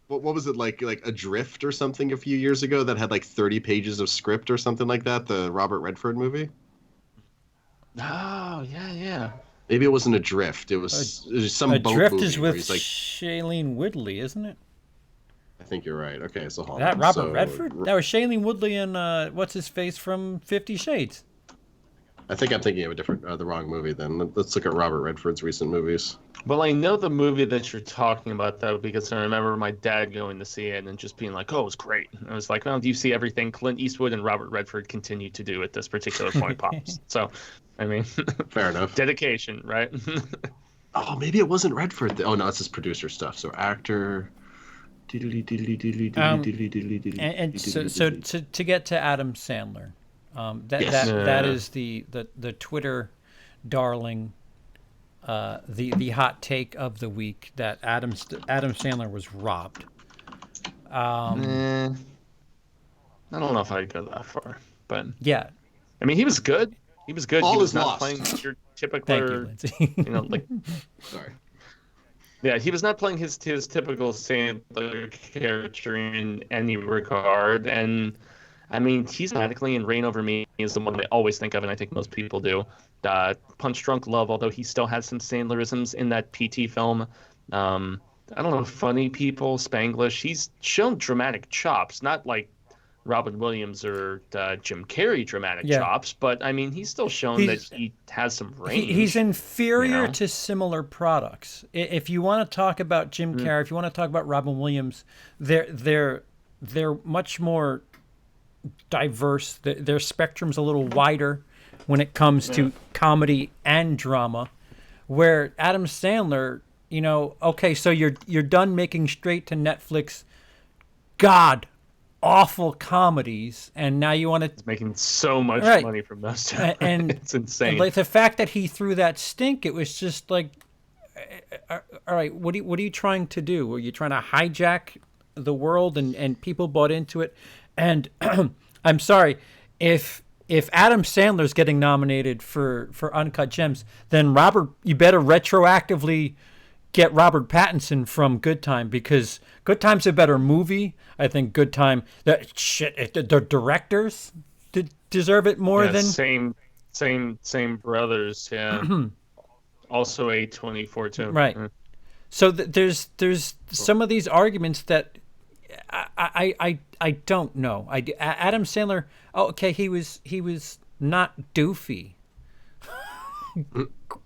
What was it like Adrift or something a few years ago that had like 30 pages of script or something like that? The Robert Redford movie. Oh yeah. Maybe it wasn't Adrift. It was some boat Adrift movie is where with he's like. Shailene Woodley, isn't it? I think you're right. Okay, so hold That on. Robert So, Redford? That was Shailene Woodley and what's his face from 50 Shades. I think I'm thinking of the wrong movie. Then let's look at Robert Redford's recent movies. Well, I know the movie that you're talking about, though, because I remember my dad going to see it and just being like, oh, it was great. And I was like, well, do you see everything Clint Eastwood and Robert Redford continue to do at this particular point, Pops? So, I mean, Fair enough. dedication, right? Oh, maybe it wasn't Redford. Oh, no, it's his producer stuff. So actor. And so to get to Adam Sandler, that is the Twitter darling, the hot take of the week that Adam Sandler was robbed. I don't know if I'd go that far, but Yeah. I mean, he was good. He was good. All He was is not lost. playing your typical, Thank you, Lindsay. like. Sorry. Yeah, he was not playing his typical Sandler character in any regard, and I mean, he's automatically in Reign Over Me is the one I always think of, and I think most people do. Punch Drunk Love, although he still has some Sandlerisms in that PT film. I don't know, Funny People, Spanglish. He's shown dramatic chops, not like Robin Williams or Jim Carrey dramatic chops, but I mean, he's still shown that he has some range. He's inferior to similar products. If you want to talk about Jim Carrey, if you want to talk about Robin Williams, they're much more diverse. Their spectrum's a little wider when it comes to comedy and drama. Where Adam Sandler, okay, so you're done making straight to Netflix, God awful comedies, and now you want to making so much money from those two. And it's insane. And like the fact that he threw that stink, it was just like, all right, what are you trying to do? Were you trying to hijack the world and people bought into it? And I'm sorry, if Adam Sandler's getting nominated for Uncut Gems, then you better retroactively get Robert Pattinson from Good Time, because Good Time's a better movie. I think Good Time, the directors deserve it more than same brothers. Yeah, also A24 too. Right. So there's some of these arguments that I don't know. Adam Sandler, okay, he was not doofy,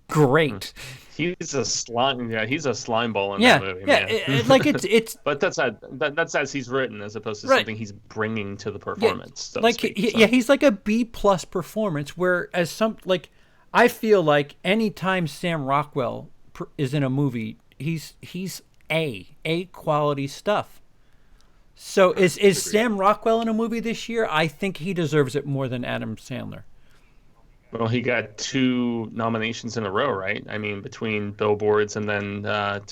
Great. He's a slime. Yeah, he's a slime ball in that movie. Yeah, Man. like it's. But that's as he's written, as opposed to Right. something he's bringing to the performance. So to Like speak, yeah, he's like a B+ performance. Whereas I feel like anytime Sam Rockwell is in a movie, he's A quality stuff. So is Sam Rockwell in a movie this year? I think he deserves it more than Adam Sandler. Well, he got 2 nominations in a row, right? I mean, between Billboards and then I'm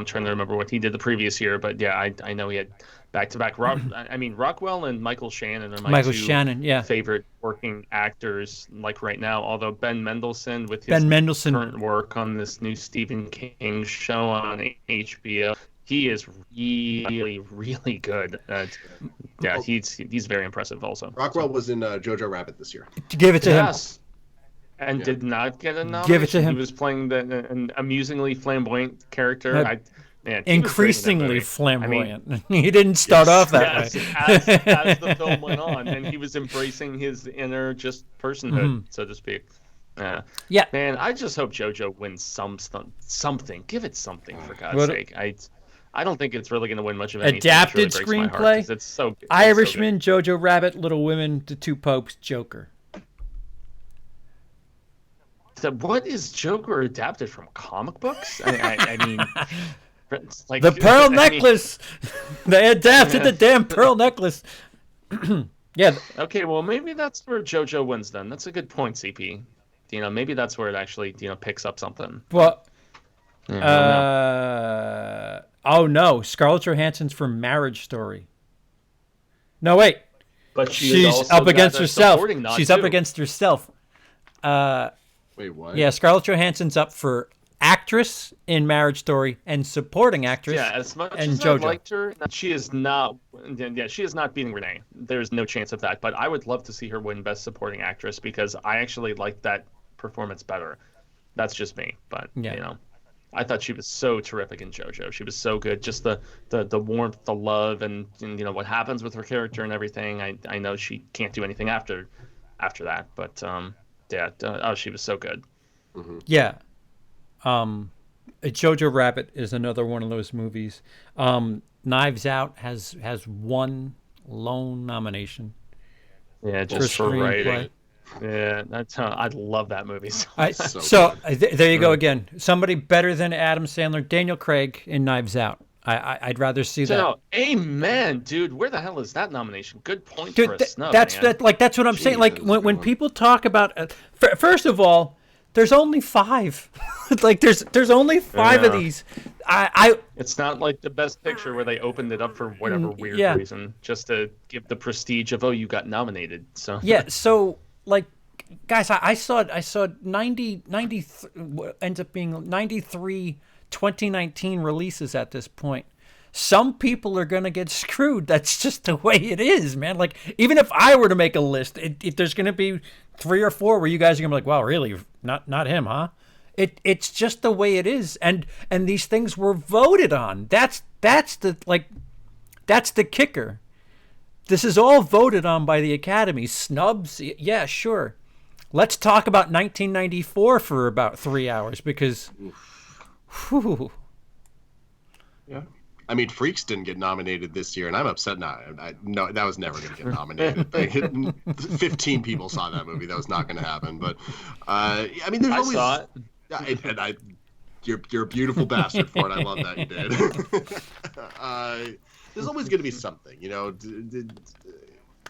trying to remember what he did the previous year, but yeah, I know he had back-to-back. I mean, Rockwell and Michael Shannon are my two favorite working actors, like right now. Although Ben Mendelsohn, with his current work on this new Stephen King show on HBO, he is really, really good. Yeah, he's very impressive also. Rockwell was in Jojo Rabbit this year. Give it to him. And did not get a nomination. Give it to him. He was playing an amusingly flamboyant character. Increasingly flamboyant. He didn't start off that way. As the film went on, and he was embracing his inner just personhood, so to speak. Yeah. Man, I just hope JoJo wins something. Give it something, for God's sake. I don't think it's really going to win much of anything. Adapted really screenplay. It's so good. Irishman, Jojo Rabbit, Little Women, The Two Popes, Joker. What is Joker adapted from comic books? I mean, it's like the Pearl Necklace. They adapted the damn Pearl Necklace. Yeah. Okay, well maybe that's where JoJo wins then. That's a good point, CP. Maybe that's where it actually picks up something. Well, oh no, Scarlett Johansson's for Marriage Story. No, wait. But she's up against herself. She's up against herself. Wait, what? Yeah, Scarlett Johansson's up for actress in Marriage Story and supporting actress. Yeah, as much and as JoJo. I liked her, she is not. Yeah, she is not beating Renee. There's no chance of that. But I would love to see her win Best Supporting Actress because I actually like that performance better. That's just me, but I thought she was so terrific in JoJo. She was so good. Just the warmth, the love, and what happens with her character and everything. I know she can't do anything after that, but she was so good. Mm-hmm. Yeah. Jojo Rabbit is another one of those movies. Knives Out has one lone nomination. Yeah, just for writing. Yeah, that's how I love that movie. There you go again. Somebody better than Adam Sandler, Daniel Craig in Knives Out. I'd rather see that. No, amen, dude. Where the hell is that nomination? Good point for a snub. That's what I'm saying. Like when people talk about, first of all, there's only 5. Like there's only 5 of these. It's not like the Best Picture where they opened it up for whatever weird reason, just to give the prestige of you got nominated. So so like guys, I saw 90 ends up being 93 2019 releases at this point. Some people are going to get screwed. That's just the way it is, man. Like, even if I were to make a list, there's going to be 3 or 4 where you guys are going to be like, wow, really? Not him, huh? It's just the way it is. And these things were voted on. That's the kicker. This is all voted on by the Academy. Snubs? Yeah, sure. Let's talk about 1994 for about 3 hours because... Whew. Yeah. I mean, Freaks didn't get nominated this year, and I'm upset now. No, that was never going to get nominated. 15 people saw that movie. That was not going to happen. But, I mean, there's always... I saw it. You're a beautiful bastard for it. I love that you did. There's always going to be something,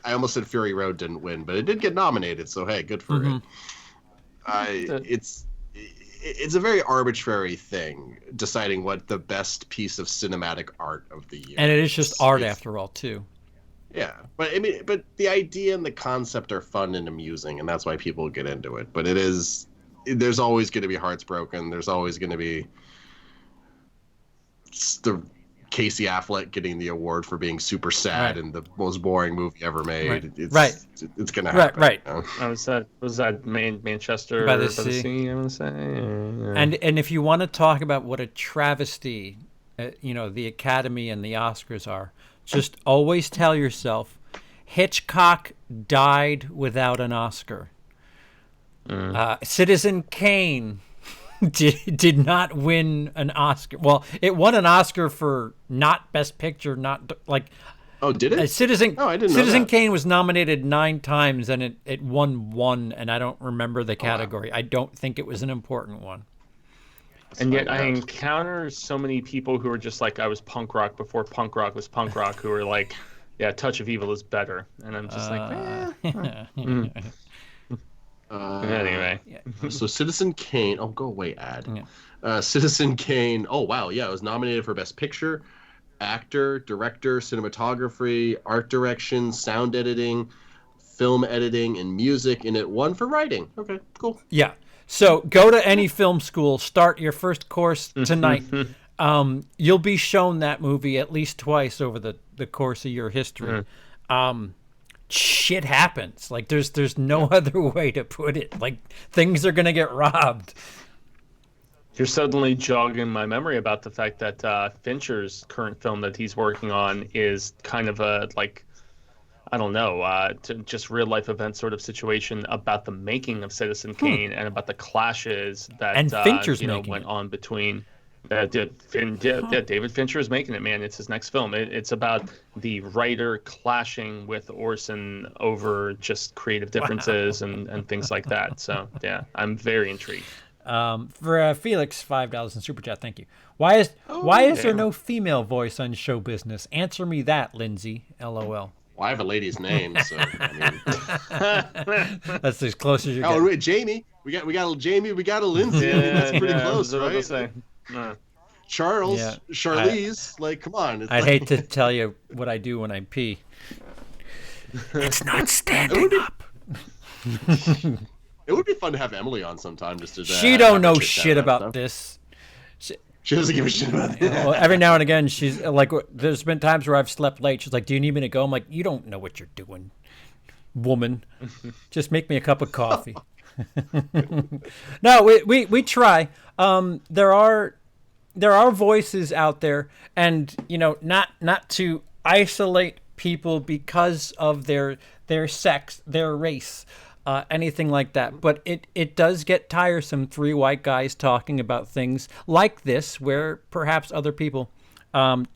I almost said Fury Road didn't win, but it did get nominated, so hey, good for it. It's a very arbitrary thing, deciding what the best piece of cinematic art of the year. And it is just art after all, too. Yeah, but I mean, but the idea and the concept are fun and amusing, and that's why people get into it. But there's always going to be hearts broken. There's always going to be the Casey Affleck getting the award for being super sad in the most boring movie ever made. It's gonna happen. Right. Was that Manchester by the Sea? I'm gonna say. Yeah. And if you want to talk about what a travesty, the Academy and the Oscars are, just always tell yourself, Hitchcock died without an Oscar. Citizen Kane did not win an Oscar. Well, it won an Oscar for not Best Picture, not like. Oh, did it? Citizen I didn't know Citizen that. Kane was nominated 9 times, and it won 1, and I don't remember the category. I don't think it was an important one. And yet I encounter so many people who are just like, I was punk rock before punk rock was punk rock, who are like, yeah, Touch of Evil is better. And I'm just anyway. So Citizen Kane. Oh, go away, ad. Citizen Kane. Oh, wow. Yeah, it was nominated for Best Picture, Actor, Director, Cinematography, Art Direction, Sound Editing, Film Editing, and Music, and it won for Writing. Okay, cool. Yeah. So go to any film school, start your first course tonight. You'll be shown that movie at least twice over the course of your history. Shit happens. Like there's no other way to put it. Like things are going to get robbed. You're suddenly jogging my memory about the fact that Fincher's current film that he's working on is kind of a, like, I don't know, just real life event sort of situation about the making of Citizen Kane and about the clashes that And Fincher's went on between. David Fincher is making it, man. It's his next film. It's about the writer clashing with Orson over just creative differences and things like that. So yeah, I'm very intrigued. For Felix, $5 in super chat. Thank you. Why is there no female voice on show business? Answer me that, Lindsey. LOL. Well, I have a lady's name, so I mean. That's as close as you get. Oh, wait, Jamie. We got a Jamie. We got a Lindsay. I mean, that's pretty close, right? Charles, Charlize. Like, come on. I'd hate to tell you what I do when I pee. It's not standing up. It would be fun to have Emily on sometime, just to. She don't know shit about this. She doesn't give a shit about it. Well, every now and again, she's like, there's been times where I've slept late. She's like, do you need me to go? I'm like, you don't know what you're doing, woman. Just make me a cup of coffee. No, we try. There are voices out there, and not to isolate people because of their sex, their race, anything like that. But it does get tiresome, 3 white guys talking about things like this, where perhaps other people,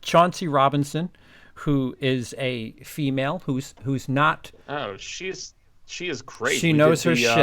Chauncey Robinson, who is a female, who's not. Oh, she is great. She knows her shit.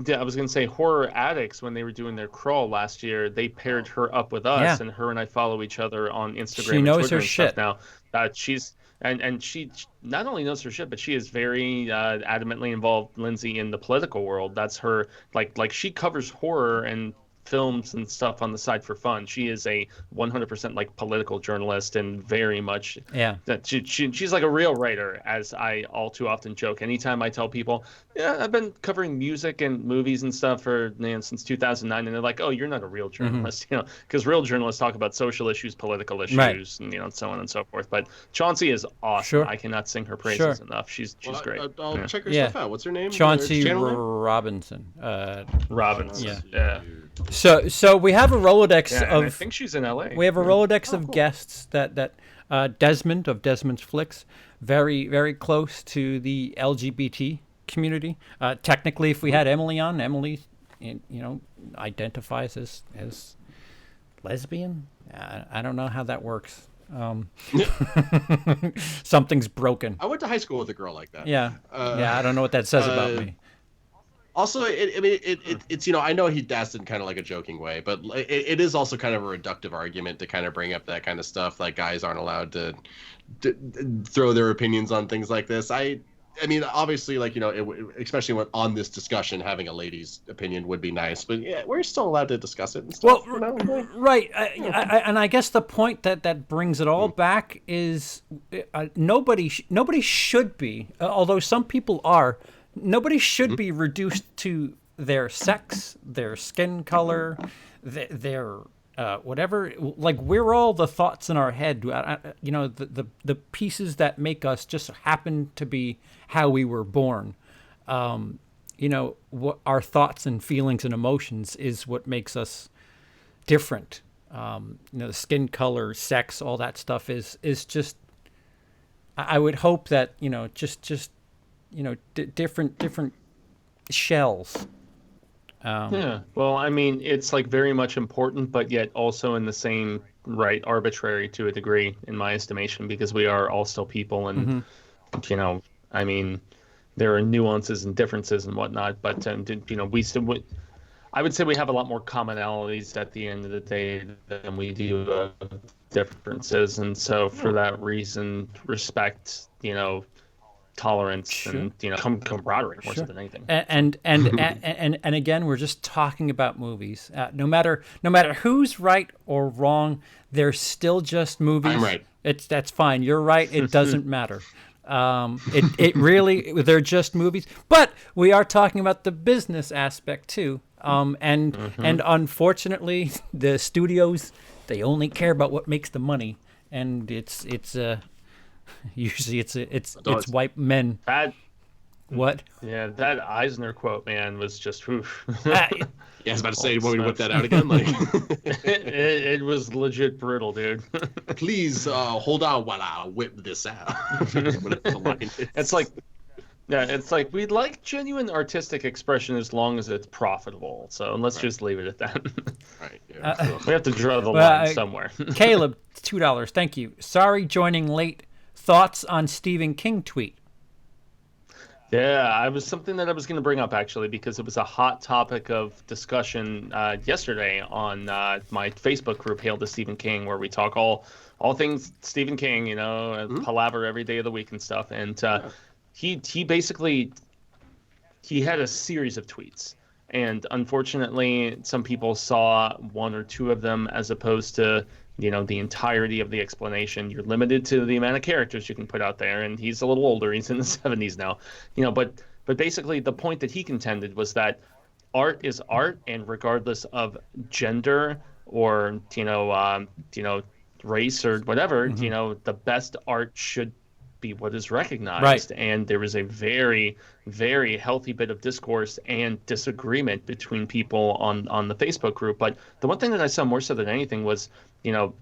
I was going to say Horror Addicts, when they were doing their crawl last year, they paired her up with us, and her and I follow each other on Instagram she knows and Twitter her and shit. stuff now. She's and she not only knows her shit, but she is very adamantly involved, Lindsey, in the political world. That's her, like she covers horror and films and stuff on the side for fun. She is a 100% like political journalist, and very much that she's like a real writer, as I all too often joke. Anytime I tell people, yeah, I've been covering music and movies and stuff for since 2009, and they're like, oh, you're not a real journalist, because real journalists talk about social issues, political issues, and so on and so forth. But Chauncey is awesome. Sure. I cannot sing her praises enough. She's great. I'll check her stuff out. What's her name? Chauncey Robinson. Robinson. Yeah. So we have a Rolodex of. I think she's in LA. We have a Rolodex of guests that Desmond of Desmond's Flicks, very very close to the LGBT community. Technically, if we had Emily on, Emily, identifies as lesbian. I don't know how that works. Something's broken. I went to high school with a girl like that. Yeah. I don't know what that says about me. Also, it's I know he asked in kind of like a joking way, but it is also kind of a reductive argument to kind of bring up that kind of stuff. Like, guys aren't allowed to throw their opinions on things like this. I mean, obviously, like, especially when on this discussion, having a lady's opinion would be nice, but yeah, we're still allowed to discuss it and stuff. Well, right. And I guess the point that brings it all back is nobody should be, although some people are. Nobody should be reduced to their sex, their skin color, their whatever. Like, we're all the thoughts in our head. The pieces that make us just happen to be how we were born. What our thoughts and feelings and emotions is what makes us different. The skin color, sex, all that stuff is just. I would hope that different shells. Yeah. Well, I mean, it's like very much important, but yet also in the same right arbitrary to a degree, in my estimation, because we are all still people, and you know, I mean, there are nuances and differences and whatnot, but you know, we still would. I would say we have a lot more commonalities at the end of the day than we do differences, and so for that reason, respect, you know, tolerance, and you know, camaraderie more so than anything. And again, we're just talking about movies. No matter who's right or wrong, they're still just movies. I'm right. That's fine. You're right. It doesn't matter. It really, they're just movies. But we are talking about the business aspect too. And unfortunately, the studios, they only care about what makes the money, and it's usually it's white men. What? Yeah, that Eisner quote, man, was just oof. Yeah, I was about to say, you want me to whip that out again? Like, it was legit brutal, dude. please hold on while I whip this out. It's like, yeah, it's like we'd like genuine artistic expression as long as it's profitable. So let's just leave it at that. Right. Yeah. We have to draw the line somewhere. Caleb, $2. Thank you. Sorry, joining late. Thoughts on Stephen King tweet? Yeah, I was something that I was going to bring up actually, because it was a hot topic of discussion yesterday on my Facebook group, Hail to Stephen King, where we talk all things Stephen King, you know, palaver every day of the week and stuff. And he basically had a series of tweets, and unfortunately, some people saw one or two of them as opposed to, you know, the entirety of the explanation. You're limited to the amount of characters you can put out there, and he's a little older. He's in the 70s now, you know. But basically, the point that he contended was that art is art, and regardless of gender or you know race or whatever, you know, the best art should be what is recognized. Right. And there was a very, very healthy bit of discourse and disagreement between people on the Facebook group. But the one thing that I saw more so than anything was, you know,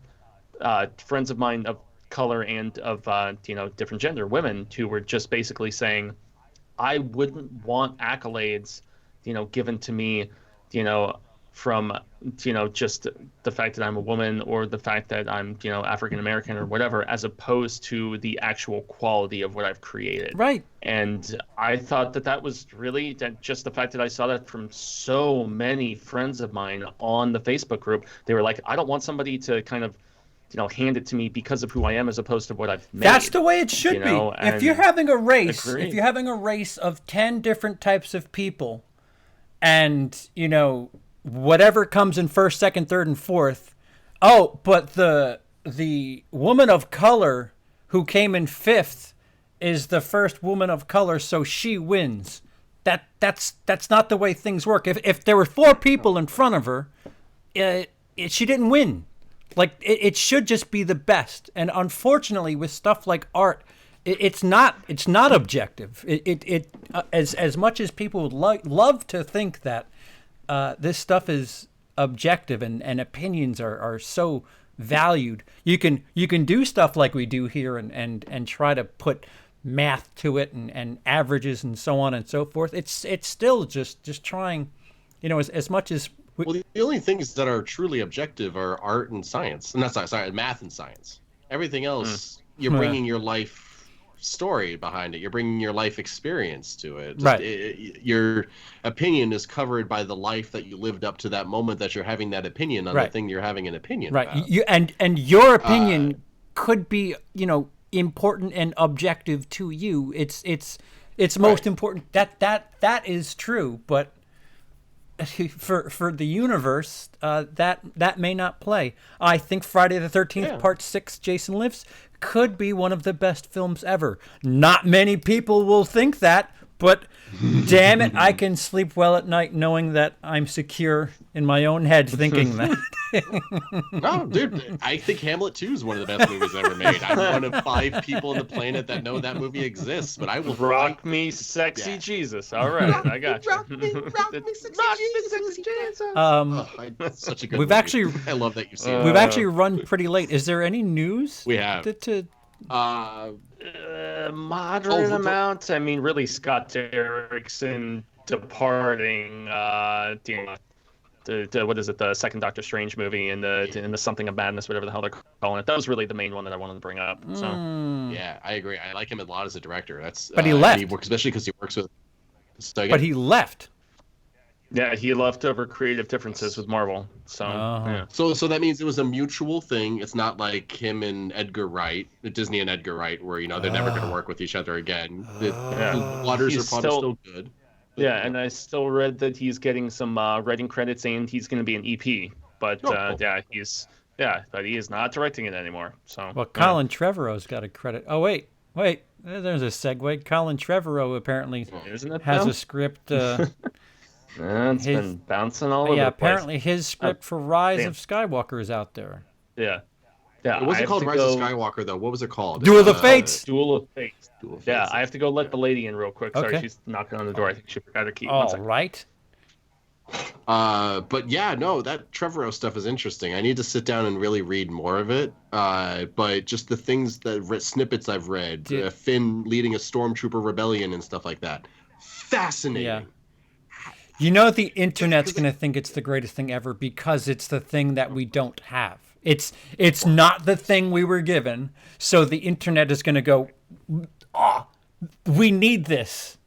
friends of mine of color and of you know, different gender, women, who were just basically saying, I wouldn't want accolades, you know, given to me, you know, from, you know, just the fact that I'm a woman or the fact that I'm, you know, African American or whatever, as opposed to the actual quality of what I've created. Right. And I thought that was really just the fact that I saw that from so many friends of mine on the Facebook group. They were like, I don't want somebody to kind of, you know, hand it to me because of who I am as opposed to what I've made. That's the way it should you know? be. If you're having a race, Agreed. if you're having a race of 10 different types of people, and, you know, whatever comes in first, second, third, and fourth, but the woman of color who came in fifth is the first woman of color, so she wins. That's not the way things work. If there were 4 people in front of her, she didn't win. Like, it should just be the best. And unfortunately, with stuff like art, it's not objective. As much as people would love to think that this stuff is objective and opinions are so valued, you can do stuff like we do here and try to put math to it and averages and so on and so forth. It's still just trying, you know, as much as well, the only things that are truly objective are art and science, and that's sorry, math and science. Everything else, you're bringing your life story behind it. You're bringing your life experience to it. Right. Your opinion is covered by the life that you lived up to that moment that you're having that opinion on the thing you're having an opinion right. about. And your opinion could be, you know, important and objective to you. It's most important. That is true, but for the universe, that may not play. I think Friday the 13th Part 6, Jason Lives, could be one of the best films ever. Not many people will think that, but damn it, I can sleep well at night knowing that I'm secure in my own head thinking that. No, dude, I think Hamlet 2 is one of the best movies ever made. I'm one of 5 people on the planet that know that movie exists, but I will rock me, sexy Jesus. All right, I got you. Rock me, sexy Jesus. Such a good movie. Actually, I love that you've seen it. We've actually run pretty late. Is there any news? We have. Moderate amount. I mean, really, Scott Derrickson departing what is it, the second Doctor Strange movie and the Something of Madness, whatever the hell they're calling it. That was really the main one that I wanted to bring up. So Yeah, I agree. I like him a lot as a director. That's But he left. Especially because he works with. But he left. yeah, he left over creative differences with Marvel. So yeah. So that means it was a mutual thing. It's not like him and Edgar Wright, Disney and Edgar Wright, where they're never going to work with each other again. The waters He's are probably still good. Yeah, and I still read that he's getting some writing credits and he's going to be an EP. But cool. but he is not directing it anymore. So Well, Colin Trevorrow's got a credit. Oh wait, there's a segue. Colin Trevorrow apparently Isn't it has them? a script. It's been bouncing all over Yeah, the place. apparently his script for Rise of Skywalker is out there. Yeah. Yeah, It wasn't I have called to Rise go- of Skywalker though. What was it called? Duel of the Fates. Duel of Fates. Duel of Yeah, Fates. I have to go let the lady in real quick. Sorry, Okay. she's knocking on the door. I think she forgot her key. One All second. right. But yeah, no, that Trevorrow stuff is interesting. I need to sit down and really read more of it. But just the things snippets I've read, Did- Finn leading a stormtrooper rebellion and stuff like that, fascinating. Yeah. You know the internet's going to think it's the greatest thing ever because it's the thing that we don't have. It's not the thing we were given, so the internet is going to go, "Oh, we need this.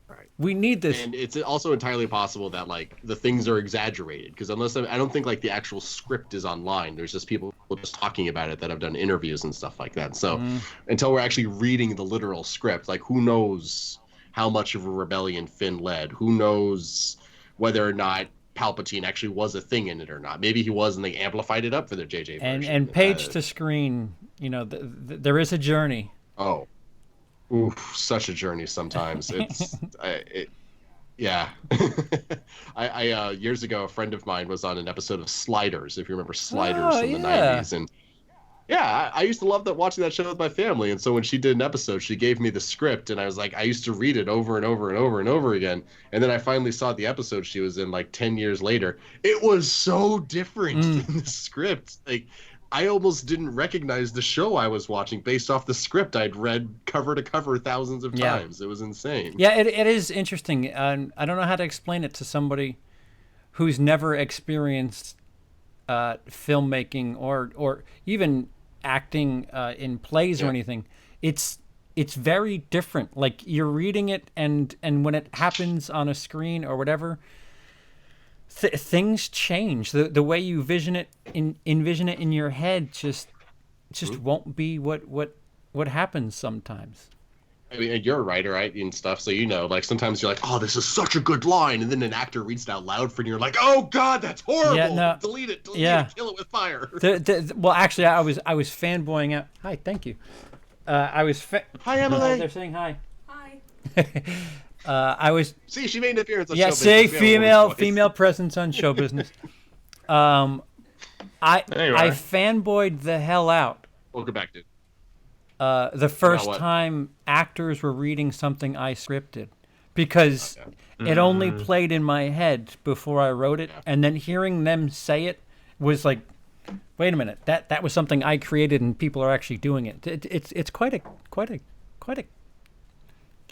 Right. We need this." And it's also entirely possible that like the things are exaggerated because I don't think like the actual script is online. There's just people just talking about it that have done interviews and stuff like that. So until we're actually reading the literal script, like who knows how much of a rebellion Finn led? Who knows whether or not Palpatine actually was a thing in it or not? Maybe he was, and they amplified it up for their JJ version. And page to screen, there is a journey. Oh, oof, such a journey sometimes. It's yeah. I years ago, a friend of mine was on an episode of Sliders, if you remember Sliders from the 90s, and yeah, I used to love watching that show with my family. And so when she did an episode, she gave me the script, and I was like, I used to read it over and over and over and over again. And then I finally saw the episode she was in like 10 years later. It was so different than the script. Like, I almost didn't recognize the show I was watching based off the script I'd read cover to cover thousands of times. It was insane. Yeah, it is interesting. I don't know how to explain it to somebody who's never experienced filmmaking or even acting in plays or anything. It's very different. Like you're reading it, and when it happens on a screen or whatever, things change. The way you envision it in your head just won't be what happens sometimes. I mean, you're a writer, right, and stuff, so like sometimes you're like, oh, this is such a good line, and then an actor reads it out loud for you, and you're like, oh God, that's horrible. Yeah, no. Delete it, kill it with fire. Well, actually, I was fanboying out. Hi, thank you. Hi, Emily. They're saying hi. Hi. I was. See, she made an appearance on Yeah, Show see, Business. We have a woman's voice. female presence on show business. I fanboyed the hell out. Welcome back, dude. The first what? time actors were reading something I scripted, because it only played in my head before I wrote it, and then hearing them say it was like, wait a minute, that was something I created and people are actually doing it. It's quite a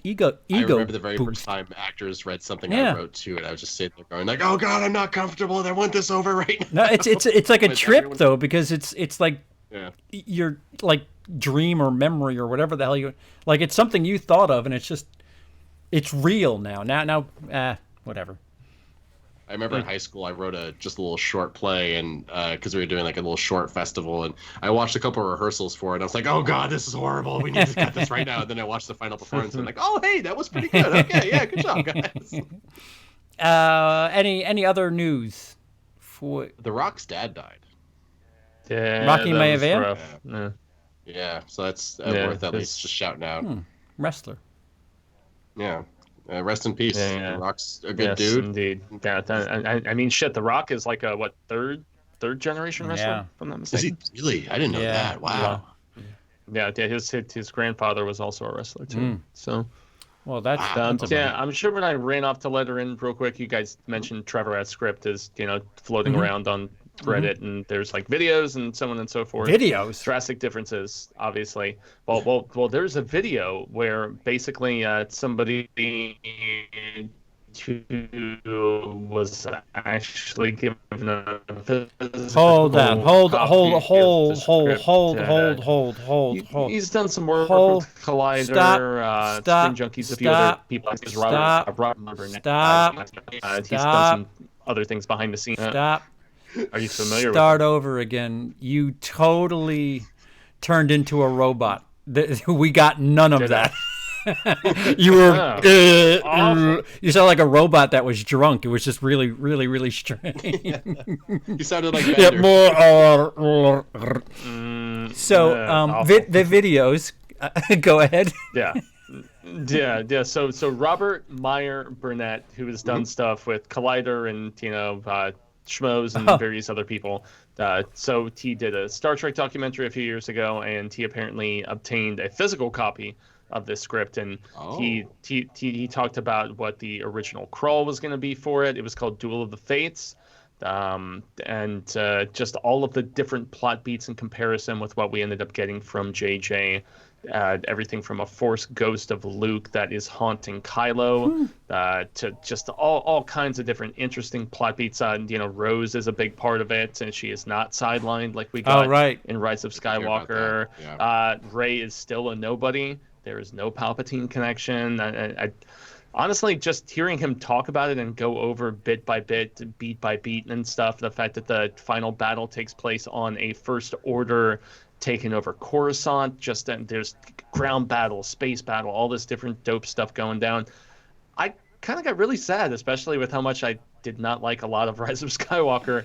ego. I remember the very boost. first time actors read something Yeah. I wrote too, and I was just sitting there going like, "Oh God, I'm not comfortable. I want this over right now." No, it's like a But trip everyone- though, because it's like Yeah. your like dream or memory or whatever the hell you like. It's something you thought of, and it's real now. Whatever. I remember in high school I wrote just a little short play, and because we were doing like a little short festival, and I watched a couple of rehearsals for it. And I was like, "Oh God, this is horrible. We need to cut this right now." And then I watched the final performance, and I'm like, "Oh hey, that was pretty good. Okay, yeah, good job, guys." Any other news for The Rock's dad died. Yeah, Rocky that was Maivia? rough. Yeah. Yeah, so that's Yeah, worth at this- least just shouting out. wrestler? Yeah, rest in peace. Yeah. The Rock's a good Yes, dude. indeed. Yeah, I mean, shit. The Rock is like a third generation wrestler, Yeah. if I'm not Is mistaken. he really? I didn't know Yeah. that. Wow. Yeah, his grandfather was also a wrestler too. So Well, that's yeah, I'm sure when I ran off to let her in real quick, you guys mentioned Trevor at script is floating around on Reddit, and there's like videos and so on and so forth. videos. Drastic differences, obviously. Well, there's a video where basically somebody who was actually given a Hold on. Hold. He's done some work Hold. with Collider, Stop. Screen Junkies, a few Stop. other people. Stop. He's done some other things behind the scenes. Stop. Are you familiar with Start over again. You totally turned into a robot. We got none of that. You were you sound like a robot that was drunk. It was just really, really, really strange. You sounded like Bender. The videos. Go ahead. Yeah. So Robert Meyer Burnett, who has done stuff with Collider and Schmoes and various other people. So he did a Star Trek documentary a few years ago, and he apparently obtained a physical copy of this script, and he talked about what the original crawl was going to be for it. It was called Duel of the Fates, and just all of the different plot beats in comparison with what we ended up getting from JJ. Everything from a Force ghost of Luke that is haunting Kylo, to just all kinds of different interesting plot beats. Rose is a big part of it, and she is not sidelined like we got in Rise of Skywalker. Rey is still a nobody. There is no Palpatine connection. I honestly, just hearing him talk about it and go over bit by bit, beat by beat and stuff, the fact that the final battle takes place on a First Order taking over Coruscant, there's ground battle, space battle, all this different dope stuff going down. I kind of got really sad, especially with how much I did not like a lot of Rise of Skywalker.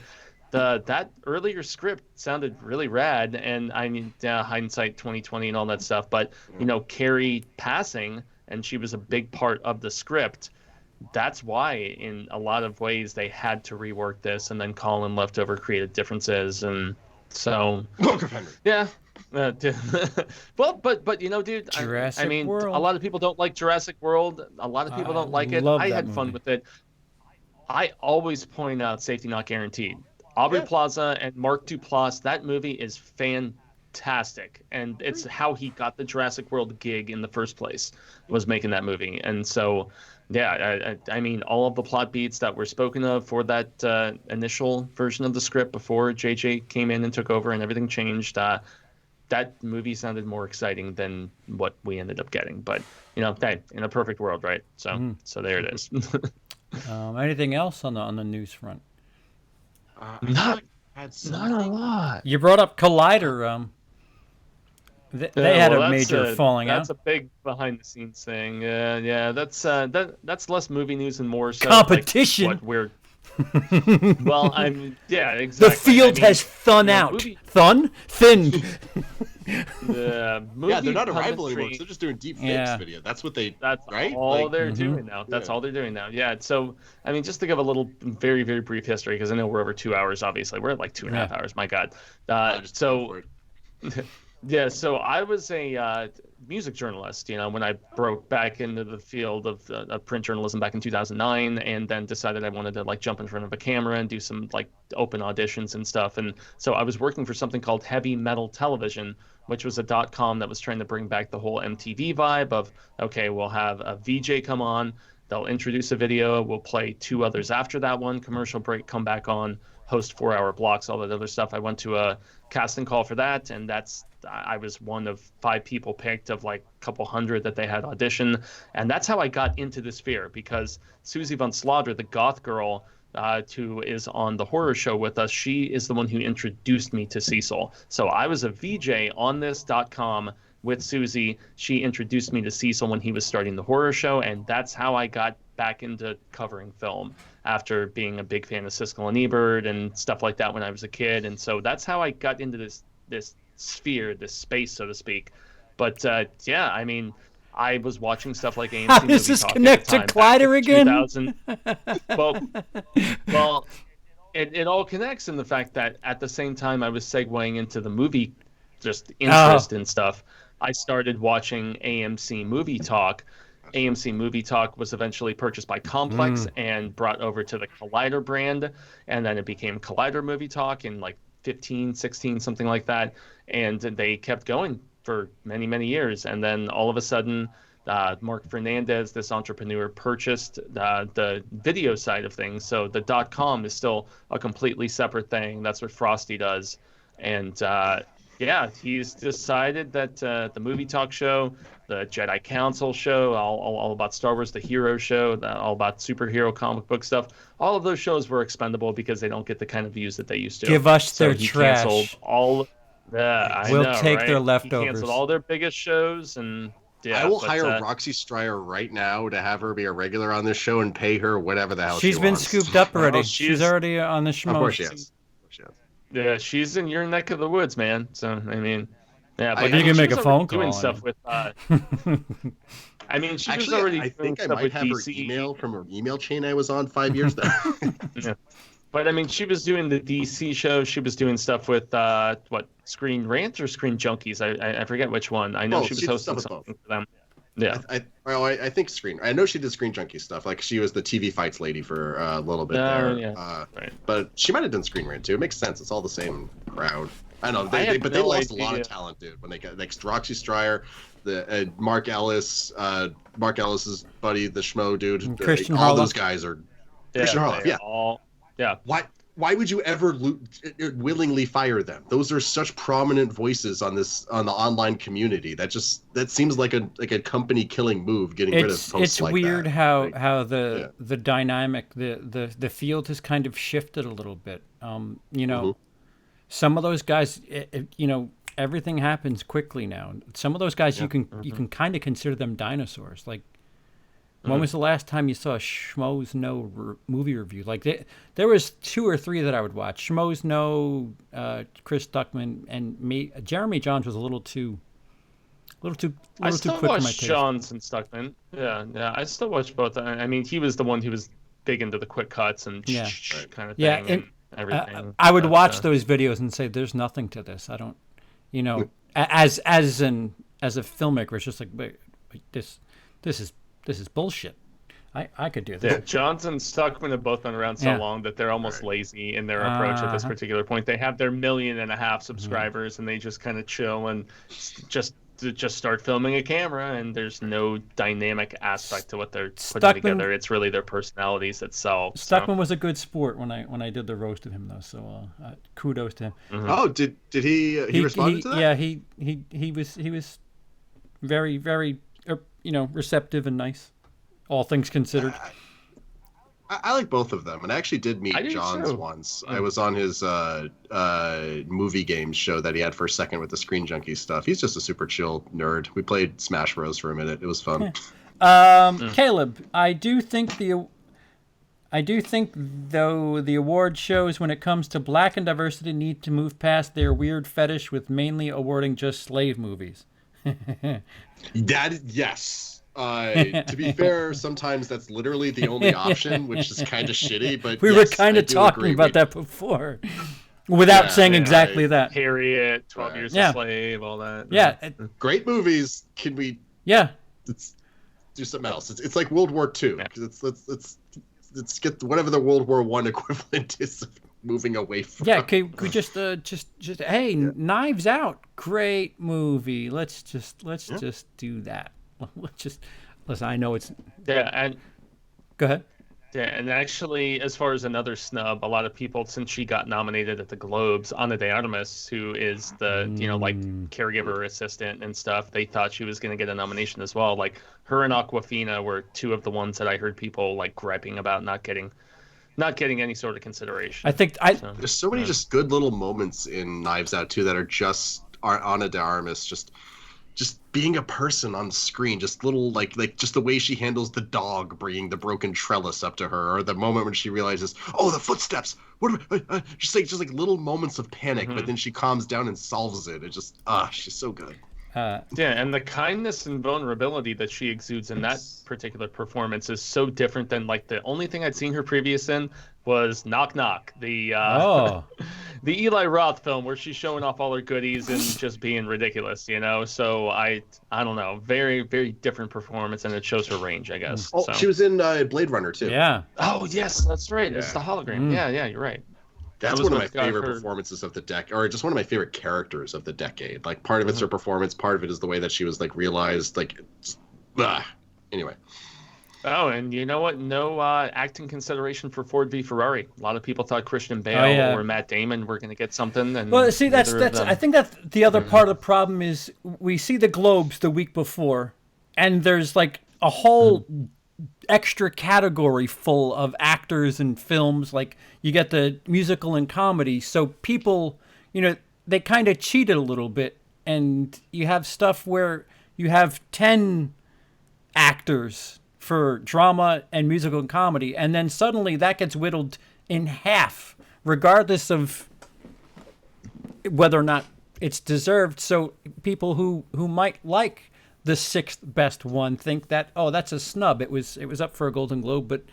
That earlier script sounded really rad, and I mean, hindsight 2020 and all that stuff, but Carrie passing, and she was a big part of the script. That's why in a lot of ways they had to rework this, and then Colin left over creative differences, and so yeah. But dude, Jurassic I mean, World. a lot of people don't like Jurassic World. A lot of people don't like it. I had fun with it. I always point out Safety Not Guaranteed. Aubrey Plaza and Mark Duplass, that movie is fantastic. And it's how he got the Jurassic World gig in the first place, was making that movie. And so, yeah, I mean, all of the plot beats that were spoken of for that initial version of the script before JJ came in and took over and everything changed, that movie sounded more exciting than what we ended up getting. But, hey, in a perfect world, right? So there it is. Anything else on the news front? Not a lot. You brought up Collider. They had a major falling out. That's a big behind-the-scenes thing. Yeah. That's less movie news and more so competition. Like what we're. Well, exactly. The field has thinned out. Thinned. They're not a rival anymore. They're just doing deep fakes video. That's what they. That's right. All they're doing now. That's all they're doing now. Yeah. So I mean, just to give a little, very, very brief history, because I know we're over 2 hours. Obviously, we're at like 2.5 hours. My God. Yeah, so I was a music journalist, when I broke back into the field of print journalism back in 2009, and then decided I wanted to jump in front of a camera and do some open auditions and stuff. And so I was working for something called Heavy Metal Television, which was a .com that was trying to bring back the whole MTV vibe of, okay, we'll have a VJ come on, they'll introduce a video, we'll play 2 others after that one, commercial break, come back on, host 4-hour blocks, all that other stuff. I went to a casting call for that, and I was one of 5 people picked of a couple hundred that they had audition. And that's how I got into the sphere, because Susie Von Slaughter, the goth girl who is on the horror show with us, she is the one who introduced me to Cecil. So I was a VJ on this .com with Susie. She introduced me to Cecil when he was starting the horror show, and that's how I got back into covering film after being a big fan of Siskel and Ebert and stuff like that when I was a kid. And so that's how I got into this sphere, this space, so to speak. But I mean, I was watching stuff like AMC. How does this connect to Collider again? Well, it all connects in the fact that at the same time I was segueing into the movie just interest and stuff. I started watching AMC Movie Talk. AMC Movie Talk was eventually purchased by Complex and brought over to the Collider brand, and then it became Collider Movie Talk in 15, 16, something like that, and they kept going for many, many years. And then all of a sudden Mark Fernandez, this entrepreneur, purchased the video side of things. So the .com is still a completely separate thing. That's what Frosty does. And yeah, he's decided that the movie talk show, the Jedi Council show, all about Star Wars, the Hero show, all about superhero comic book stuff, all of those shows were expendable because they don't get the kind of views that they used to. Give us so their he trash. Canceled all. I We'll know, take right? their He leftovers. canceled all their biggest shows, and yeah, I will hire Roxy Stryer right now to have her be a regular on this show and pay her whatever the hell She's she been wants. scooped up already. Well, she's already on the schmo. Of course she is. Yeah, she's in your neck of the woods, man. So I mean, yeah, but you can make a she was phone already call. doing stuff with. I mean, she was Actually, already I doing think I stuff might with have her DC. email from her email chain I was on 5 years ago. Yeah. But I mean, she was doing the DC show. She was doing stuff with what, Screen Rant or Screen Junkies? I forget which one. I know she was did hosting stuff with something for them. Yeah. I think I know she did Screen Junkie stuff. Like she was the TV fights lady for a little bit there. Yeah. Right. But she might have done Screen Rant too. It makes sense. It's all the same crowd. I know, I had but no they lost idea. a lot of talent, dude. When they got like Roxy Stryer, the Mark Ellis, Mark Ellis's buddy, the schmo dude, And Christian all Harloff. those guys are Christian Harloff. they Yeah. all- yeah. Why would you ever willingly fire them? Those are such prominent voices on the online community. That seems like a company killing move. Getting rid of posts It's like weird that. how the dynamic, the field has kind of shifted a little bit. You know, some of those guys, you know, everything happens quickly now. Some of those guys you can kind of consider them dinosaurs. Like, when was the last time you saw Schmoes Know movie review? Like there was 2 or 3 that I would watch. Schmoes Know, Chris Duckman, and me. Jeremy Johns was a little too quick I for still my watch taste. Johns and Stuckman. Yeah. I still watch both. I mean, he was the one who was big into the quick cuts and kind of thing. Yeah, and everything. I would watch those videos and say, "There's nothing to this. I don't," you know, as a filmmaker, it's just like, wait, this is bullshit. I could do this. Yeah, Johns and Stuckman have both been around so long that they're almost lazy in their approach at this particular point. They have their 1.5 million subscribers, and they just kind of chill and just start filming a camera, and there's no dynamic aspect to what they're putting together. It's really their personalities that sell. Stuckman was a good sport when I did the roast of him, though. So kudos to him. Oh, did he responded to that? Yeah, he was very, very receptive and nice, all things considered. I like both of them, and I actually did meet Johns once. I was on his movie games show that he had for a second with the Screen Junkie stuff. He's just a super chill nerd. We played Smash Bros for a minute. It was fun. Caleb, I do think though the award shows, when it comes to black and diversity, need to move past their weird fetish with mainly awarding just slave movies. Yes. To be fair, sometimes that's literally the only option, which is kind of shitty. But we were kind of talking about that before, without saying exactly that. Harriet, 12 Years a Slave, all that. Yeah. Great movies. Can we? Yeah. Let's do something else. It's like World War II. Let's get whatever the World War I equivalent is of moving away from. Yeah. Could we just hey, Knives Out, great movie. Let's just do that. Listen, I know it's... Yeah, and... Go ahead. Yeah, and actually, as far as another snub, a lot of people, since she got nominated at the Globes, Ana de Armas, who is the, caregiver assistant and stuff, they thought she was going to get a nomination as well. Like, her and Awkwafina were 2 of the ones that I heard people, like, griping about not getting any sort of consideration. I think there's so many just good little moments in Knives Out, too, that are Ana de Armas, just being a person on screen, just little like just the way she handles the dog bringing the broken trellis up to her, or the moment when she realizes, oh, the footsteps. Just like little moments of panic, but then she calms down and solves it. It just she's so good. And the kindness and vulnerability that she exudes in that particular performance is so different than like the only thing I'd seen her previous in was Knock Knock, the the Eli Roth film where she's showing off all her goodies and just being ridiculous, So I don't know, very, very different performance, and it shows her range, I guess. Oh, she was in Blade Runner too. Yeah. Oh yes, that's right. It's the hologram. Yeah, you're right. That's one of my favorite performances of the decade, or just one of my favorite characters of the decade. Like, part of it's her performance, part of it is the way that she was like realized, like Anyway. Oh, and you know what? No acting consideration for Ford v Ferrari. A lot of people thought Christian Bale or Matt Damon were going to get something. And well, see, that's I think that's the other part of the problem is we see the Globes the week before, and there's like a whole extra category full of actors and films. Like you get the musical and comedy, so people, they kind of cheated a little bit, and you have stuff where you have 10 actors for drama and musical and comedy, and then suddenly that gets whittled in half, regardless of whether or not it's deserved. So people who might like the 6th best one think that, oh, that's a snub. It was up for a Golden Globe, but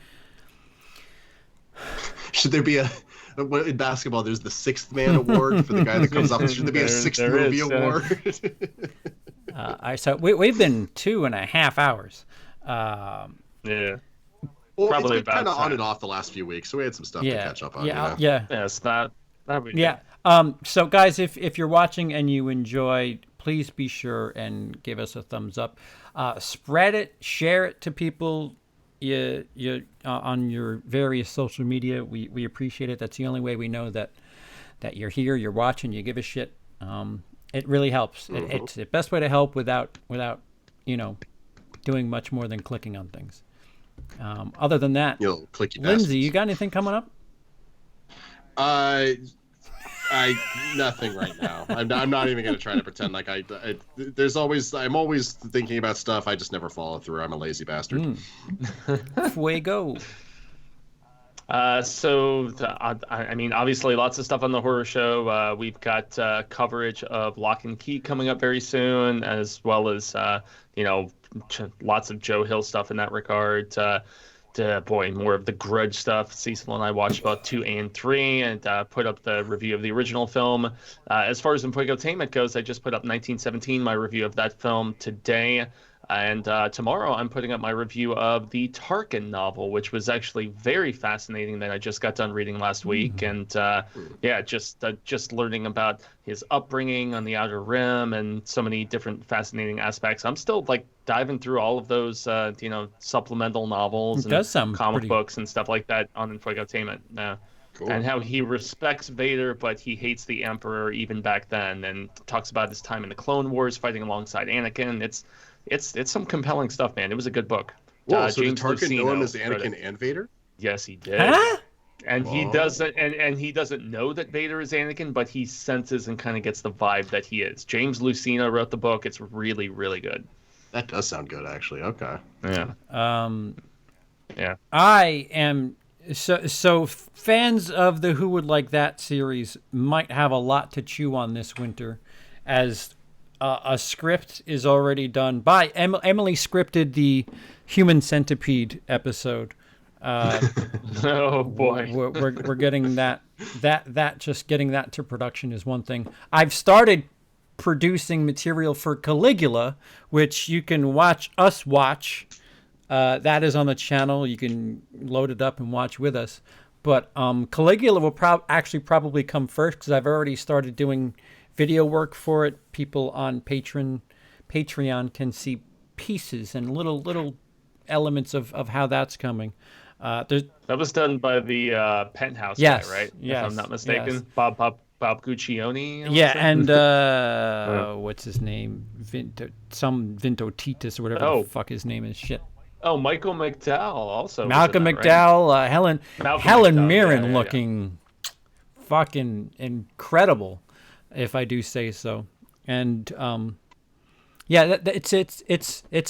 should there be in basketball? There's the 6th man award for the guy that comes up. Should there be a 6th movie award? So we've been 2.5 hours. Yeah. Well, probably it's been kind of on and off the last few weeks, so we had some stuff to catch up on. Yes, that would be good. So guys, if you're watching and you enjoyed, please be sure and give us a thumbs up. Spread it, share it to people on your various social media. We appreciate it. That's the only way we know that you're here, you're watching, you give a shit. It really helps. It's the best way to help without doing much more than clicking on things. Other than that, Lindsey, you got anything coming up? Nothing right now. I'm not even going to try to pretend like I'm always thinking about stuff. I just never follow through. I'm a lazy bastard. Fuego. I mean, obviously lots of stuff on the horror show. We've got coverage of Lock and Key coming up very soon, as well as, lots of Joe Hill stuff in that regard. More of the Grudge stuff. Cecil and I watched about 2 and 3 and put up the review of the original film. As far as Infotainment goes, I just put up 1917, my review of that film today. And tomorrow I'm putting up my review of the Tarkin novel, which was actually very fascinating that I just got done reading last week. And just learning about his upbringing on the Outer Rim and so many different fascinating aspects. I'm still diving through all of those, supplemental novels and comic books and stuff like that on Infotainment. Cool. And how he respects Vader, but he hates the Emperor even back then, and talks about his time in the Clone Wars fighting alongside Anakin. It's some compelling stuff, man. It was a good book. Whoa, so did Tarkin know him as Anakin and Vader? Yes, he did. Huh? And he doesn't, and he doesn't know that Vader is Anakin, but he senses and kind of gets the vibe that he is. James Luceno wrote the book. It's really, really good. That does sound good, actually. Okay. Yeah. Yeah. I am so fans of the Who Would Like That series might have a lot to chew on this winter, as a script is already done by Emily scripted the Human Centipede episode. Oh boy, we're getting that just getting that to production is one thing. I've started producing material for Caligula, which you can watch. That is on the channel. You can load it up and watch with us. But Caligula will probably come first, because I've already started doing video work for it. People on Patreon can see pieces and little elements of how that's coming. That was done by the Penthouse guy, right? Yes, if I'm not mistaken. Yes. Bob Guccione. Yeah, and what's his name? Vinto Titus or whatever the fuck his name is. Shit. Oh, Michael McDowell also. Malcolm McDowell, right? Helen Mirren looking fucking incredible, if I do say so. And it's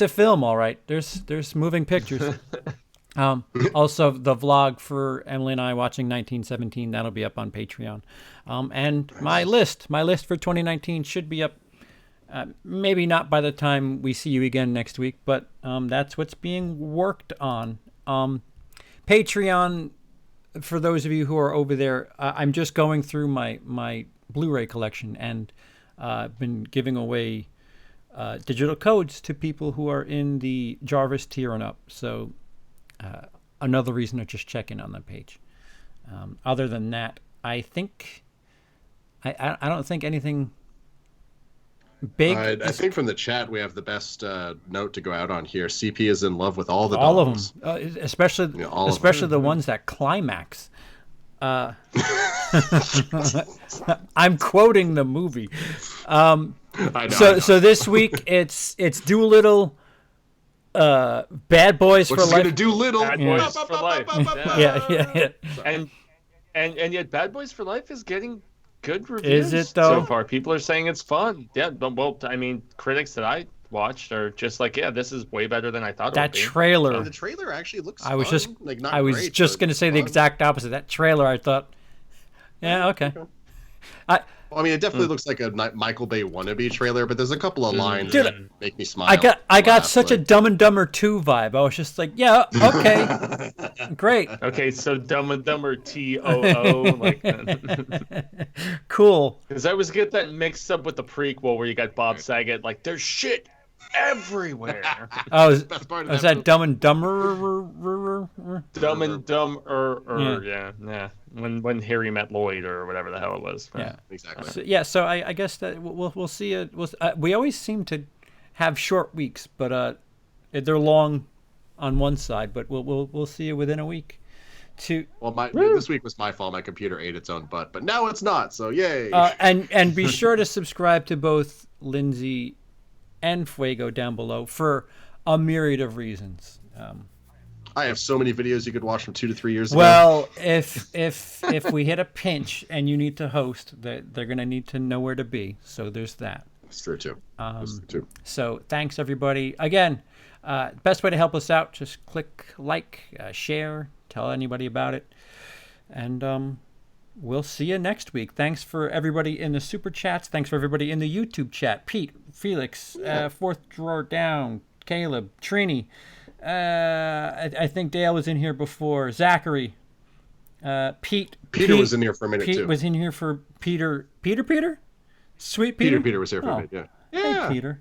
a film, all right. There's moving pictures. Also, the vlog for Emily and I watching 1917, that'll be up on Patreon. And my list for 2019 should be up. Maybe not by the time we see you again next week, but that's what's being worked on. Patreon, for those of you who are over there, I'm just going through my Blu-ray collection, and I've been giving away digital codes to people who are in the Jarvis tier and up. So another reason to just check in on that page. Other than that, I think I don't think anything big. I think from the chat we have the best note to go out on here. CP is in love with all the all dogs. of them, especially all of especially the ones that climax. I'm quoting the movie. I know, So this week it's Doolittle, Bad Boys Which for is Life. gonna do little. Bad Boys for Life. Yeah. And yet Bad Boys for Life is getting good reviews Is it, though? so far. People are saying it's fun. Yeah, well, I mean, critics that I watched are just like, yeah, this is way better than I thought it would That be. trailer. The trailer actually looks. I was fun. just like not I was great, just but gonna say the fun. exact opposite. That trailer, I thought, yeah, okay. Well, I mean, it definitely looks like a Michael Bay wannabe trailer, but there's a couple of lines Dude, that make me smile. I got laugh, such a like- Dumb and Dumber 2 vibe. I was just like, yeah, okay, great, Okay, so Dumb and Dumber TOO, like, cool. because I always get that mixed up with the prequel where you got Bob Saget, like, there's shit everywhere. Oh, Best part of is that that Dumb and Dumber? Dumb and Dumb, yeah. When Harry met Lloyd or whatever the hell it was. Yeah. Exactly. So I guess that we'll see it. We always seem to have short weeks, but they're long on one side. But we'll see it within a week. Well, this week was my fault. My computer ate its own butt, but now it's not. So yay! And be sure to subscribe to both Lindsey and Fuego down below for a myriad of reasons. I have so many videos you could watch from 2 to 3 years ago. Well, if we hit a pinch and you need to host, they're going to need to know where to be. So there's that. That's true too. So thanks everybody again. Best way to help us out: just click like, share, tell anybody about it, and we'll see you next week. Thanks for everybody in the super chats. Thanks for everybody in the YouTube chat. Pete, Felix, Fourth Drawer Down, Caleb, Trini. I think Dale was in here before. Zachary, Pete. Peter was in here for a minute Pete too. was in here for Peter. Sweet Peter. Peter was here for a minute. Yeah. Hey, Peter.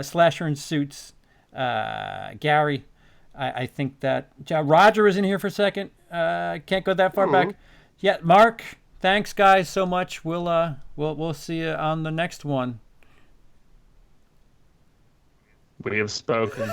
Slasher in Suits. Gary. I think that Roger was in here for a second. Can't go that far back. Yeah, Mark. Thanks, guys, so much. We'll see you on the next one. We have spoken.